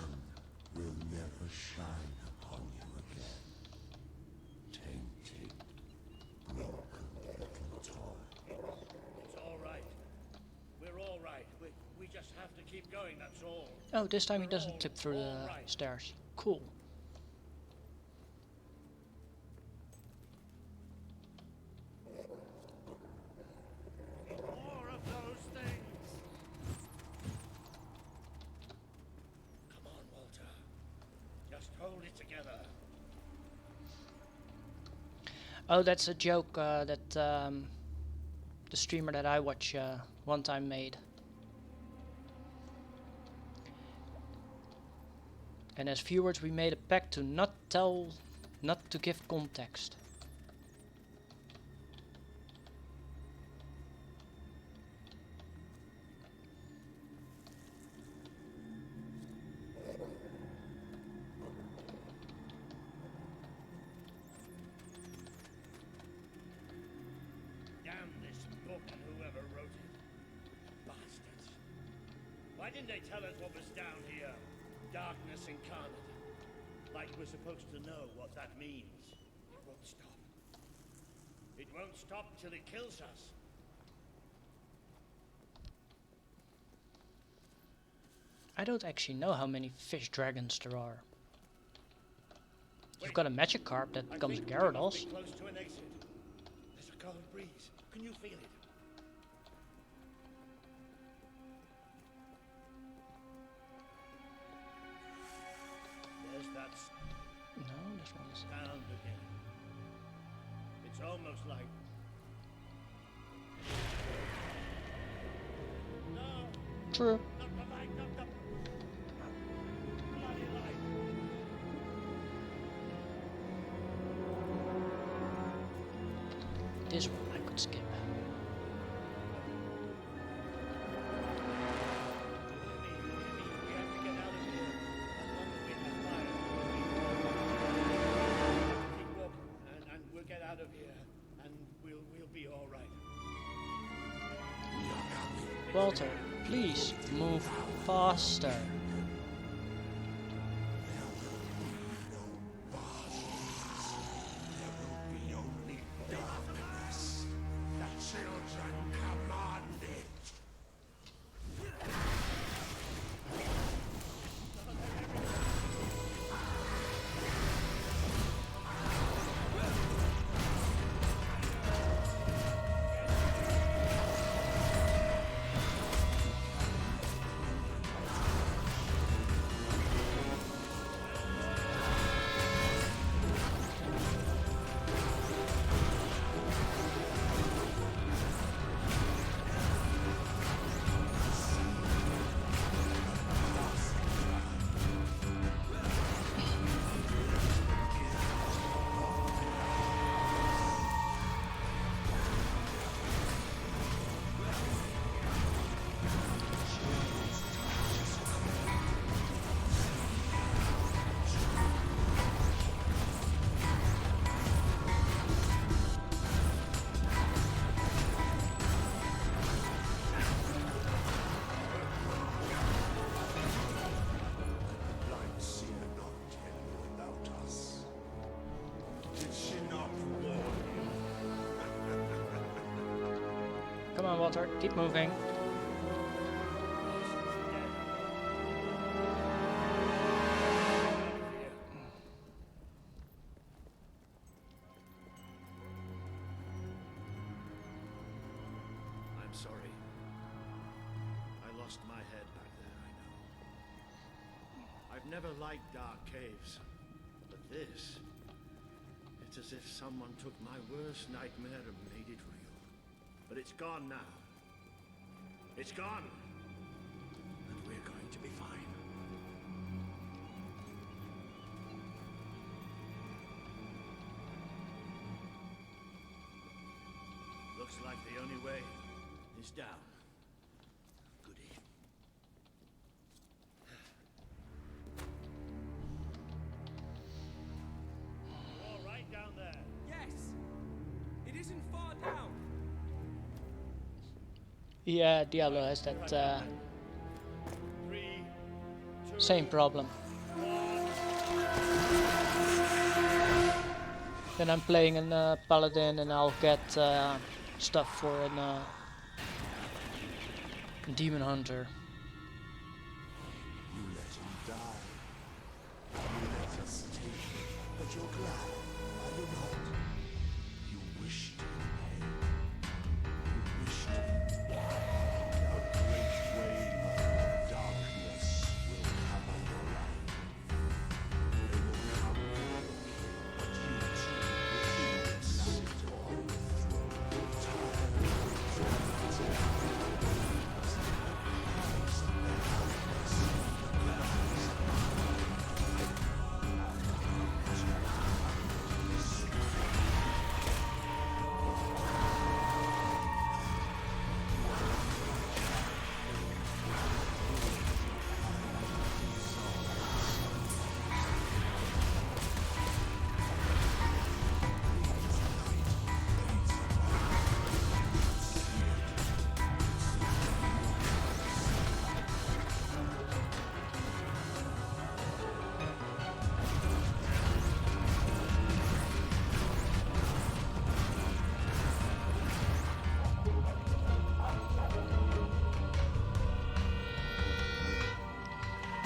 will never shine upon you again. Tainted, broken little toy. It's all right. We're all right. We just have to keep going, that's all. Oh, this time he doesn't tip through the stairs. Cool. More of those things. Come on, Walter. Just hold it together. Oh, that's a joke that the streamer that I watch one time made. And as viewers, we made a pact to not to give context. Damn this book and whoever wrote it. Bastards. Why didn't they tell us what was down here? Darkness incarnate. Like we're supposed to know what that means. It won't stop. It won't stop till it kills us. I don't actually know how many fish dragons there are. You've got a magic carp that becomes a Gyarados. Close to an exit. There's a cold breeze. Can you feel it? There's that No, this one is sound again. It's almost like... No! true. Not the light, not the... Bloody light! Walter, please move faster. Come on, Walter, keep moving. I'm sorry. I lost my head back there, I know. I've never liked dark caves, but this... It's as if someone took my worst nightmare and made it real. But it's gone now. It's gone! And we're going to be fine. Looks like the only way is down. Goody. You're all right down there. Yes! It isn't far down. Yeah, Diablo has that same problem. Then I'm playing a paladin and I'll get stuff for a demon hunter. You let him die. You let us take him, but you're glad, are you not? You wished him pain. You wished him death. A great wave of darkness will come over life. They will come to look, but you too will sit on the throne. Tired of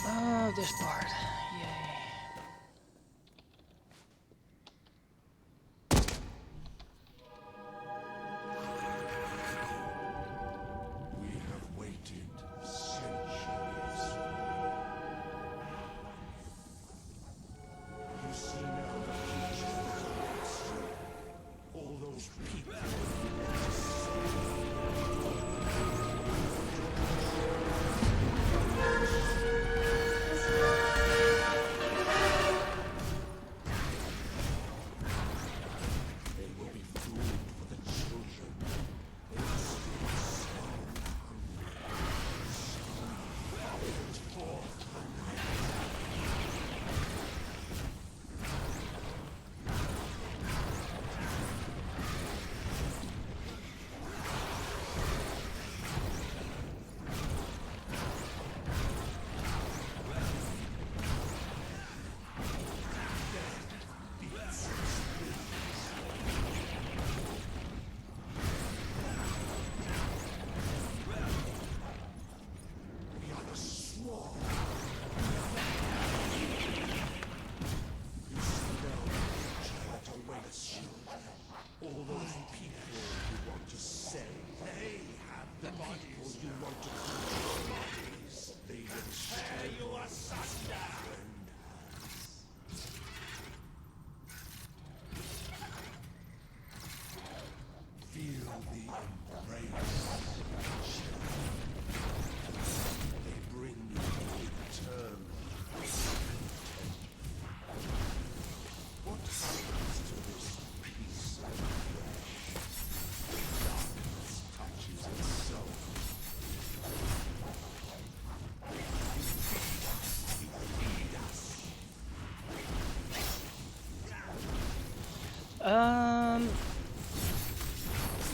Oh, this part. Yay. we have waited centuries. You see now the future of the gods. All those people you want to save.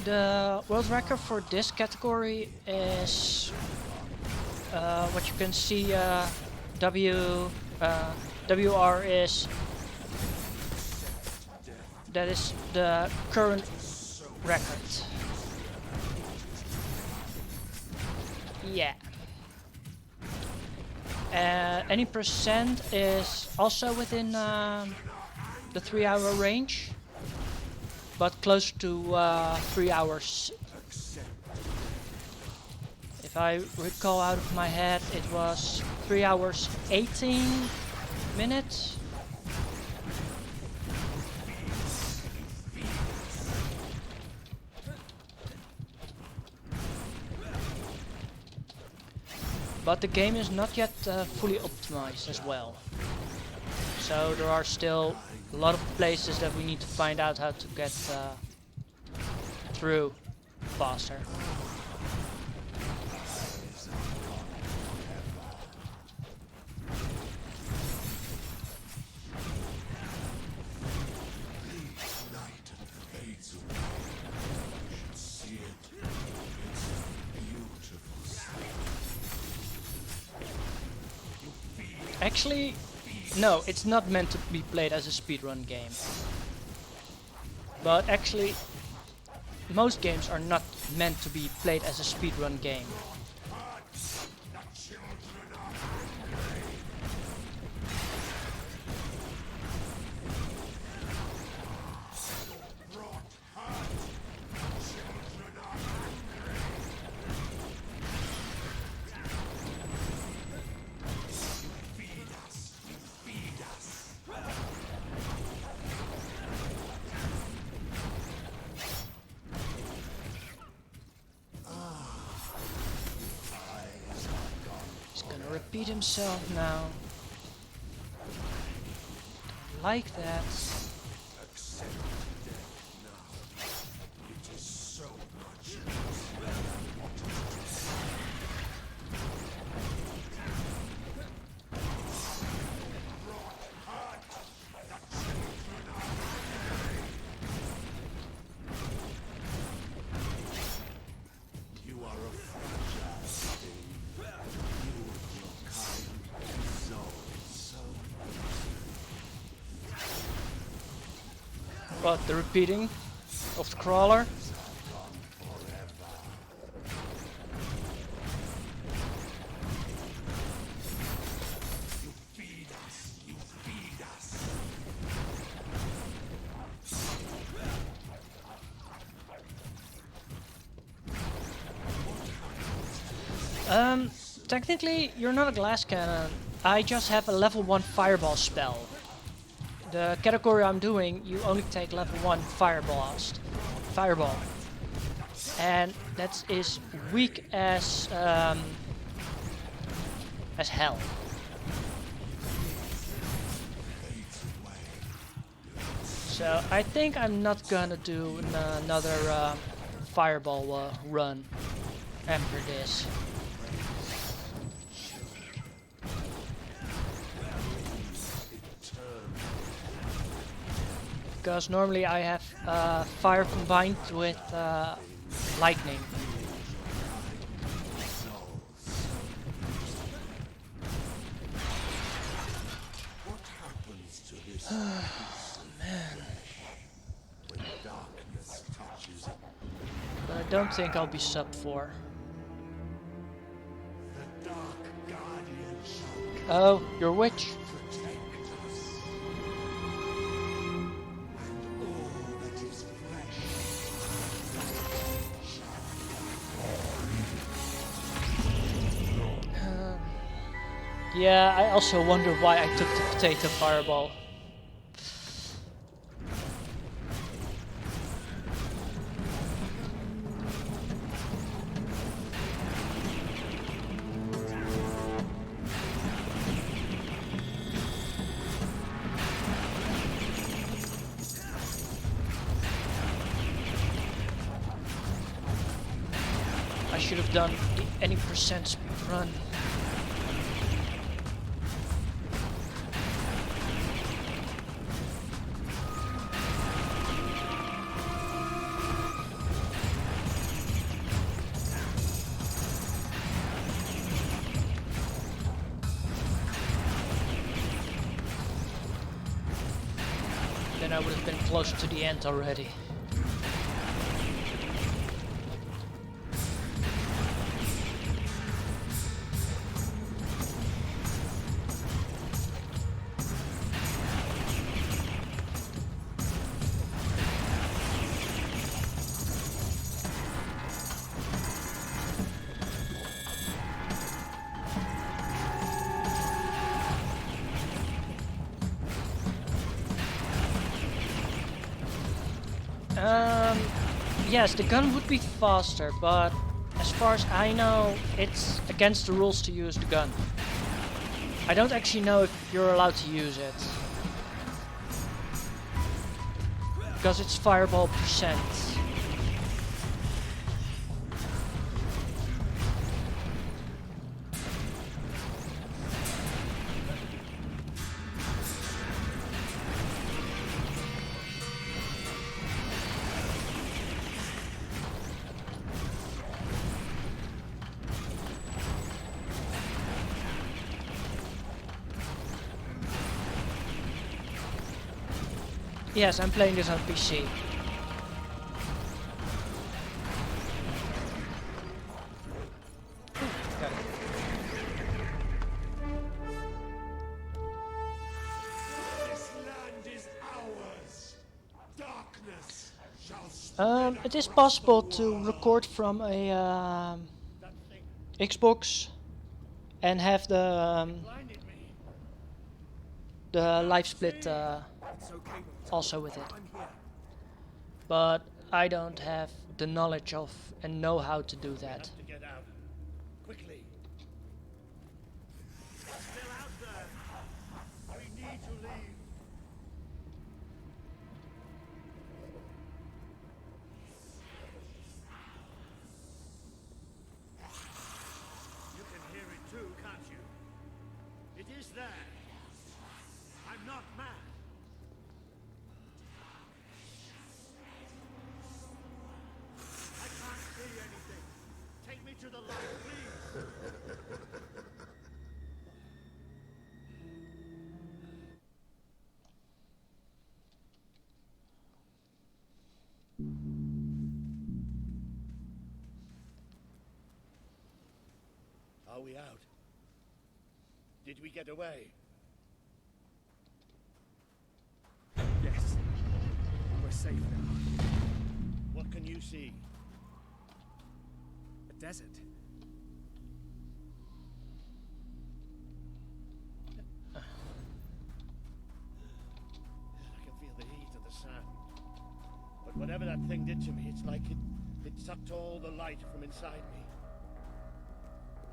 The world record for this category is what you can see. WR is that is the current record. Yeah. Any percent is also within the 3-hour range, but close to 3 hours. If I recall out of my head, it was 3 hours 18 minutes. But the game is not yet fully optimized as well. So there are still a lot of places that we need to find out how to get through faster. Actually, no, it's not meant to be played as a speedrun game. But actually, most games are not meant to be played as a speedrun game. Repeat himself now. Don't like that. What, the repeating of the crawler? Technically, you're not a glass cannon. I just have a level 1 fireball spell. The category I'm doing, you only take level 1 fireball. And that is weak as hell. So I think I'm not gonna do another fireball run after this. Because normally I have fire combined with lightning. Man. But I don't think I'll be sub 4. Oh, you're a witch. Yeah, I also wonder why I took the potato fireball. I should have done the any percent speed run. Then I would have been close to the end already. Yes, the gun would be faster, but as far as I know, it's against the rules to use the gun. I don't actually know if you're allowed to use it. Because it's fireball percent. Yes, I'm playing this on PC. This land is ours. Darkness shall It is possible to record from a Xbox and have the live split also with it. But I don't have the knowledge of and know how to do that. To get out. Quickly. It's still out there. We need to leave. You can hear it too, can't you? It is there. I'm not mad. I can't see anything. Take me to the light, please. Are we out? Did we get away? Yes. We're safe now. What can you see? A desert. I can feel the heat of the sand. But whatever that thing did to me, it's like it sucked all the light from inside me.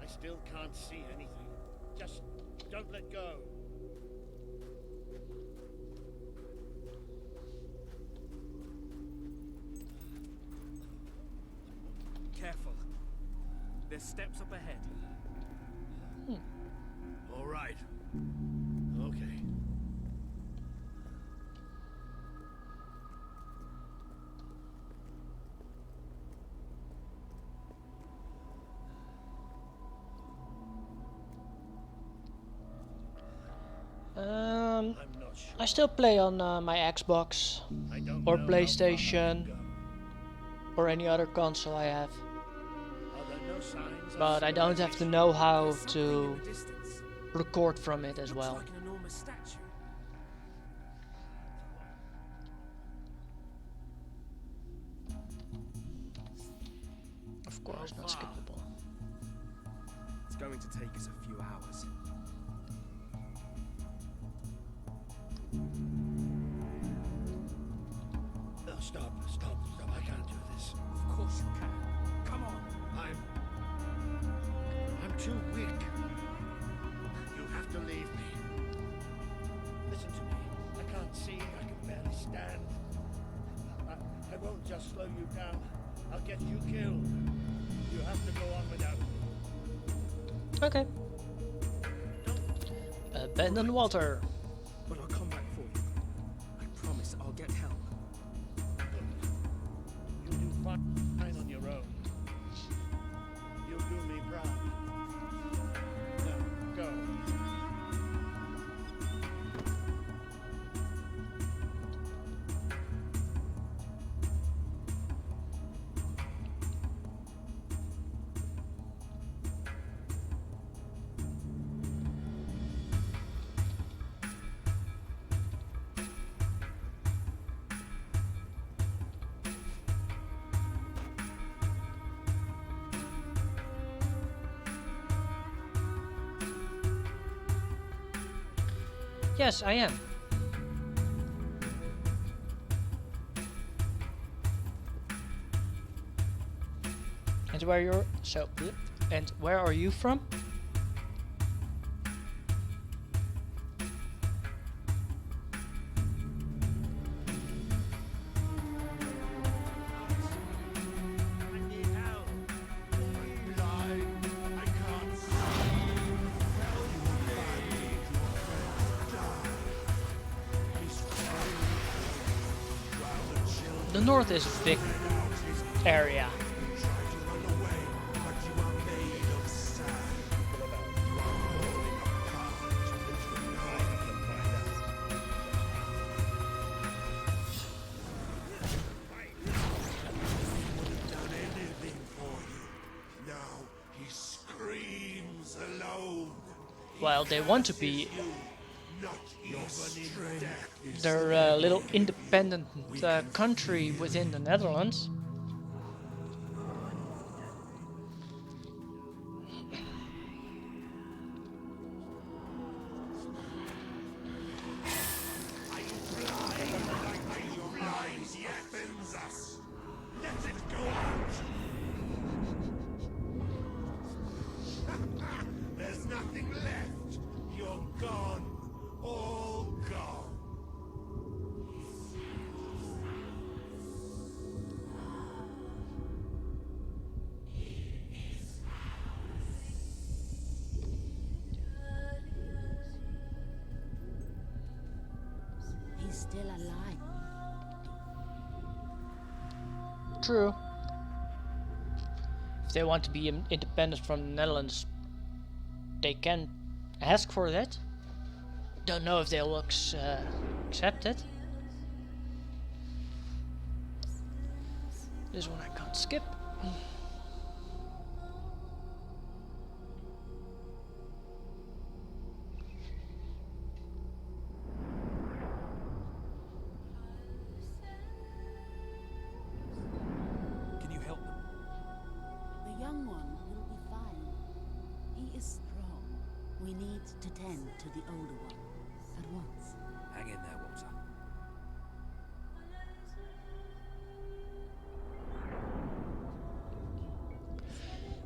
I still can't see anything. Just don't let go. Careful. There's steps up ahead. All right. Okay. I still play on my Xbox or PlayStation or any other console I have. But I don't have the know-how to record from it as well. Like an enormous statue. Of course, not skippable. It's going to take us a few hours. close you can. Come on. I'm too weak. You have to leave me. Listen to me. I can't see. I can barely stand. I won't just slow you down. I'll get you killed. You have to go on without me. Okay. Abandoned water. But I'll come back for you. I promise I'll get help. You'll do fine on your own. You'll do me proud. Now, go. Yes, I am. And where you're and where are you from? The north is a big area. While they want to be their little independent country within the Netherlands. There's nothing left. You're gone. All gone. He's still alive. True. If they want to be independent from the Netherlands, they can ask for that. Don't know if they'll accept it. This one I can't skip. Can you help them? The young one will be fine. He is strong. We need to tend to the older one at once. Hang in there, Walter.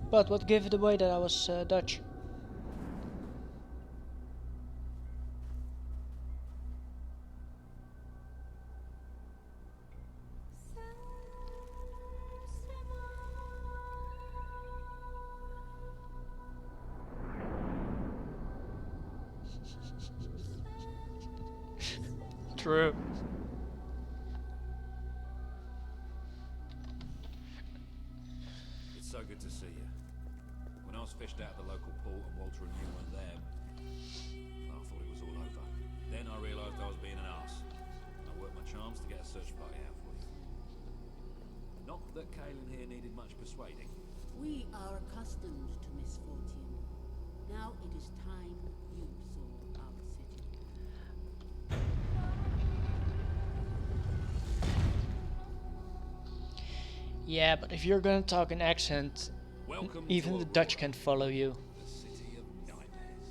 But what gave it away that I was Dutch? True. It's so good to see you. When I was fished out of the local port and Walter and you weren't there, I thought it was all over. Then I realised I was being an arse. I worked my charms to get a search party out for you. Not that Kaelin here needed much persuading. We are accustomed to misfortune. Now it is time you saw our city. Yeah, but if you're gonna talk an accent, Welcome even the Dutch can follow you. The city of nightmares.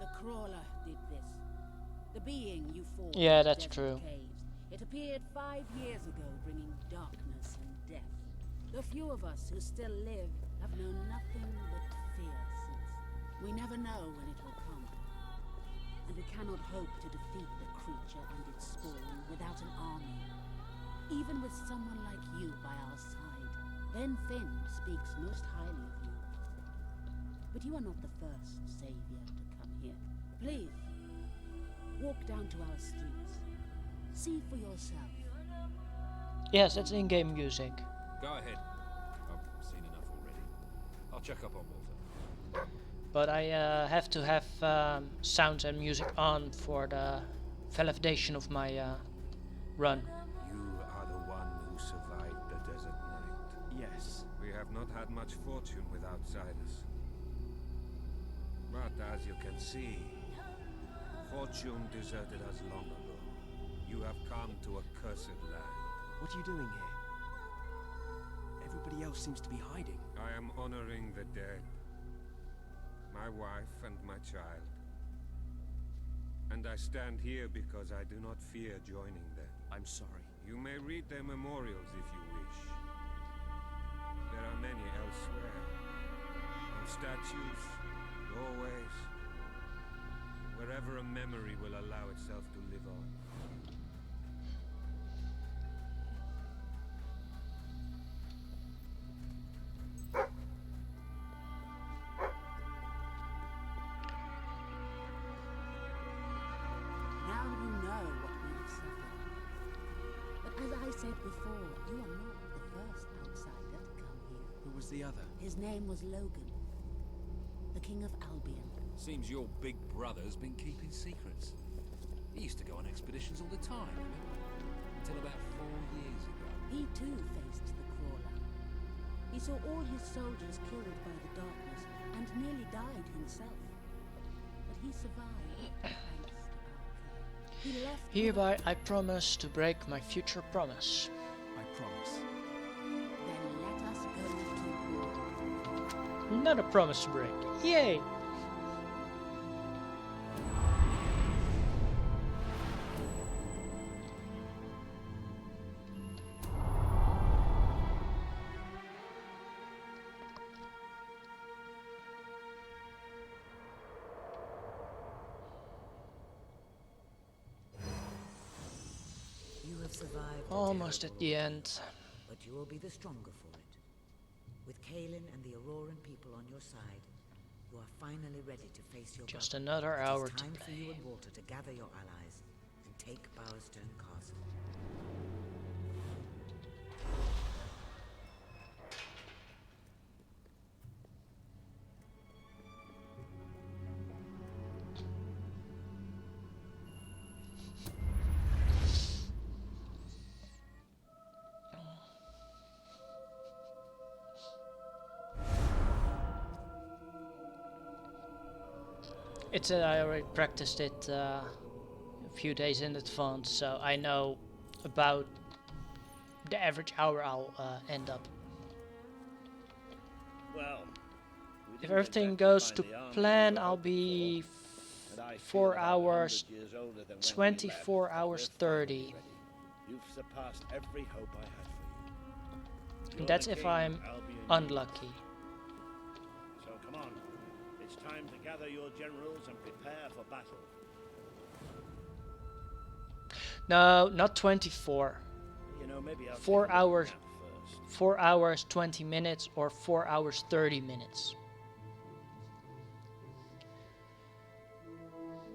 The crawler did this. The being you fought Yeah, in the that's desert true. caves. It disappeared 5 years ago, bringing darkness and death. The few of us who still live have known nothing but fear since. We never know when it will come. And we cannot hope to defeat the creature and its spawn without an army. Even with someone like you by our side, then Finn speaks most highly of you. But you are not the first savior to come here. Please, walk down to our streets. See for yourself. Yes, it's in-game music. Go ahead. I've seen enough already. I'll check up on Walter. But I have to have sounds and music on for the validation of my run. You are the one who survived the desert night. Yes. We have not had much fortune with outsiders. But as you can see, fortune deserted us long ago. You have come to a cursed land. What are you doing here? Everybody else seems to be hiding. I am honoring the dead. My wife and my child. And I stand here because I do not fear joining them. I'm sorry. You may read their memorials if you wish. There are many elsewhere. On statues, doorways, wherever a memory will allow itself to live on. Now you know what we have suffered. But as I said before, you are not the first outsider to come here. Who was the other? His name was Logan, the King of Albion. Seems your big brother's been keeping secrets. He used to go on expeditions all the time, remember? Until about 4 years ago. He too faced the crawler. He saw all his soldiers killed by the darkness and nearly died himself. But he survived thanks to our care. He left. Hereby I promise to break my future promise. I promise. Then let us go to war. Another promise to break. Yay! You have survived. Almost at the end. But you will be the stronger for it. With Kaelin and the Auroran people on your side, you are finally ready to face your Just brother. another It is hour to time for you play. and Walter to gather your allies and take Bowerstone Castle. It's I already practiced it a few days in advance, so I know about the average hour I'll end up. Well, If everything goes to plan, I'll be 4 hours, 24 hours 30. You've surpassed every hope I had for you. And that's if I'm unlucky. So come on. It's time to gather your generals and prepare for battle. No, not 24. You know, maybe I'll 4 take a little hours, nap first. 4 hours 20 minutes or 4 hours 30 minutes.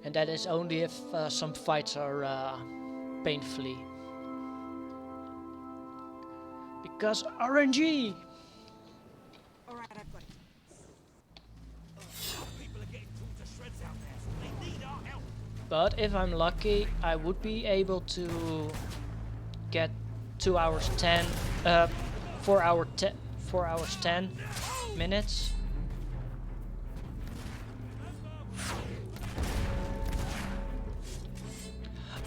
And that is only if some fights are painfully. Because RNG! Alright, I've got it. People are getting torn to shreds out there, so they need our help. But if I'm lucky, I would be able to get 2 hours 10, 4 hours 10 minutes.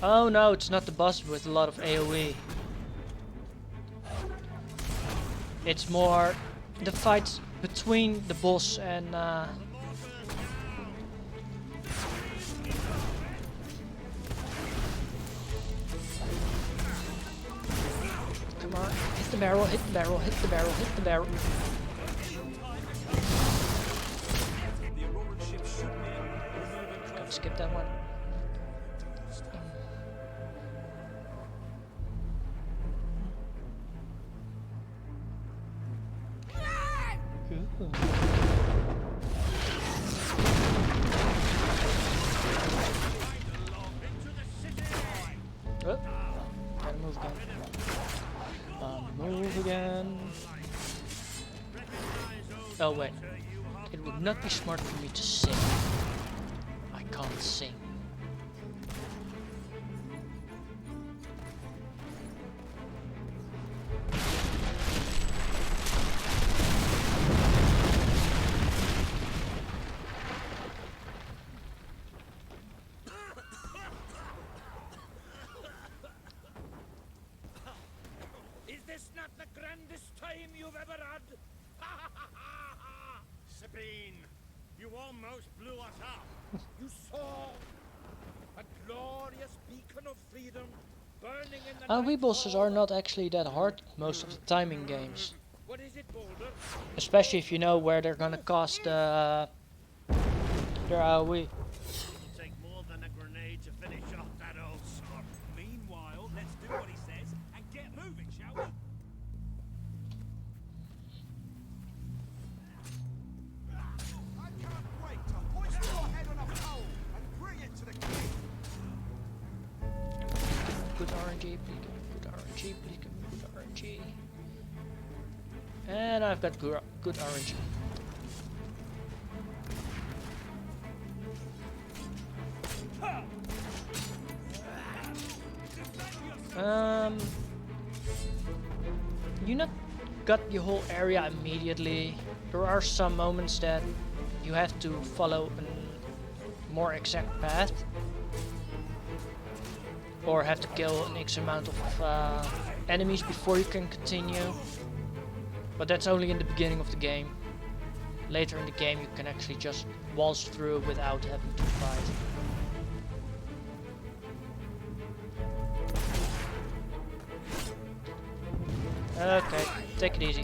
Oh no, it's not the boss with a lot of AoE. It's more the fights between the boss and Come on. Hit the barrel, hit the barrel, hit the barrel, hit the barrel. Skip that one. Ooh. Oh, gotta move again. Move again. Oh wait, it would not be smart for me to sing. I can't sing. Is this not the grandest time you've ever had? Sabine, you almost blew us up. You saw a glorious beacon of freedom burning in the Wee bosses are not actually that hard most of the time in games. What is it, Boulder? Especially if you know where they're gonna cast their AoE. It'll take more than a grenade to finish off that old sod. Meanwhile, let's do what he says and get moving, shall we? I can't wait to hoist your head on a pole and bring it to the king. Good RNG, please give me good RNG, please give me good RNG. And I've got good RNG. You not got the whole area immediately. There are some moments that you have to follow a more exact path, or have to kill an X amount of enemies before you can continue. But that's only in the beginning of the game. Later in the game you can actually just waltz through without having to fight. Okay, take it easy.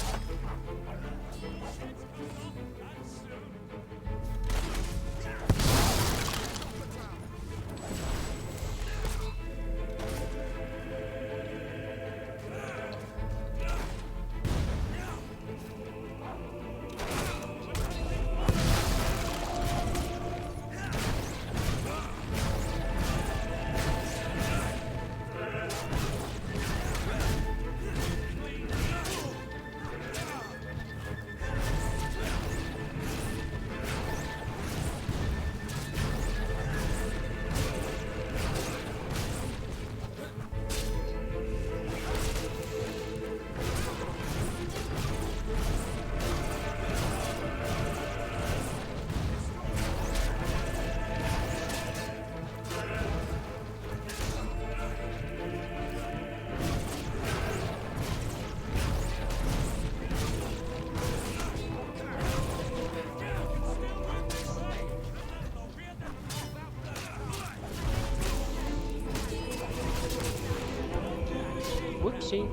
Whoopsie.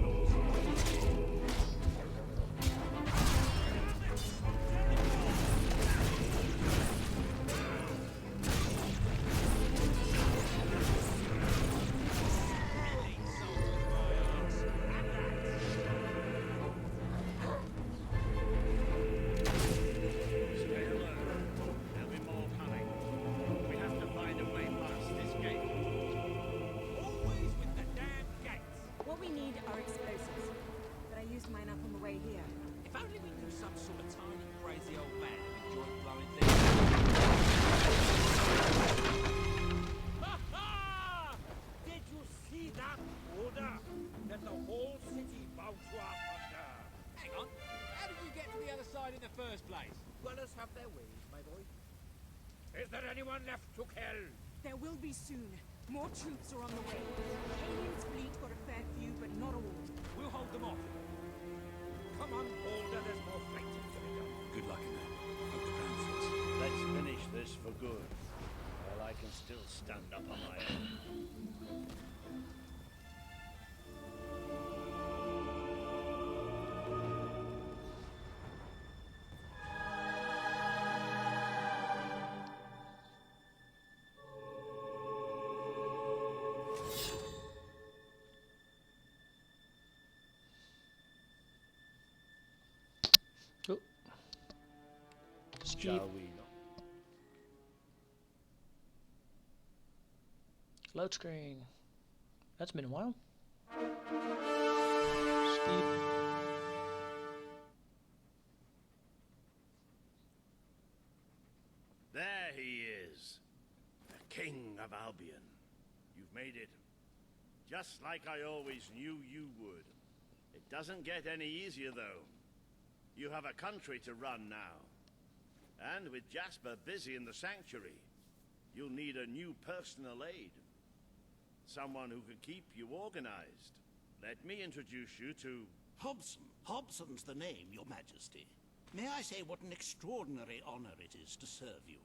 Is there anyone left to kill? There will be soon. More troops are on the way. Alien's fleet got a fair few, but not all. We'll hold them off. Come on, Boulder, there's more fighting to be done. Good luck in that. Hope the plan fits. Let's finish this for good, while I can still stand up on my own. Shall we not? Load screen. That's been a while. Speed. There he is, the King of Albion. You've made it just like I always knew you would. It doesn't get any easier, though. You have a country to run now. And with Jasper busy in the sanctuary, you'll need a new personal aide. Someone who can keep you organized. Let me introduce you to... Hobson. Hobson's the name, Your Majesty. May I say what an extraordinary honor it is to serve you.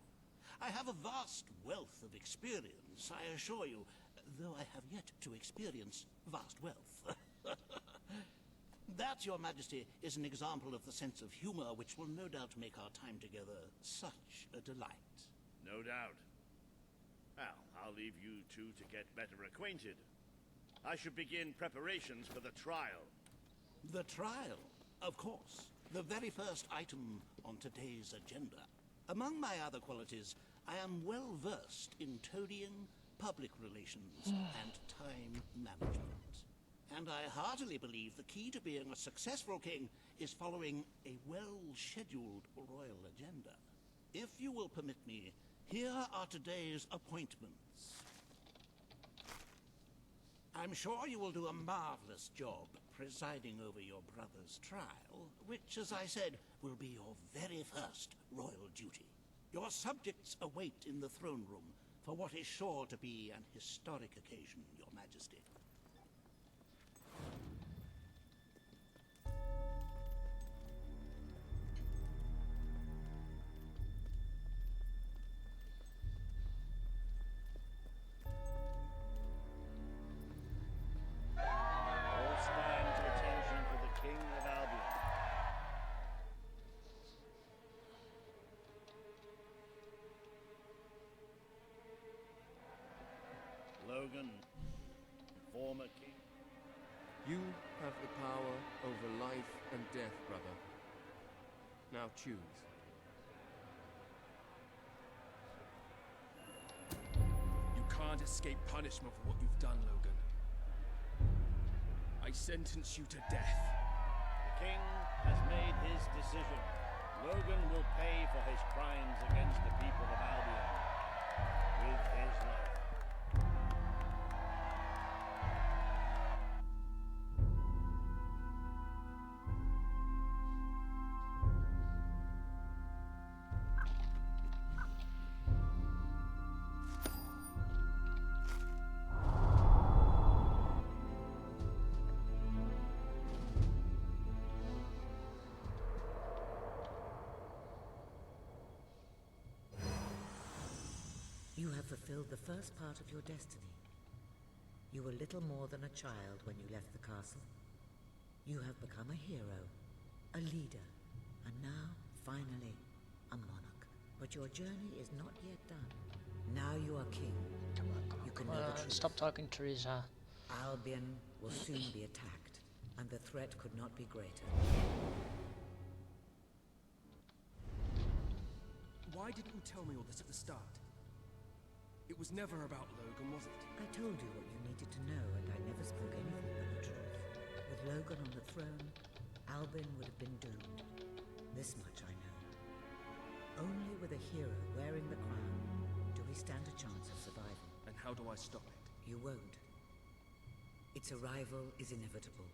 I have a vast wealth of experience, I assure you, though I have yet to experience vast wealth. That, Your Majesty, is an example of the sense of humor which will no doubt make our time together such a delight. No doubt. Well, I'll leave you two to get better acquainted. I should begin preparations for the trial. The trial, of course. The very first item on today's agenda. Among my other qualities, I am well versed in toadying, public relations, and time management. And I heartily believe the key to being a successful king is following a well-scheduled royal agenda. If you will permit me, here are today's appointments. I'm sure you will do a marvelous job presiding over your brother's trial, which, as I said, will be your very first royal duty. Your subjects await in the throne room for what is sure to be an historic occasion, Your Majesty. All stand to attention for the King of Albion. Logan, former king. You have the power over life and death, brother. Now choose. You can't escape punishment for what you've done, Logan. I sentence you to death. The king has made his decision. Logan will pay for his crimes against the people of Albion with his life. You have fulfilled the first part of your destiny. You were little more than a child when you left the castle. You have become a hero, a leader, and now, finally, a monarch. But your journey is not yet done. Now you are king. You can know the truth. Stop talking, Teresa. Albion will soon be attacked, and the threat could not be greater. Why didn't you tell me all this at the start? It was never about Logan, was it? I told you what you needed to know, and I never spoke anything but the truth. With Logan on the throne, Albion would have been doomed. This much I know. Only with a hero wearing the crown do we stand a chance of survival. And how do I stop it? You won't. Its arrival is inevitable.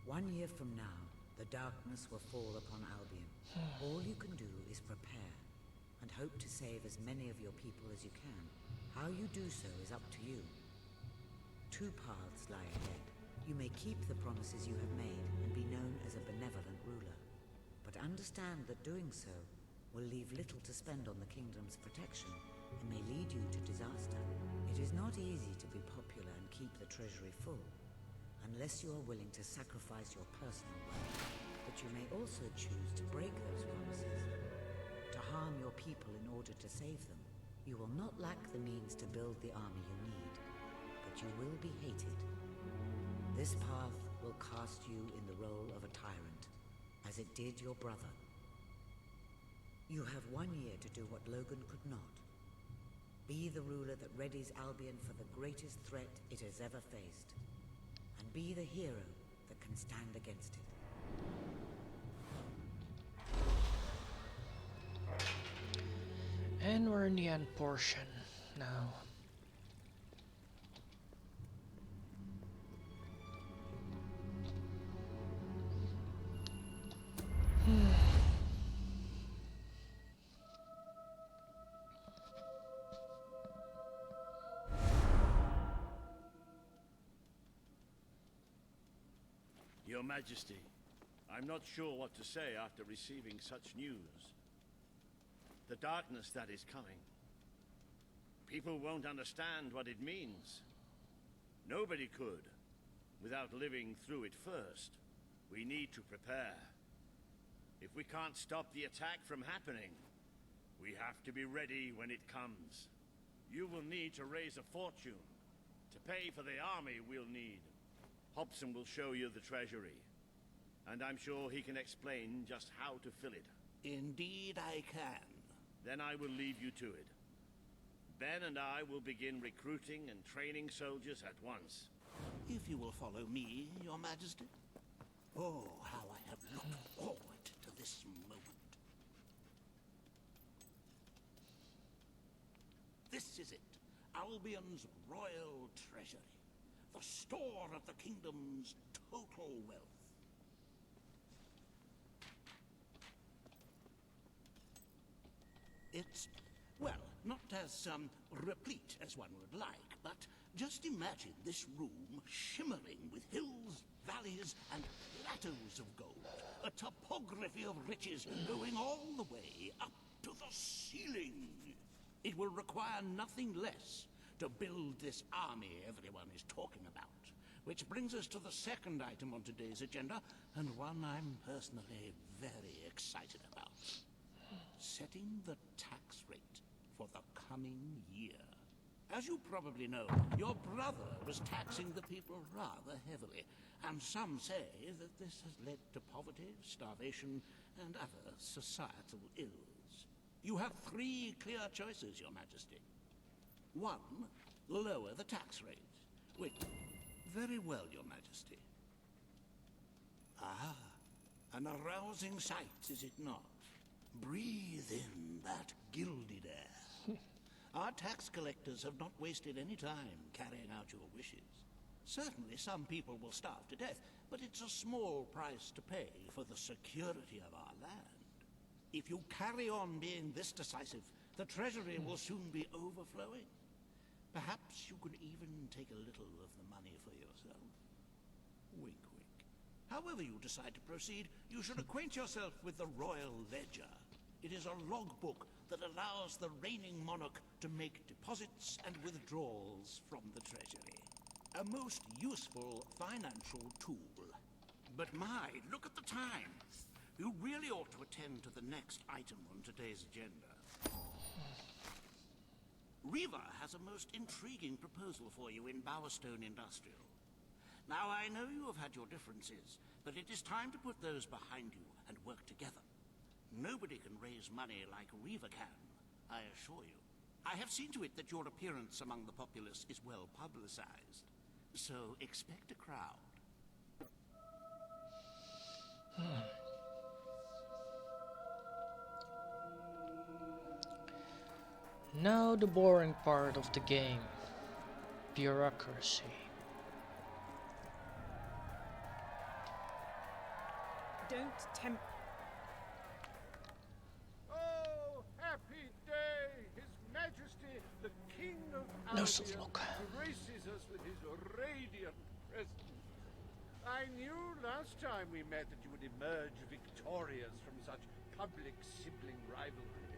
1 year from now, the darkness will fall upon Albion. All you can do is prepare, and hope to save as many of your people as you can. How you do so is up to you. 2 paths lie ahead. You may keep the promises you have made and be known as a benevolent ruler. But understand that doing so will leave little to spend on the kingdom's protection and may lead you to disaster. It is not easy to be popular and keep the treasury full, unless you are willing to sacrifice your personal wealth. But you may also choose to break those promises, to harm your people in order to save them. You will not lack the means to build the army you need, but you will be hated. This path will cast you in the role of a tyrant, as it did your brother. You have 1 year to do what Logan could not. Be the ruler that readies Albion for the greatest threat it has ever faced. And be the hero that can stand against it. And we're in the end portion now. Your Majesty, I'm not sure what to say after receiving such news. The darkness that is coming. People won't understand what it means. Nobody could, without living through it first. We need to prepare. If we can't stop the attack from happening, we have to be ready when it comes. You will need to raise a fortune to pay for the army we'll need. Hobson will show you the treasury, and I'm sure he can explain just how to fill it. Indeed I can. Then I will leave you to it. Ben and I will begin recruiting and training soldiers at once. If you will follow me, Your Majesty. Oh, how I have looked forward to this moment. This is it, Albion's royal treasury. The store of the kingdom's total wealth. It's, well, not as replete as one would like, but just imagine this room shimmering with hills, valleys, and plateaus of gold. A topography of riches going all the way up to the ceiling. It will require nothing less to build this army everyone is talking about. Which brings us to the second item on today's agenda, and one I'm personally very excited about. Setting the tax rate for the coming year. As you probably know, your brother was taxing the people rather heavily, and some say that this has led to poverty, starvation, and other societal ills. You have 3 clear choices, Your Majesty. 1, lower the tax rate. Which, very well, Your Majesty. Ah, an arousing sight, is it not? Breathe in that gilded air. Our tax collectors have not wasted any time carrying out your wishes. Certainly some people will starve to death, but it's a small price to pay for the security of our land. If you carry on being this decisive, the treasury will soon be overflowing. Perhaps you could even take a little of the money for yourself. Wink, wink. However you decide to proceed, you should acquaint yourself with the Royal Ledger. It is a logbook that allows the reigning monarch to make deposits and withdrawals from the treasury. A most useful financial tool. But my, look at the time. You really ought to attend to the next item on today's agenda. Riva has a most intriguing proposal for you in Bowerstone Industrial. Now, I know you have had your differences, but it is time to put those behind you and work together. Nobody can raise money like Riva can, I assure you. I have seen to it that your appearance among the populace is well publicized, so expect a crowd. Now the boring part of the game. Bureaucracy. Don't tempt... Oh, happy day! His Majesty, the King of No Albion, soft look. graces us with his radiant presence. I knew last time we met that you would emerge victorious from such public sibling rivalry.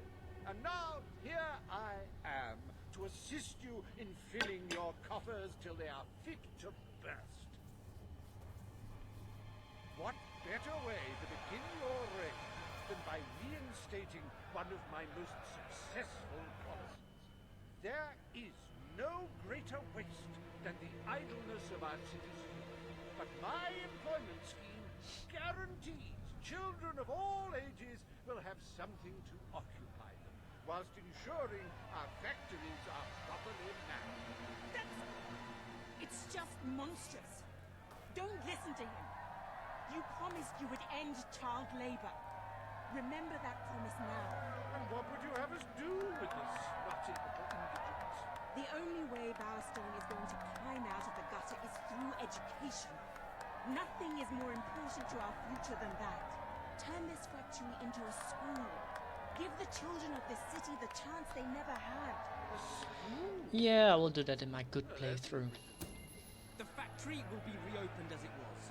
And now, here I am, to assist you in filling your coffers till they are fit to burst. What better way to begin your reign than by reinstating one of my most successful policies? There is no greater waste than the idleness of our citizens, but my employment scheme guarantees children of all ages will have something to occupy them, whilst ensuring our factories are properly manned. It's just monstrous. Don't listen to him. You promised you would end child labor. Remember that promise now. And what would you have us do with this snotty little indigents? The only way Bowerstone is going to climb out of the gutter is through education. Nothing is more important to our future than that. Turn this factory into a school. Give the children of this city the chance they never had. A school? Yeah, I will do that in my good playthrough. The factory will be reopened as it was.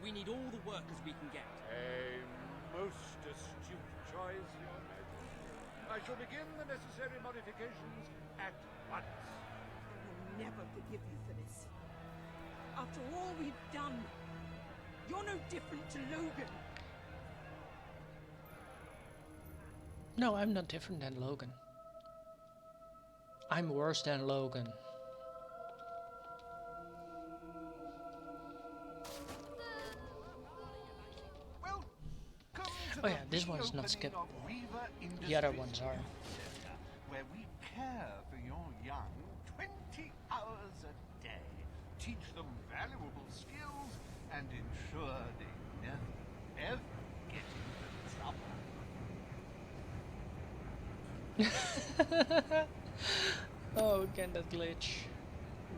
We need all the workers we can get. A most astute choice, Your Majesty. I shall begin the necessary modifications at once. I will never forgive you for this. After all we've done, you're no different to Logan. No, I'm not different than Logan. I'm worse than Logan. Oh yeah, this one's not skippable. The other ones are. Where we care for your young 20 hours a day, teach them valuable skills, and ensure they never, ever get into trouble. Oh, again that glitch.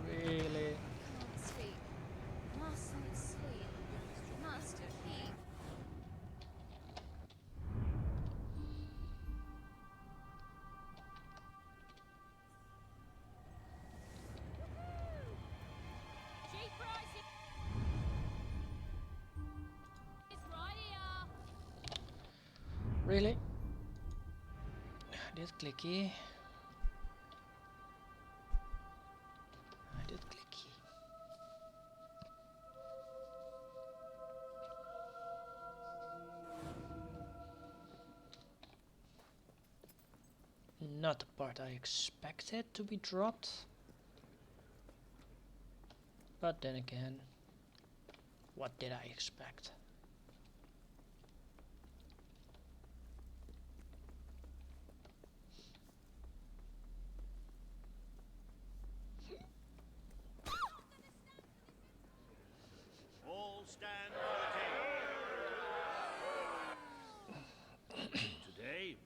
Really? Can't sleep. Mustn't sleep. Must eat. Cheap pricing. It's right here. Really? I did clicky. I did clicky. Not the part I expected to be dropped. But then again, what did I expect? All stand for the king. Today,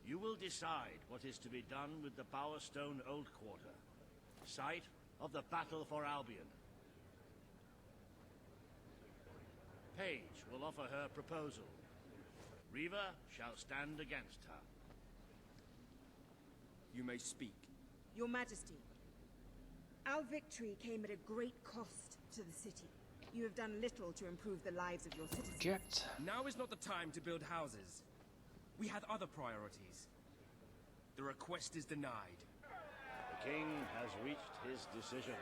you will decide what is to be done with the Bowerstone Old Quarter, site of the Battle for Albion. Paige will offer her proposal. Reva shall stand against her. You may speak. Your Majesty, our victory came at a great cost to the city. You have done little to improve the lives of your citizens. Reject. Now is not the time to build houses. We had other priorities. The request is denied. The king has reached his decision.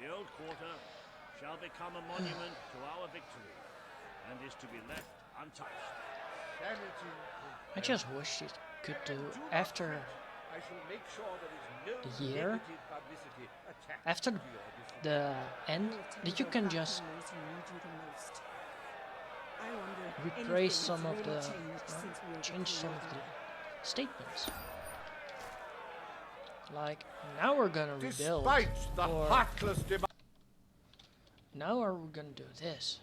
The Old Quarter shall become a monument to our victory, and is to be left untouched. Sanity. I just wish it could do after I shall make sure there is no the year, negative publicity attached after to your decision. the end, that you can just Those who need you the most. I wonder if replace anything some has of really the, changed since we change some of overthrew the statements. Like, now we're gonna rebuild, Despite the or heartless demand. now are we gonna do this?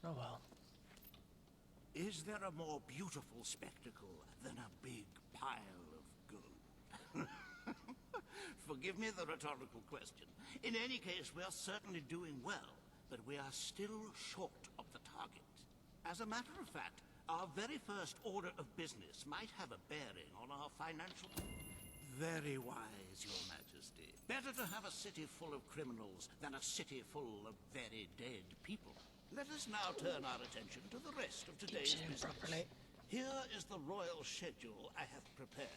Oh well. Is there a more beautiful spectacle than a big pile of gold? Forgive me the rhetorical question. In any case, we are certainly doing well, but we are still short of the target. As a matter of fact, our very first order of business might have a bearing on our financial... Very wise, Your Majesty. Better to have a city full of criminals than a city full of very dead people. Let us now turn our attention to the rest of today's business. Properly. Here is the royal schedule I have prepared.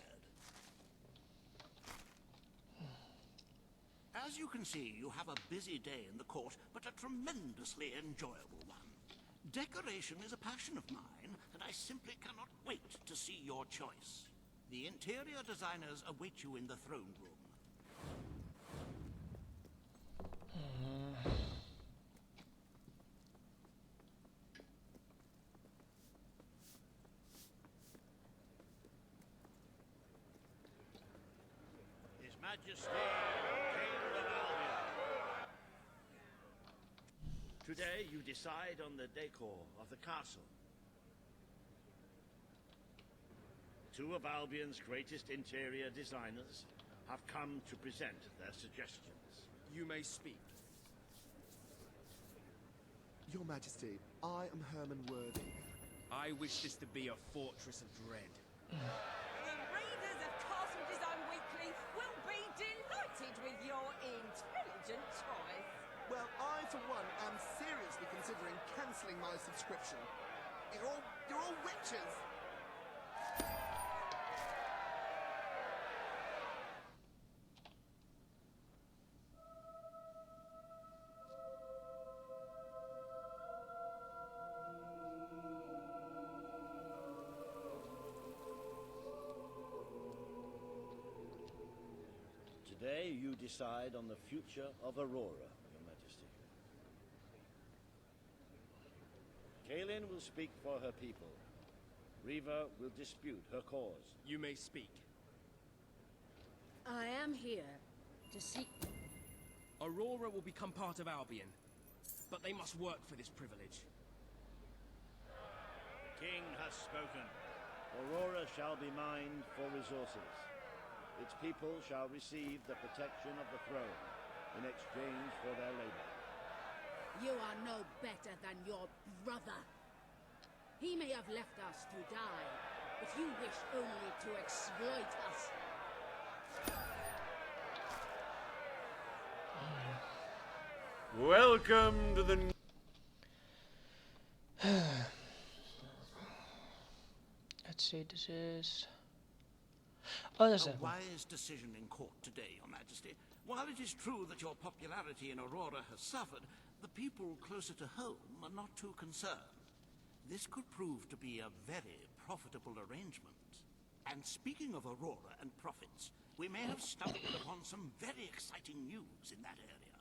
As you can see, you have a busy day in the court, but a tremendously enjoyable one. Decoration is a passion of mine, and I simply cannot wait to see your choice. The interior designers await you in the throne room. Majesty, King of Albion. Today you decide on the decor of the castle. Two of Albion's greatest interior designers have come to present their suggestions. You may speak. Your Majesty, I am Herman Worthy. I wish this to be a fortress of dread. The readers of Castle Design Weekly will be delighted with your intelligent choice. Well, I, for one, am seriously considering cancelling my subscription. You're all witches! Today you decide on the future of Aurora, Your Majesty. Kaelin will speak for her people. Riva will dispute her cause. You may speak. I am here to seek... Aurora will become part of Albion, but they must work for this privilege. The king has spoken. Aurora shall be mined for resources. Its people shall receive the protection of the throne in exchange for their labor. You are no better than your brother. He may have left us to die, but you wish only to exploit us. Welcome to the... Let's see, this is... Oh, there's a that. wise decision in court today, Your Majesty. While it is true that your popularity in Aurora has suffered, the people closer to home are not too concerned. This could prove to be a very profitable arrangement. And speaking of Aurora and profits, we may have stumbled upon some very exciting news in that area.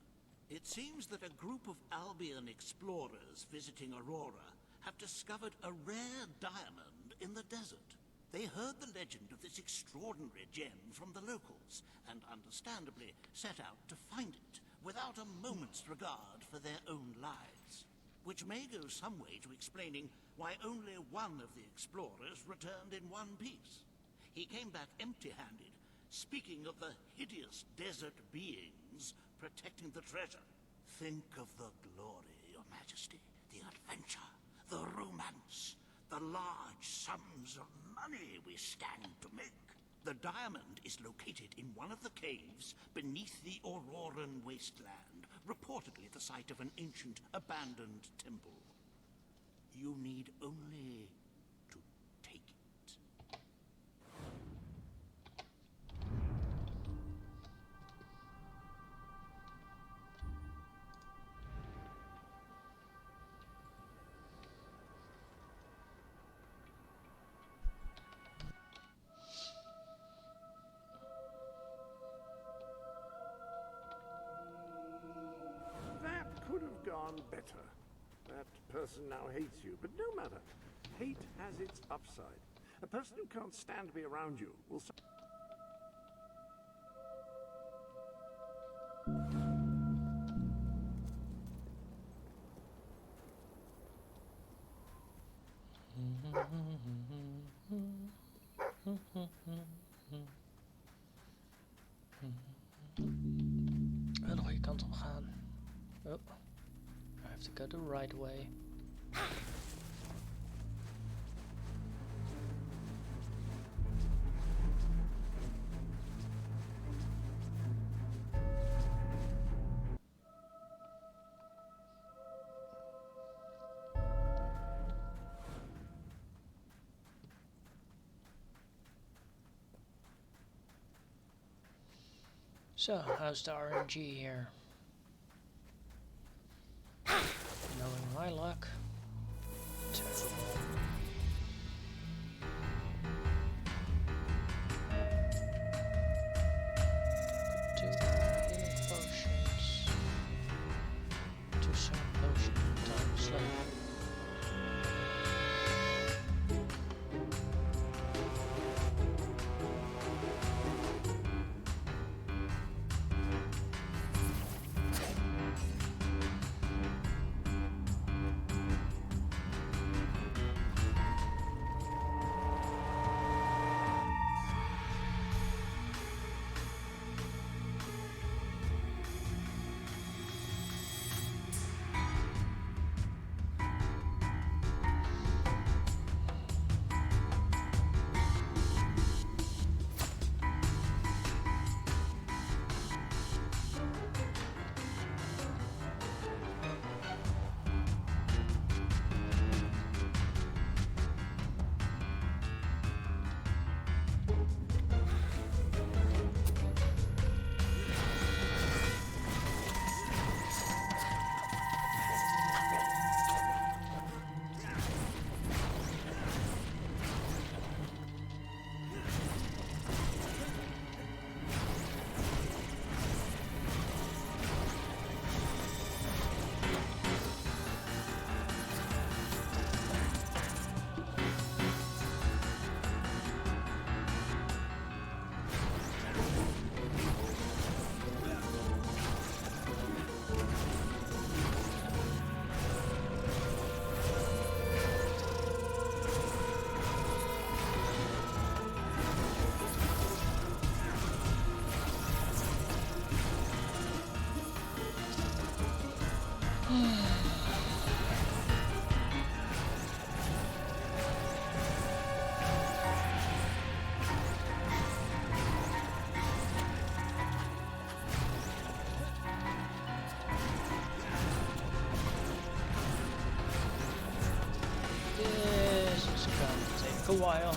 It seems that a group of Albion explorers visiting Aurora have discovered a rare diamond in the desert. They heard the legend of this extraordinary gem from the locals, and understandably set out to find it, without a moment's regard for their own lives. Which may go some way to explaining why only one of the explorers returned in one piece. He came back empty-handed, speaking of the hideous desert beings protecting the treasure. Think of the glory, Your Majesty, the adventure, the romance, the large sums of money we stand to make. The diamond is located in one of the caves beneath the Auroran wasteland, reportedly the site of an ancient, abandoned temple. You need only to take it. Could have gone better. That person now hates you, but no matter. Hate has its upside. A person who can't stand to be around you will... De goede kant op gaan. Oh, I have to go the right way. So, how's the RNG here? Knowing my luck, terrible. Two healing potions, two sun potion times level. This is gonna take a while.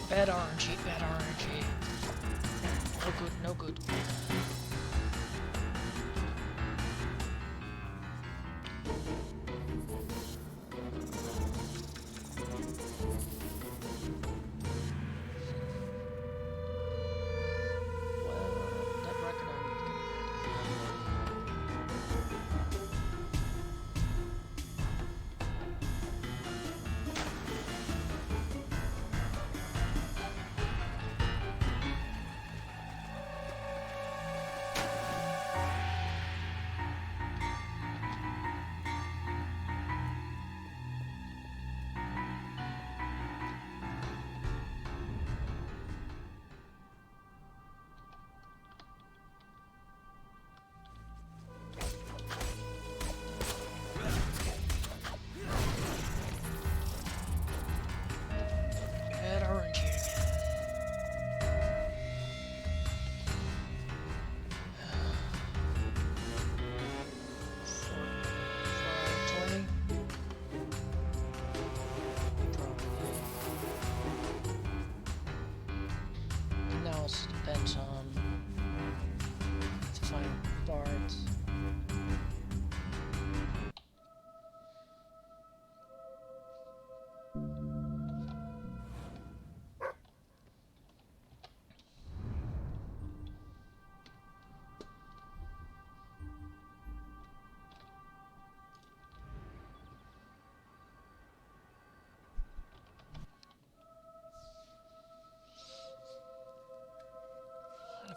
Bad RNG, bad RNG. No good, no good.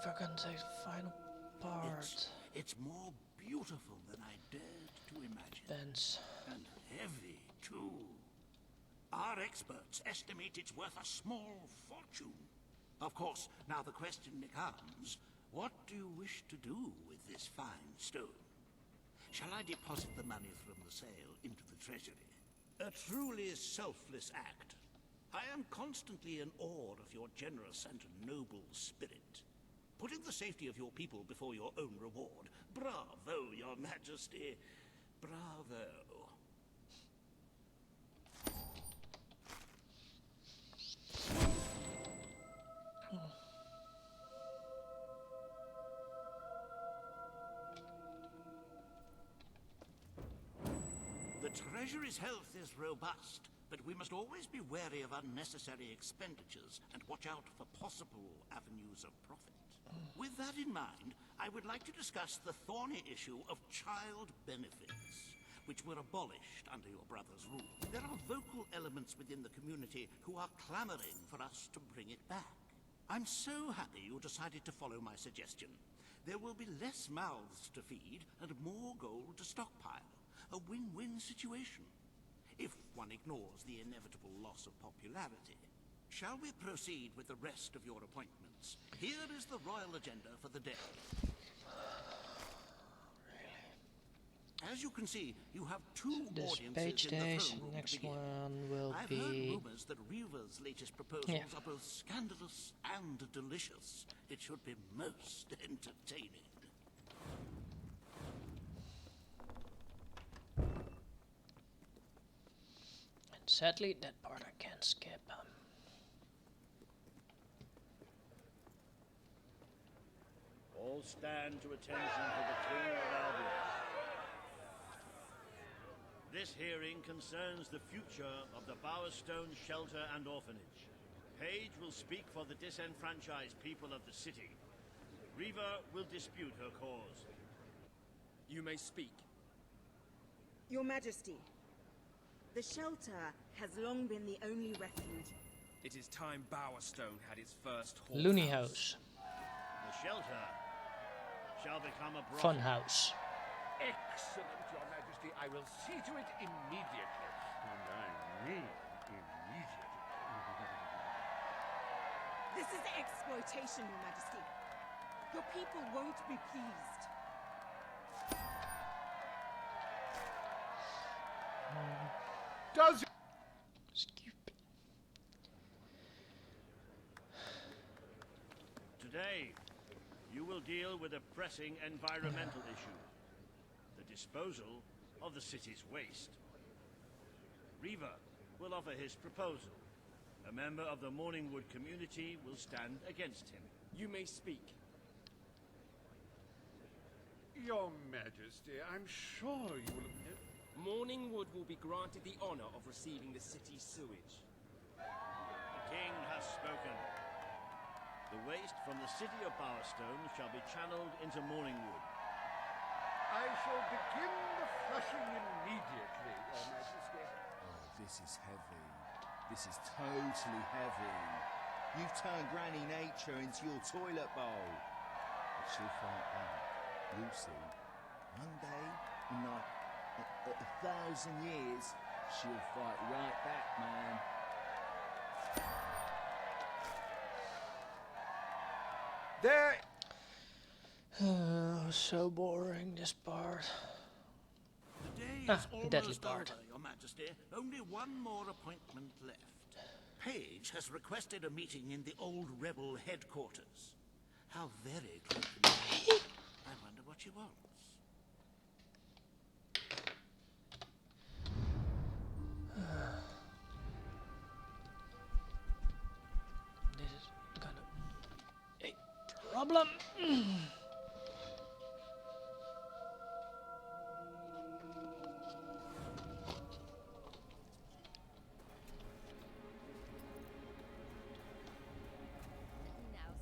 we're gonna take the final part. It's more beautiful than I dared to imagine. Ben's. And heavy, too. Our experts estimate it's worth a small fortune. Of course, now the question becomes, what do you wish to do with this fine stone? Shall I deposit the money from the sale into the treasury? A truly selfless act. I am constantly in awe of your generous and noble spirit. Putting the safety of your people before your own reward. Bravo, Your Majesty. Bravo. The Treasury's health is robust, but we must always be wary of unnecessary expenditures and watch out for possible avenues of profit. With that in mind, I would like to discuss the thorny issue of child benefits, which were abolished under your brother's rule. There are vocal elements within the community who are clamoring for us to bring it back. I'm so happy you decided to follow my suggestion. There will be less mouths to feed and more gold to stockpile. A win-win situation, if one ignores the inevitable loss of popularity. Shall we proceed with the rest of your appointments? Here is the royal agenda for the day. As you can see, you have two This audiences page in the days, throne room next to begin. one will I've be... heard rumors that Reva's latest proposals Yeah. are both scandalous and delicious. It should be most entertaining. And sadly, that part I can't skip. All stand to attention for the King of Albion. This hearing concerns the future of the Bowerstone Shelter and Orphanage. Paige will speak for the disenfranchised people of the city. Riva will dispute her cause. You may speak. Your Majesty, the shelter has long been the only refuge. It is time Bowerstone had its first hall. Looney House. The shelter shall become a brothel. Fun House. Excellent, Your Majesty. I will see to it immediately. And I mean immediately. This is exploitation, Your Majesty. Your people won't be pleased. Does Today, you will deal with a pressing environmental issue. The disposal of the city's waste. Riva will offer his proposal. A member of the Morningwood community will stand against him. You may speak. Your Majesty, I'm sure you will... Morningwood will be granted the honor of receiving the city's sewage. The king has spoken. The waste from the city of Bowerstone shall be channeled into Morningwood. I shall begin the flushing immediately, Your Majesty. Oh, this is heavy. This is totally heavy. You've turned Granny Nature into your toilet bowl. But she'll fight back. You'll see. One day, in like 1,000 years, she'll fight right back, man. There... Oh, so boring, this part. The day Ah, is the almost deadly part. over, Your Majesty. Only one more appointment left. Paige has requested a meeting in the old rebel headquarters. How very convenient. I wonder what she wants. This is gonna a problem. Now,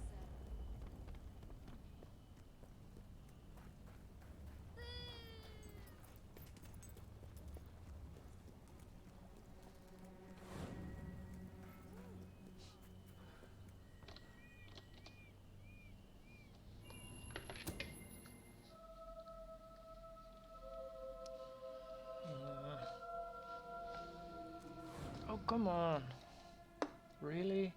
sir. come on. Really?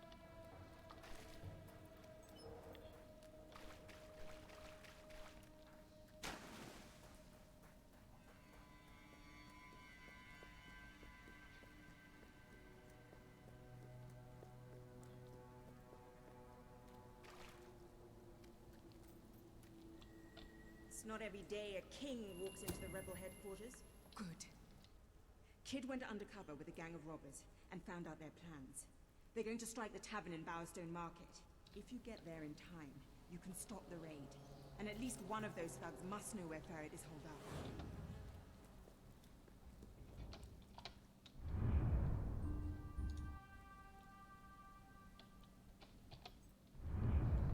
It's not every day a king walks into the rebel headquarters. Good. Kid went undercover with a gang of robbers and found out their plans. They're going to strike the tavern in Bowerstone Market. If you get there in time, you can stop the raid. And at least one of those thugs must know where Ferret is holed up.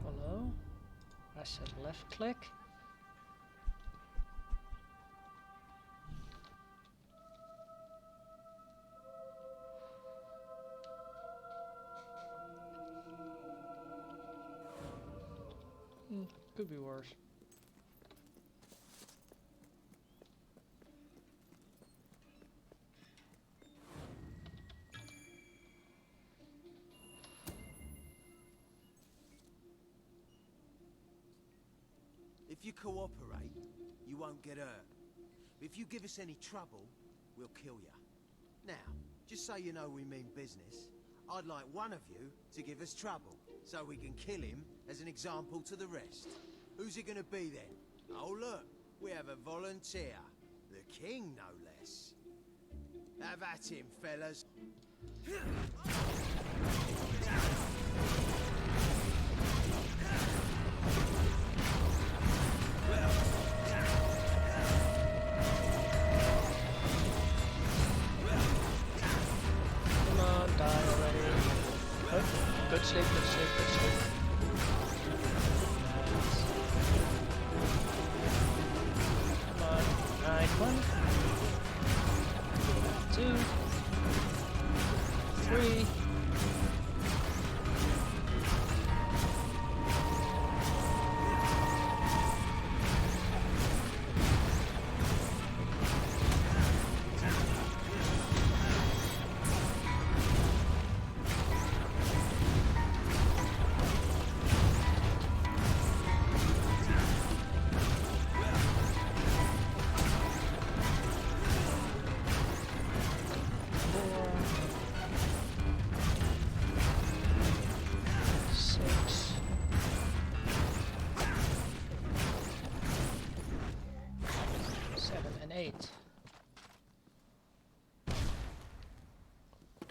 Hello? I said left click. Could be worse. If you cooperate, you won't get hurt. If you give us any trouble, we'll kill you. Now, just so you know we mean business, I'd like one of you to give us trouble, so we can kill him as an example to the rest. Who's it gonna be then? Oh look, we have a volunteer. The king, no less. Have at him, fellas. Come on, die already. Oh, good sleep, good sleep, good sleep. Come on, right, 1, 2, 3.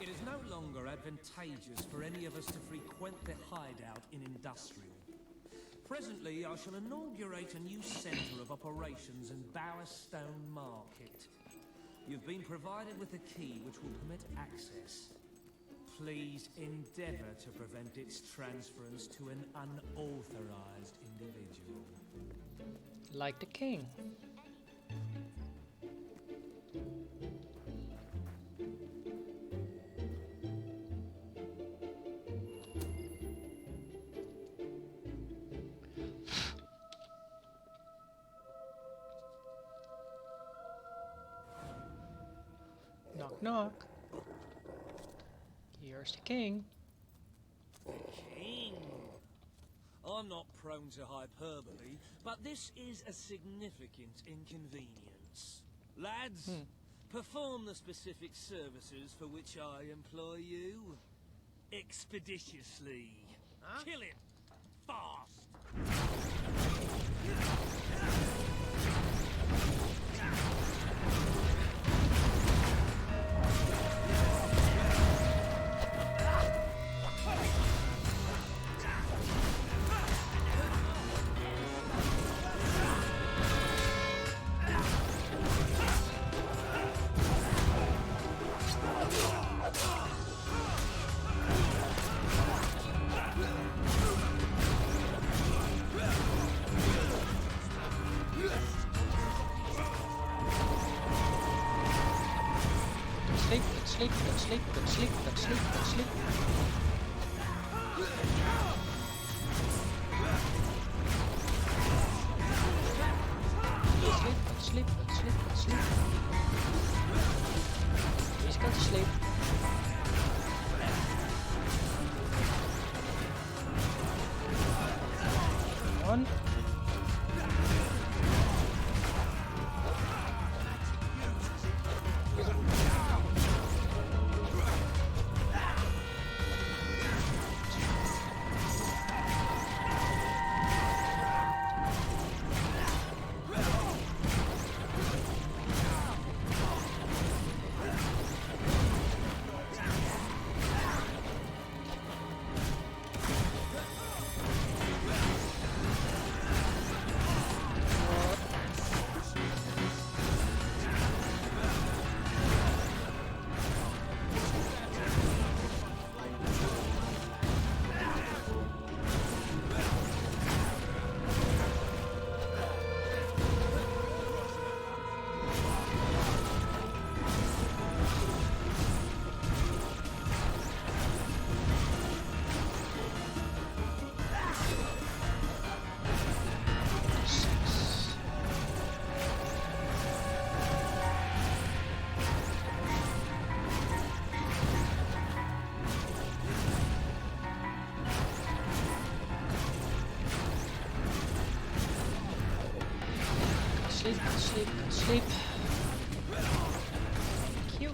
It is no longer advantageous for any of us to frequent the hideout in Industrial. Presently, I shall inaugurate a new centre of operations in Bowerstone Market. You've been provided with a key which will permit access. Please endeavour to prevent its transference to an unauthorized individual. Like the king. Knock, knock. Here's the king. The king? I'm not prone to hyperbole, but this is a significant inconvenience. Lads, perform the specific services for which I employ you. Expeditiously. Huh? Kill it. Fast. Sleep, good sleep, good sleep, good sleep, good sleep. Good sleep, good sleep, good sleep, good sleep. He's got to sleep. on. Sleep. Thank you.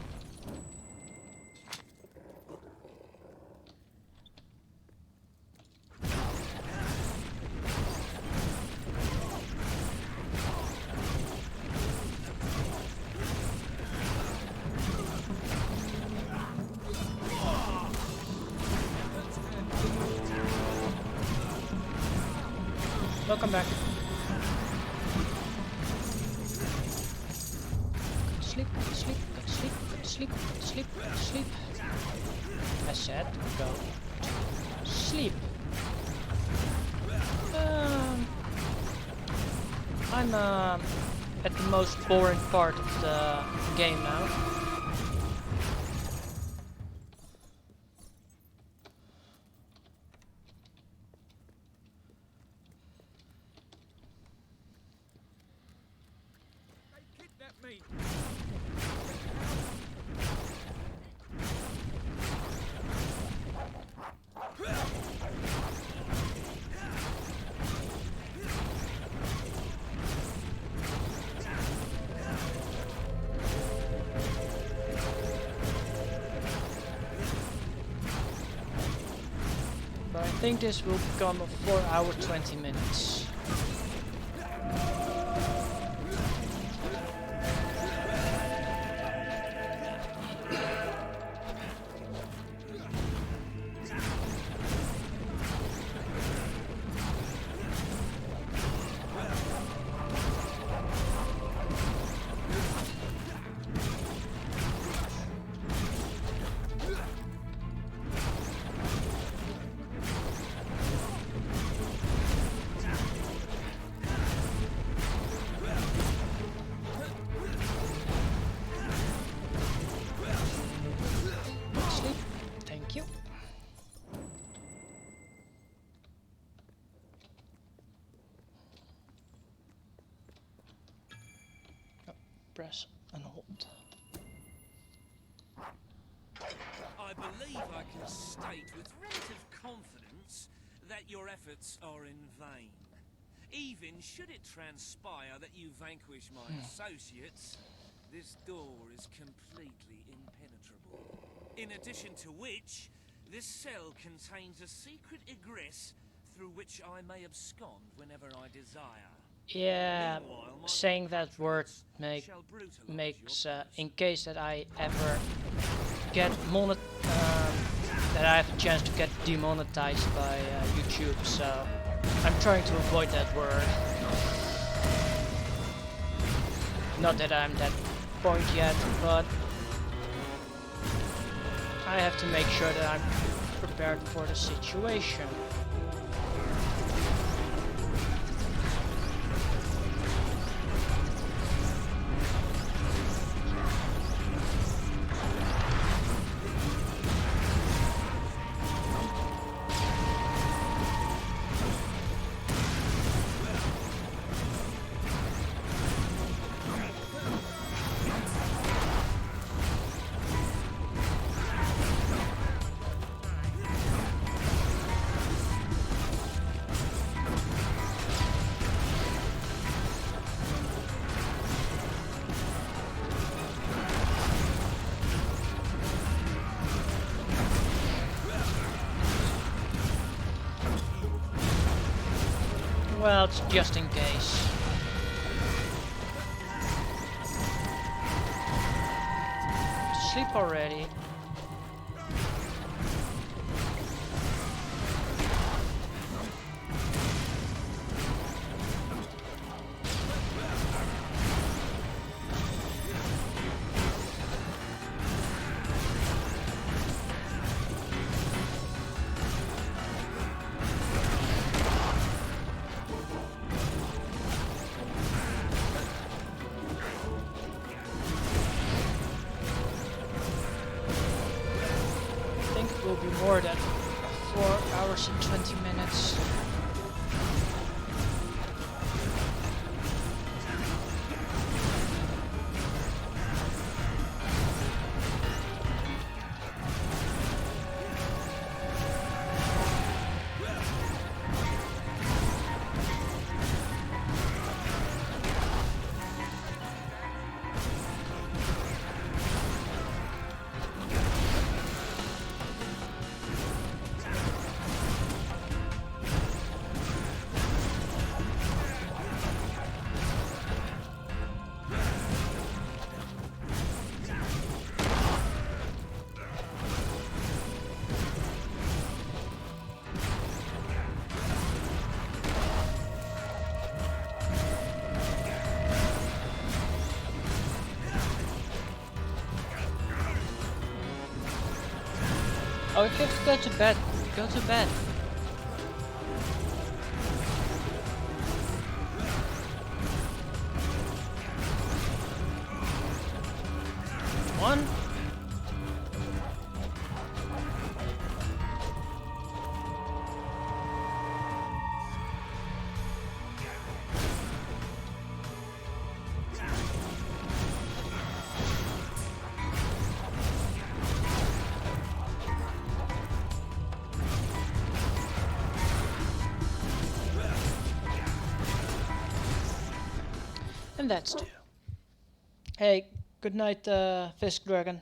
Welcome back. Sleep, sleep, sleep, sleep, sleep, sleep. I said go to sleep. I'm at the most boring part of the game now. But I think this will become a 4 hour 20 minutes. Press and hold. I believe I can state with relative confidence that your efforts are in vain. Even should it transpire that you vanquish my associates, this door is completely impenetrable. In addition to which, this cell contains a secret egress through which I may abscond whenever I desire. Yeah, saying that word makes in case that I ever get that I have a chance to get demonetized by YouTube, so I'm trying to avoid that word. Not that I'm that point yet, but I have to make sure that I'm prepared for the situation. Well, it's just in case. Sleep already. Will be more than 4 hours and 20 minutes. Oh, if you have to go to bed, go to bed. One. And that's two. Hey, good night, Fisk Dragon.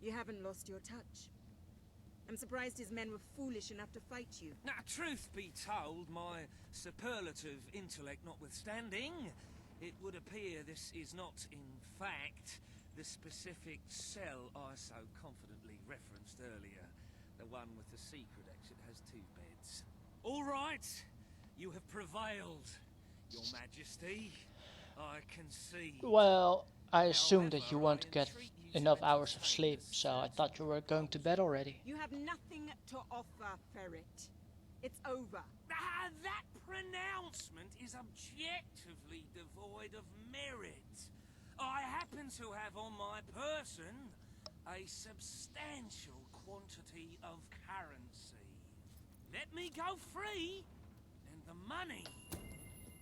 You haven't lost your touch. I'm surprised his men were foolish enough to fight you. Now, truth be told, my superlative intellect notwithstanding, it would appear this is not, in fact, the specific cell I so confidently referenced earlier. The one with the secret exit has 2 beds. All right. You have prevailed, Your Majesty. I concede. Well, I assumed that you want to get enough hours of sleep, so I thought you were going to bed already. You have nothing to offer, Ferret. It's over. Ah, that pronouncement is objectively devoid of merit. I happen to have on my person a substantial quantity of currency. Let me go free. The money!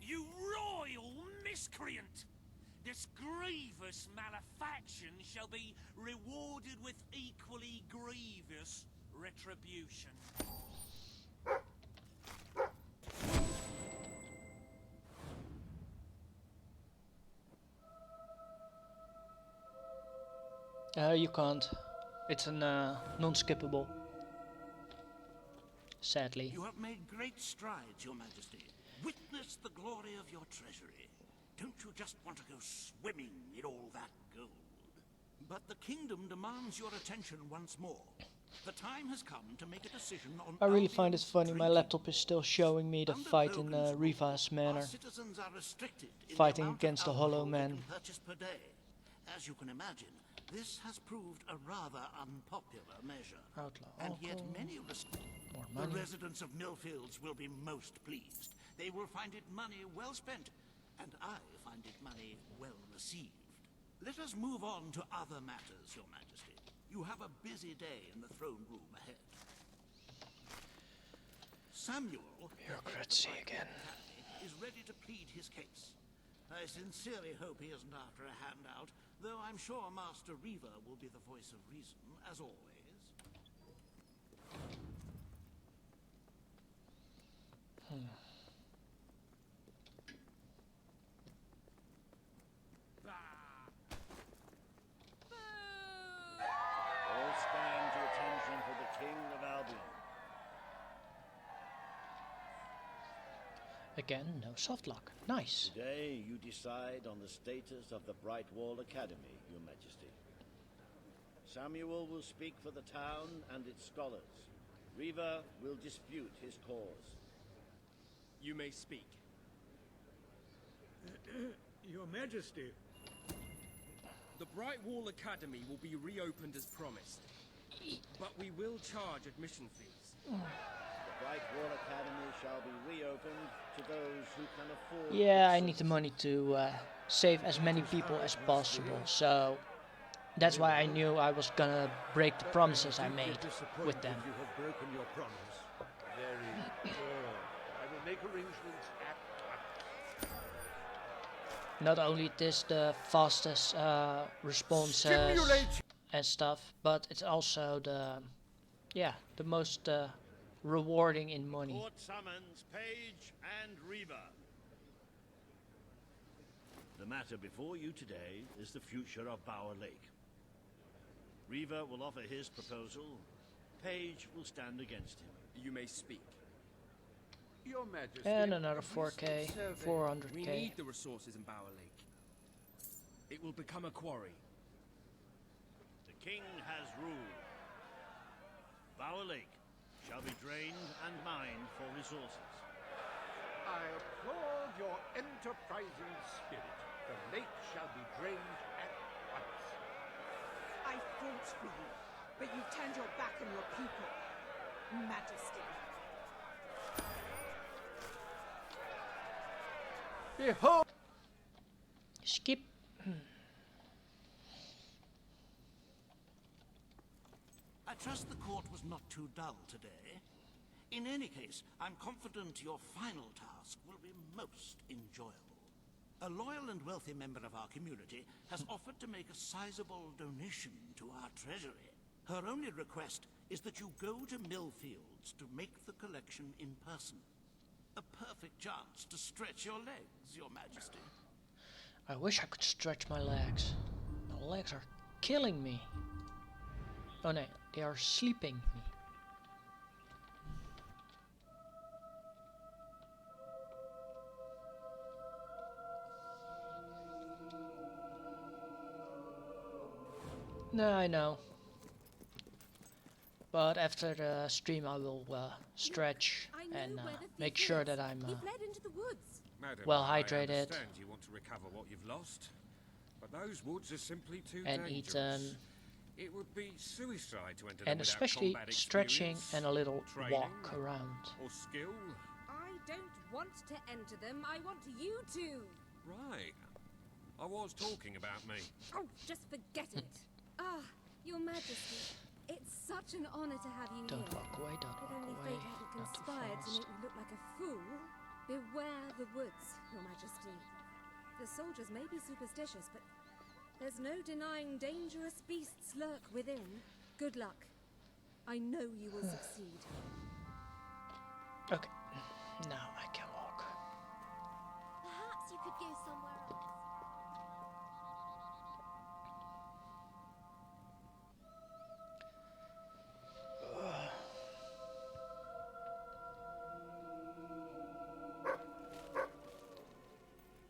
You royal miscreant! This grievous malefaction shall be rewarded with equally grievous retribution. You can't. It's an non-skippable. Sadly. You have made great strides, Your Majesty. Witness the glory of your treasury. Don't you just want to go swimming in all that gold? But the kingdom demands your attention once more. The time has come to make a decision on... I really find it funny, my laptop is still showing me the fight in Riva's manor. Fighting against the Hollow Man. Per day. As you can imagine, this has proved a rather unpopular measure. And yet many the residents of Millfields will be most pleased. They will find it money well spent, and I find it money well received. Let us move on to other matters, Your Majesty. You have a busy day in the throne room ahead. Samuel, bureaucracy again, is ready to plead his case. I sincerely hope he isn't after a handout, though I'm sure Master Riva will be the voice of reason, as always. All stand to attention for the King of Albion. Again, no soft lock. Nice. Today you decide on the status of the Bright Wall Academy, Your Majesty. Samuel will speak for the town and its scholars. Riva will dispute his cause. You may speak. Your Majesty. The Bright Wall Academy will be reopened as promised, but we will charge admission fees. The Bright Wall Academy shall be reopened to those who can afford... Yeah, I need the money to save as many people as possible, so that's why I knew I was gonna break the promises I made with them. You have broken your promise. Very poor. I will make arrangements at once. Not only it is the fastest responses and stuff, but it's also the most rewarding in money. Court summons Page and Riva. The matter before you today is the future of Bower Lake. Riva will offer his proposal. Page will stand against him. You may speak. Your Majesty. And another 4K, 400K. We need the resources in Bower Lake. It will become a quarry. The king has ruled. Bower Lake shall be drained and mined for resources. I applaud your enterprising spirit. The lake shall be drained at once. I fought for you, but you turned your back on your people. Majesty. Behold! Skip. I trust the court was not too dull today. In any case, I'm confident your final task will be most enjoyable. A loyal and wealthy member of our community has offered to make a sizable donation to our treasury. Her only request is that you go to Millfields to make the collection in person. A perfect chance to stretch your legs, Your Majesty. I wish I could stretch my legs. My legs are killing me. Oh no, they are sleeping me. No, I know. But after the stream I will stretch and make sure that I'm Madam, well I hydrated understand you want to recover what you've lost, but those woods are simply too and dangerous. eaten. It would be suicide to enter them And without especially combat stretching experience, and a little training, walk around. or skill. I don't want to enter them. I want you to. Right. I was talking about me. Oh, just forget it. Ah, Your Majesty. It's such an honor to have you Don't here. walk away, don't If walk only away. fate hadn't Not too conspired to fast. make me look like a fool. Beware the woods, Your Majesty. The soldiers may be superstitious, but there's no denying dangerous beasts lurk within. Good luck. I know you will succeed. Okay, now I can walk. Perhaps you could go somewhere else.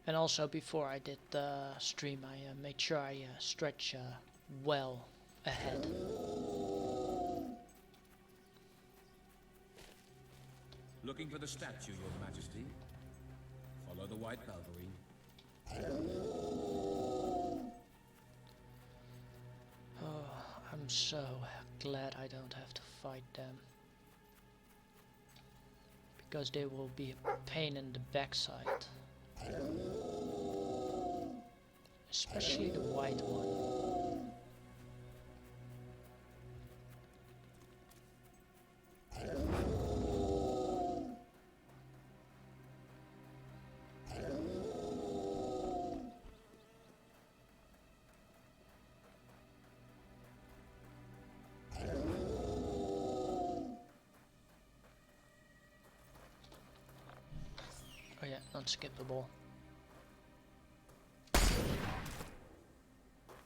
And also before I did the stream I made sure I stretch well ahead. Looking for the statue, Your Majesty. Follow the white bellwing. Oh, I'm so glad I don't have to fight them. Because they will be a pain in the backside. Especially the white one. Oh yeah, unskippable.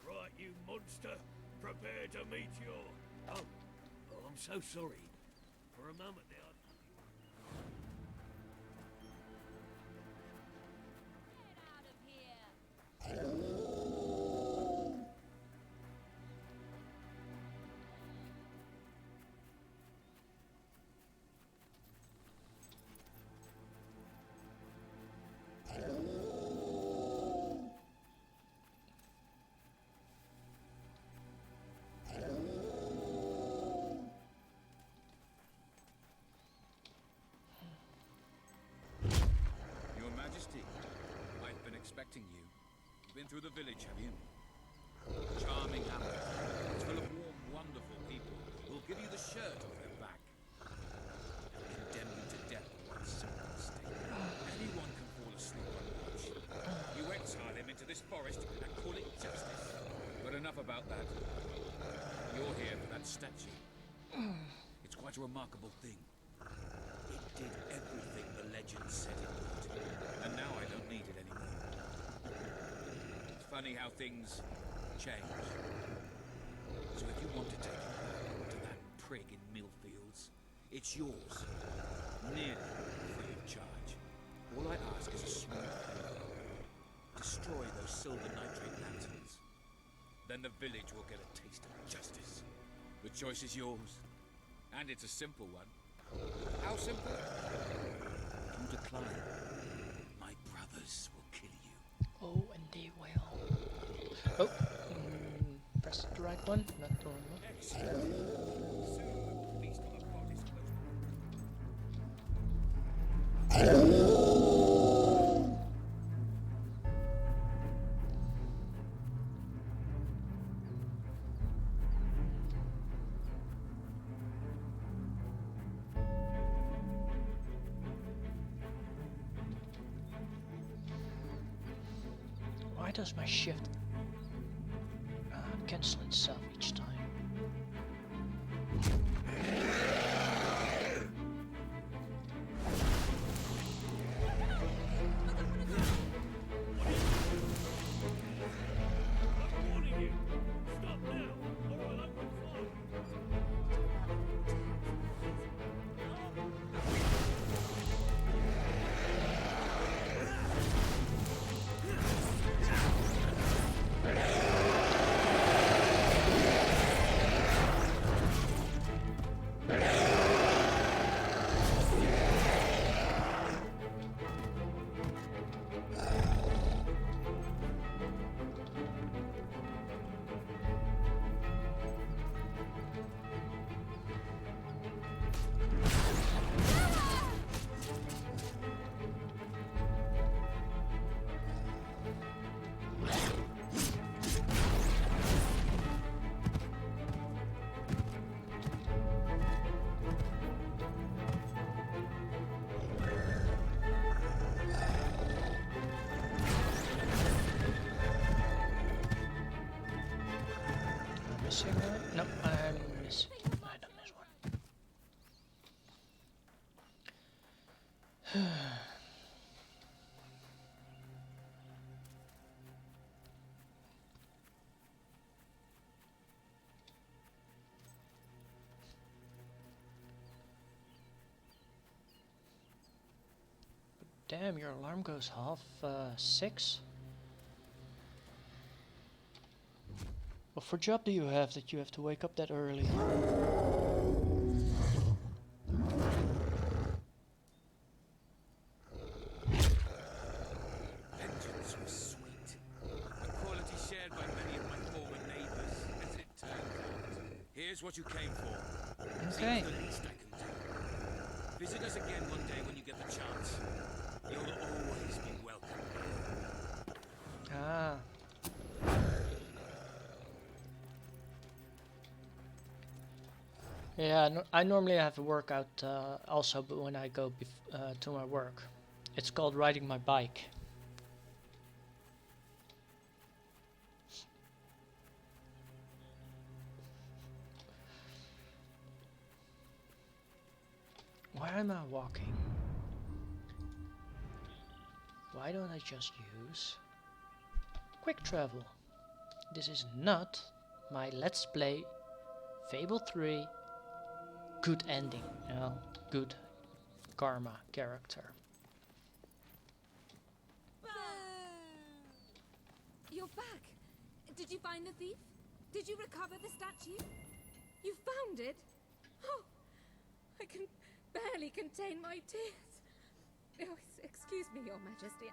Right, you monster. Prepare to meet your... Oh, I'm so sorry. For a moment there... been through the village, have you? Charming hamlet. It's full of warm, wonderful people who'll give you the shirt off their back. And condemn you to death for one simple mistake. Anyone can fall asleep on watch. You exile him into this forest and call it justice. But enough about that. You're here for that statue. It's quite a remarkable thing. It did everything the legend said it would. And now I don't need it anymore. It's funny how things change. So if you want to take it back to that prig in Millfields, it's yours. Nearly free of charge. All I ask is a small favor. Destroy those silver nitrate lanterns. Then the village will get a taste of justice. The choice is yours. And it's a simple one. How simple? If you decline, my brothers will kill you. Oh, and they will. Oh, press the right one, not the wrong one. Why does my shift cancel itself each time? No, I'm missing. I don't miss one. Damn, your alarm goes 6:30. What for job do you have that you have to wake up that early? Vengeance was sweet. A quality shared by many of my former neighbors, as it turned out. Here's what you came for. Okay. Seems the least I can do. Visit us again one day when you get the chance. You'll always be welcome. Ah. Yeah, no, I normally have a workout also, but when I go to my work, it's called riding my bike. Why am I walking? Why don't I just use quick travel? This is not my Let's Play Fable 3 good ending, you know, good karma character. You're back. Did you find the thief? Did you recover the statue? You found it? Oh, I can barely contain my tears. Oh, excuse me, Your Majesty.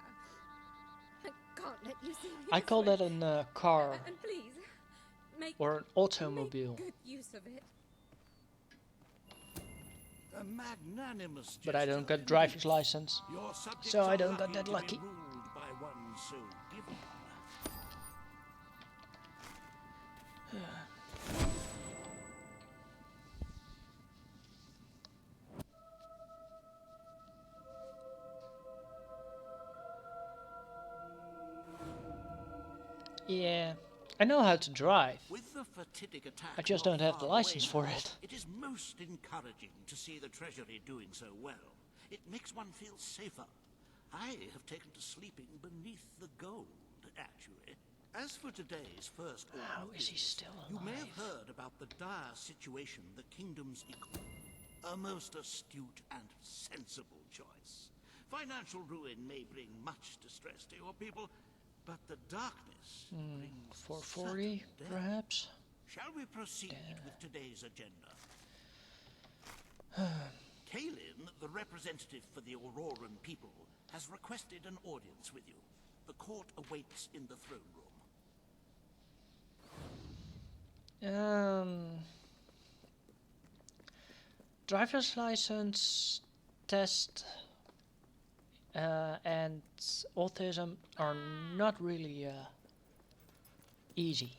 I can't let you see me. I call that a car And please, make or an automobile. good use of it. A magnanimous But I don't gesture. got driver's license, Your subjects so I are don't got lucky that to be lucky. ruled by one so given. Yeah, I know how to drive. With the fatidic attack I just not don't have the far away license for now, it. It is most encouraging to see the Treasury doing so well. It makes one feel safer. I have taken to sleeping beneath the gold, actually. As for today's first order, How is he still alive? You may have heard about the dire situation the kingdom's a most astute and sensible choice. Financial ruin may bring much distress to your people, but the darkness brings 440, perhaps? Shall we proceed with today's agenda? Kalin, the representative for the Auroran people, has requested an audience with you. The court awaits in the throne room. Driver's license test and autism are not really easy.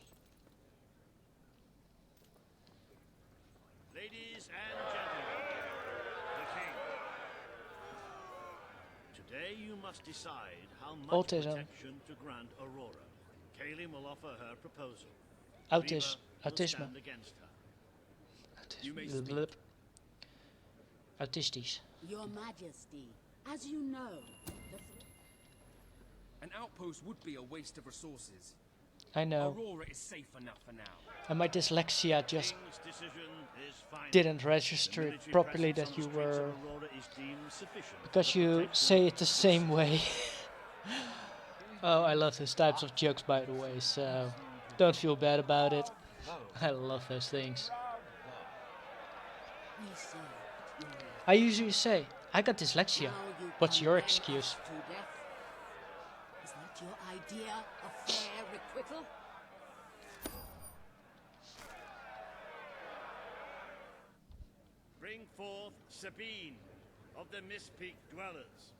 Ladies and gentlemen, the king. Today you must decide how much protection to grant Aurora. Kalin will offer her proposal. Autism. Stand against her. You may speak. Autistisch. Your Majesty, as you know, an outpost would be a waste of resources. I know. Aurora is safe enough for now. And my dyslexia just didn't register it properly that you were... Because you say it the same way. Oh, I love those types of jokes, by the way, so don't feel bad about it. I love those things. I usually say, I got dyslexia. What's your excuse? Is that your idea of fair requital? Bring forth Sabine of the Mistpeak Dwellers.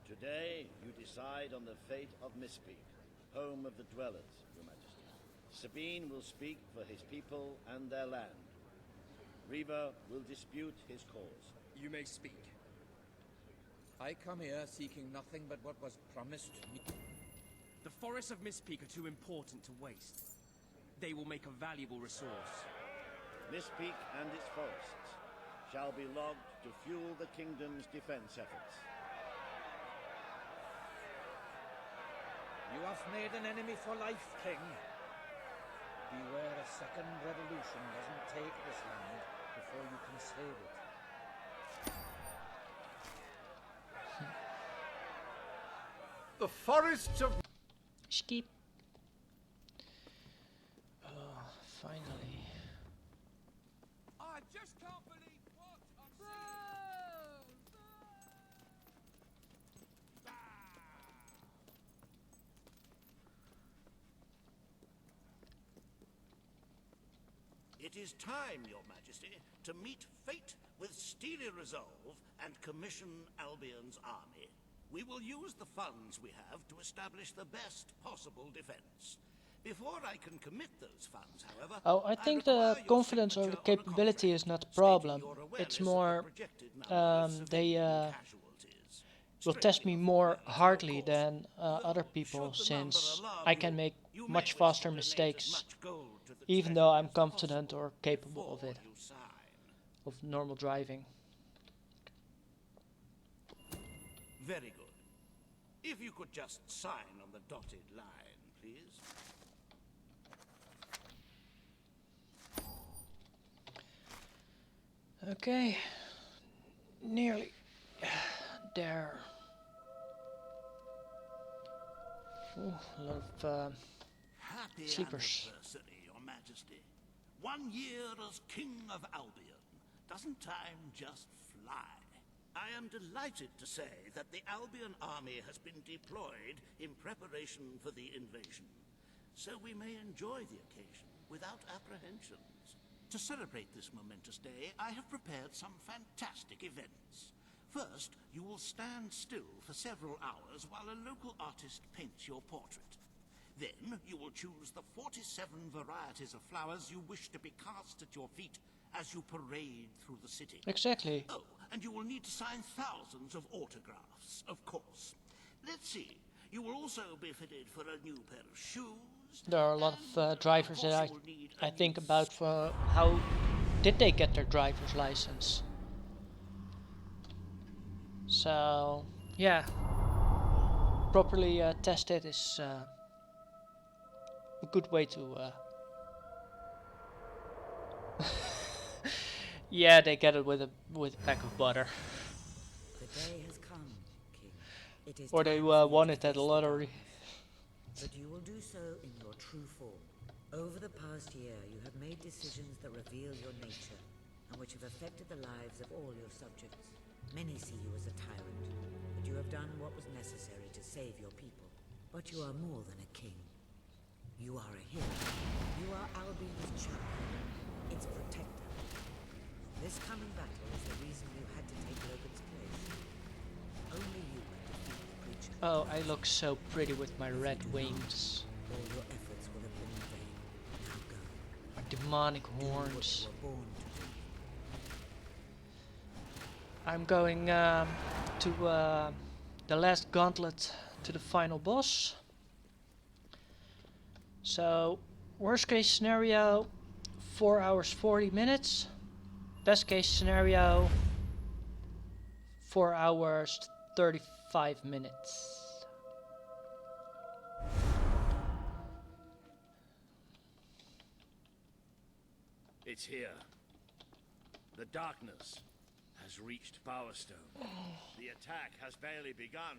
Today, you decide on the fate of Mistpeak, home of the Dwellers, Your Majesty. Sabine will speak for his people and their land. Reaver will dispute his cause. You may speak. I come here seeking nothing but what was promised me. The forests of Mistpeak are too important to waste. They will make a valuable resource. Mistpeak and its forests shall be logged to fuel the kingdom's defense efforts. You have made an enemy for life, King. Beware a second revolution doesn't take this land before you can save it. The forests of... Skip. Oh, finally. I just can't believe what I'm It is time, Your Majesty, to meet fate with steely resolve and commission Albion's army. We will use the funds we have to establish the best possible defense. Before I can commit those funds, however... Oh, I think the confidence or the capability is not a problem. It's more... they will test me more hardly than other people, since I can make much faster mistakes, even though I'm confident or capable of it, of normal driving. Very good. If you could just sign on the dotted line, please. Okay, nearly there. Ooh, a lot of Happy sleepers. anniversary, Your Majesty. 1 year as King of Albion. Doesn't time just fly? I am delighted to say that the Albion army has been deployed in preparation for the invasion, so we may enjoy the occasion without apprehensions. To celebrate this momentous day, I have prepared some fantastic events. First, you will stand still for several hours while a local artist paints your portrait. Then, you will choose the 47 varieties of flowers you wish to be cast at your feet as you parade through the city. Exactly. Oh, and you will need to sign thousands of autographs, of course. Let's see. You will also be fitted for a new pair of shoes. There are a lot of drivers that I think about for how did they get their driver's license. So yeah, properly tested is a good way to. Yeah, they get it with a pack of butter. The day has come, King. It is Or they time for you won to it at the face the lottery. darkness. But you will do so in your true form. Over the past year, you have made decisions that reveal your nature, and which have affected the lives of all your subjects. Many see you as a tyrant, but you have done what was necessary to save your people. But you are more than a king. You are a hero. You are Albion's champion, its protector. This coming battle is the reason you had to take Logan's place. Only you can defeat the creature. Oh, I look so pretty with my red wings. All your efforts will have been in vain. Now go. My demonic Do what horns. you were born to do. I'm going to the last gauntlet, to the final boss. So, worst case scenario, 4 hours 40 minutes. Best case scenario, 4 hours 35 minutes. It's here. The darkness has reached Power Stone. The attack has barely begun,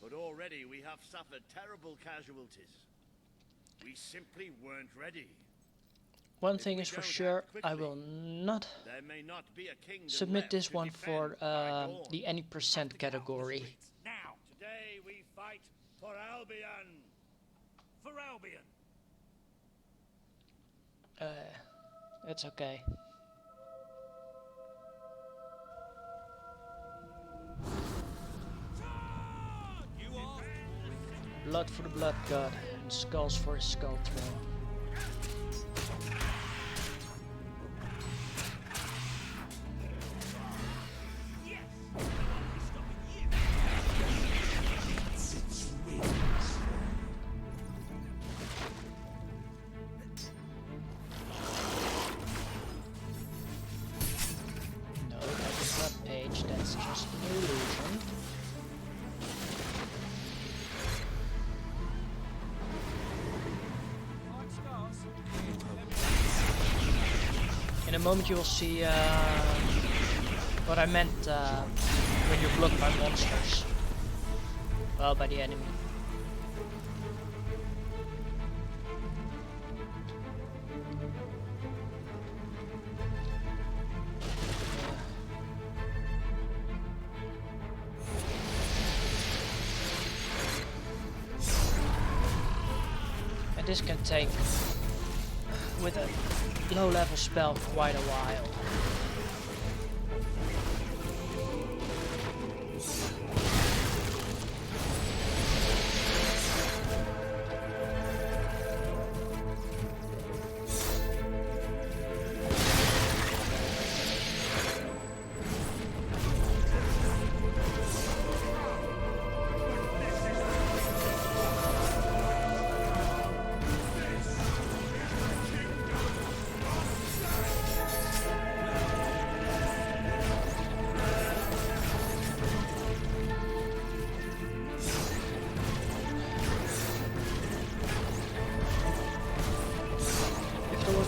but already we have suffered terrible casualties. We simply weren't ready. One thing is for sure, I will not There may not be a kingdom submit left this to one defend for by dawn. the any percent category. Now, today we fight for Albion. For Albion. It's okay. Blood for the blood god, and skulls for his skull throne. No, that is not Page, that's just an illusion. In a moment you will see what I meant when you're blocked by monsters. Well, by the enemy. And this can take, with a low level spell, quite a while.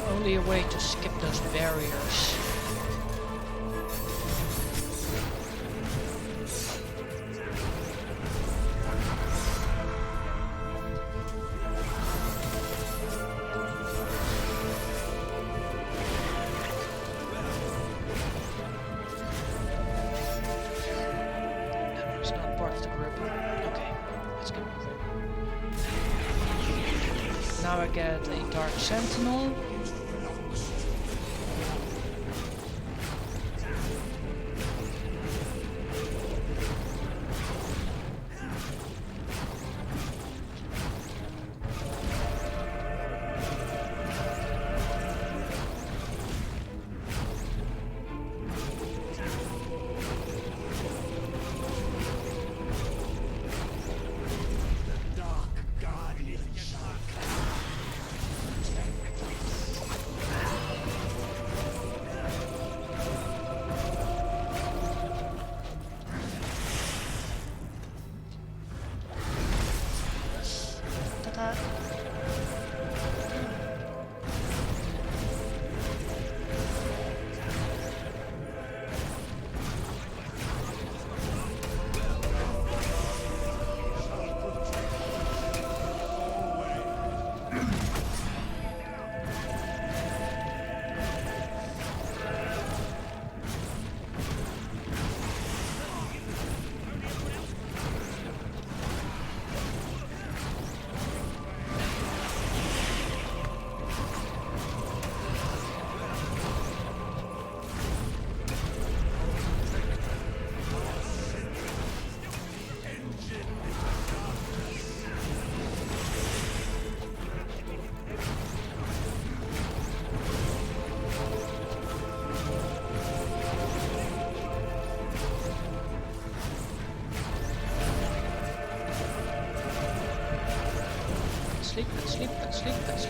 Only a way to skip those barriers. That was not part of the group. Okay, let's get moving. Now I get a Dark Sentinel.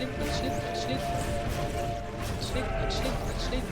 sleep, let's sleep, let's sleep. Sleep, let's sleep, let's sleep.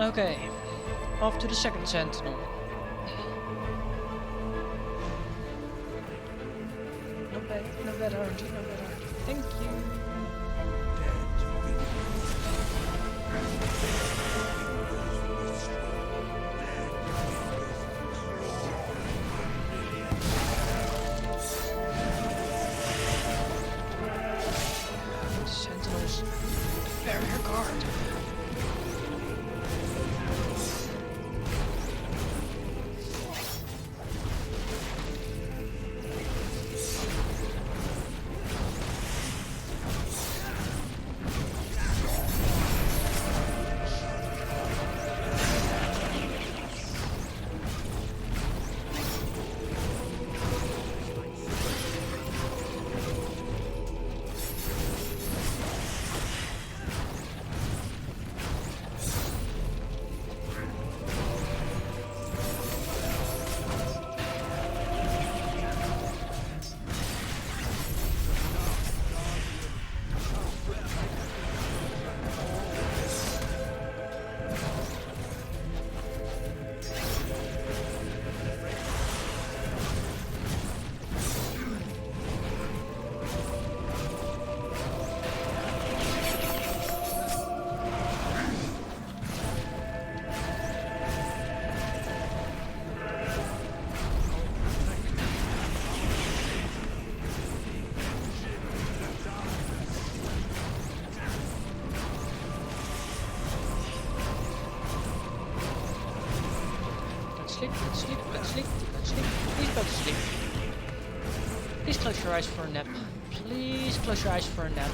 Okay, off to the second sentinel. No bad, RNG, no bad RNG. Thank you. Sentinels, barrier guard. Sleep, let's sleep, let's sleep, let's sleep. Please go to sleep. Please close your eyes for a nap. Please close your eyes for a nap.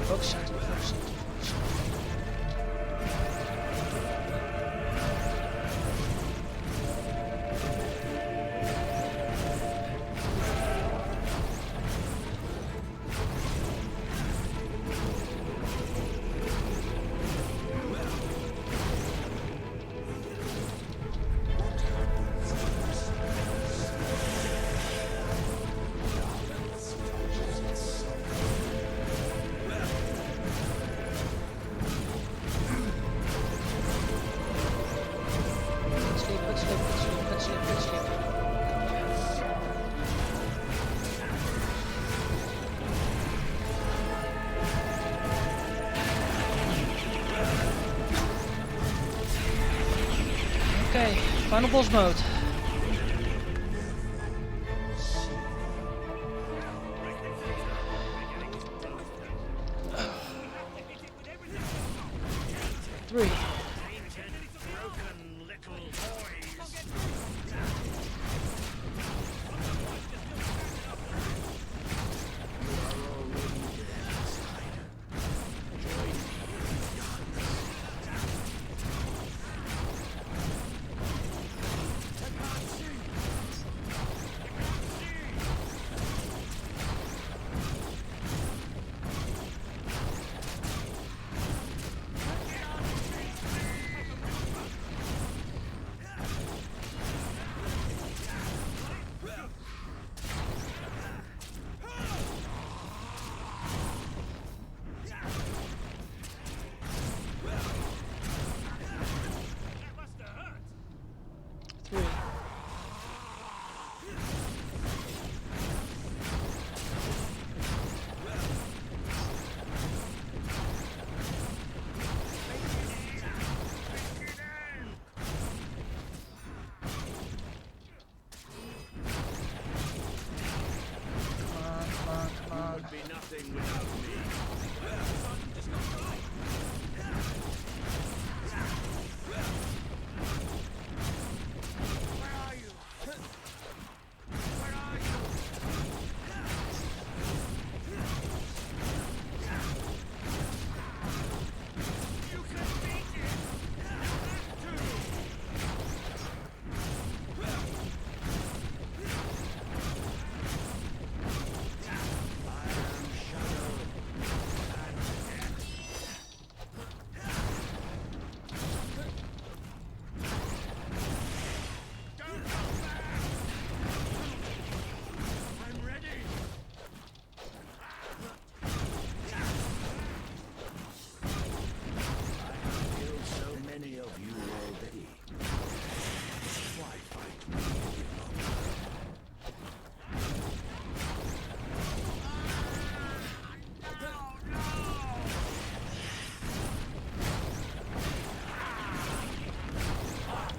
Focus on it, focus on it, focus on it. Okay, final boss mode. Three.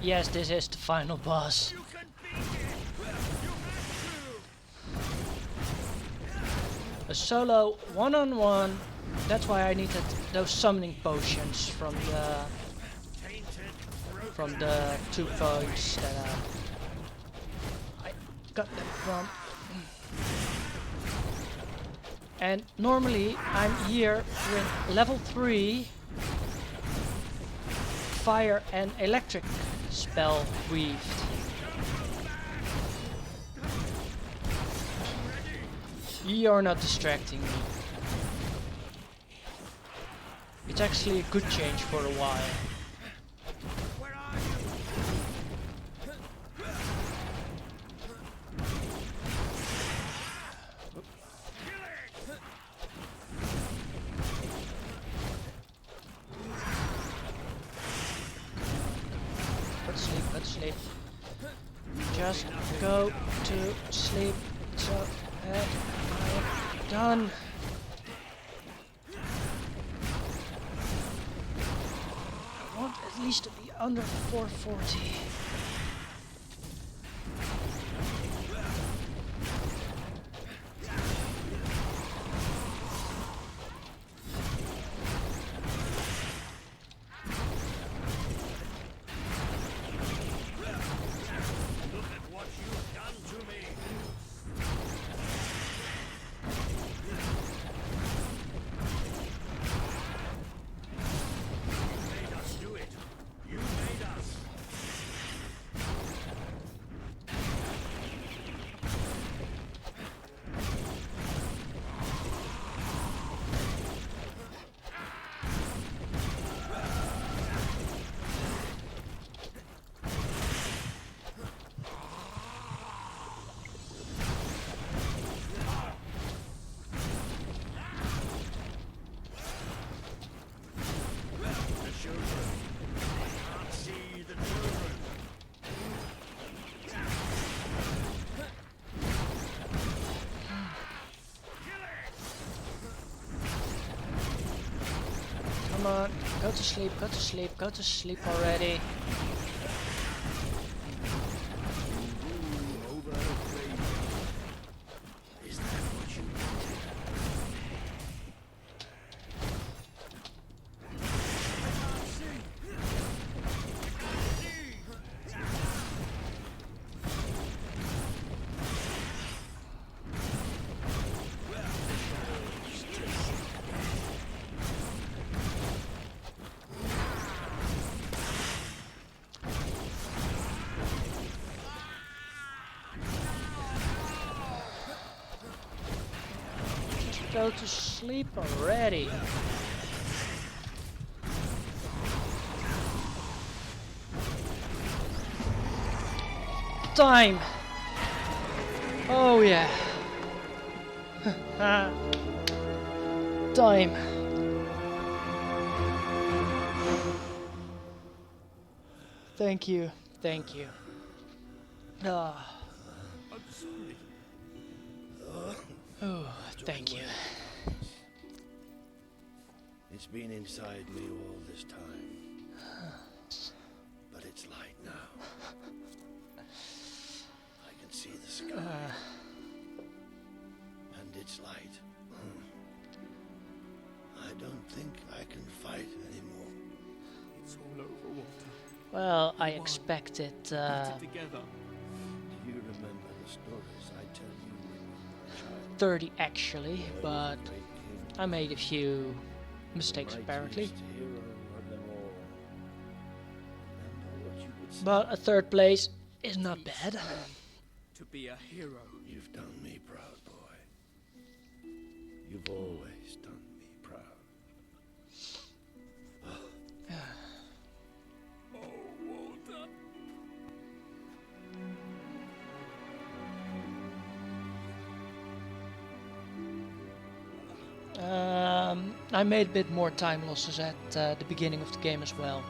yes, this is the final boss. A solo one-on-one. That's why I needed those summoning potions from the 2 points that I got them from. And normally I'm here with level 3 fire and electric spell weaved. You're not distracting me. It's actually a good change for a while. Go to sleep. Just go to sleep so that I'm done. I want at least to be under 440. Come on, go to sleep, go to sleep, go to sleep already. Is that what you wanted? Go to sleep already. Time. Oh yeah. Time. Thank you. Thank you. Ah. I'm sorry. Oh, thank you. It's been inside me all this time. But it's light now. I can see the sky. And it's light. I don't think I can fight anymore. It's all over, Walter. Well, I expected. Together. Do you remember the stories I tell you when you were a child? 30 actually, but I made a few mistakes apparently. But a 3rd place is not bad. To be a hero. You've done me proud, boy. You've always done me proud. Oh, Walter. I made a bit more time losses at the beginning of the game as well.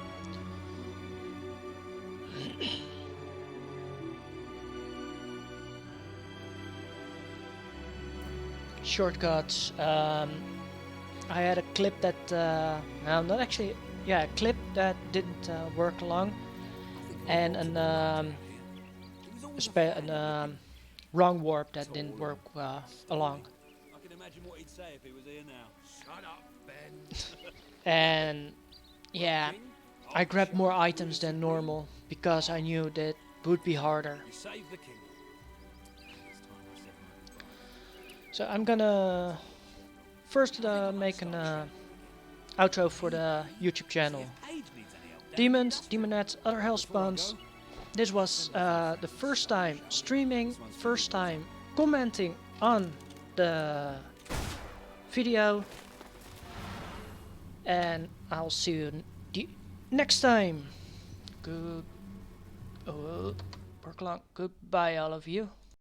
Shortcuts. I had a clip that, well, not actually, yeah, a clip that didn't work long. and an wrong warp that didn't work along. I can imagine what he'd say if he was here now. Shut up, Ben. And yeah, I grabbed more items than normal because I knew that would be harder. You saved the king. So I'm gonna first make an outro for the YouTube channel. Demons, demonettes, other hellspawns. This was the first time streaming, first time commenting on the video, and I'll see you next time. Goodbye all of you.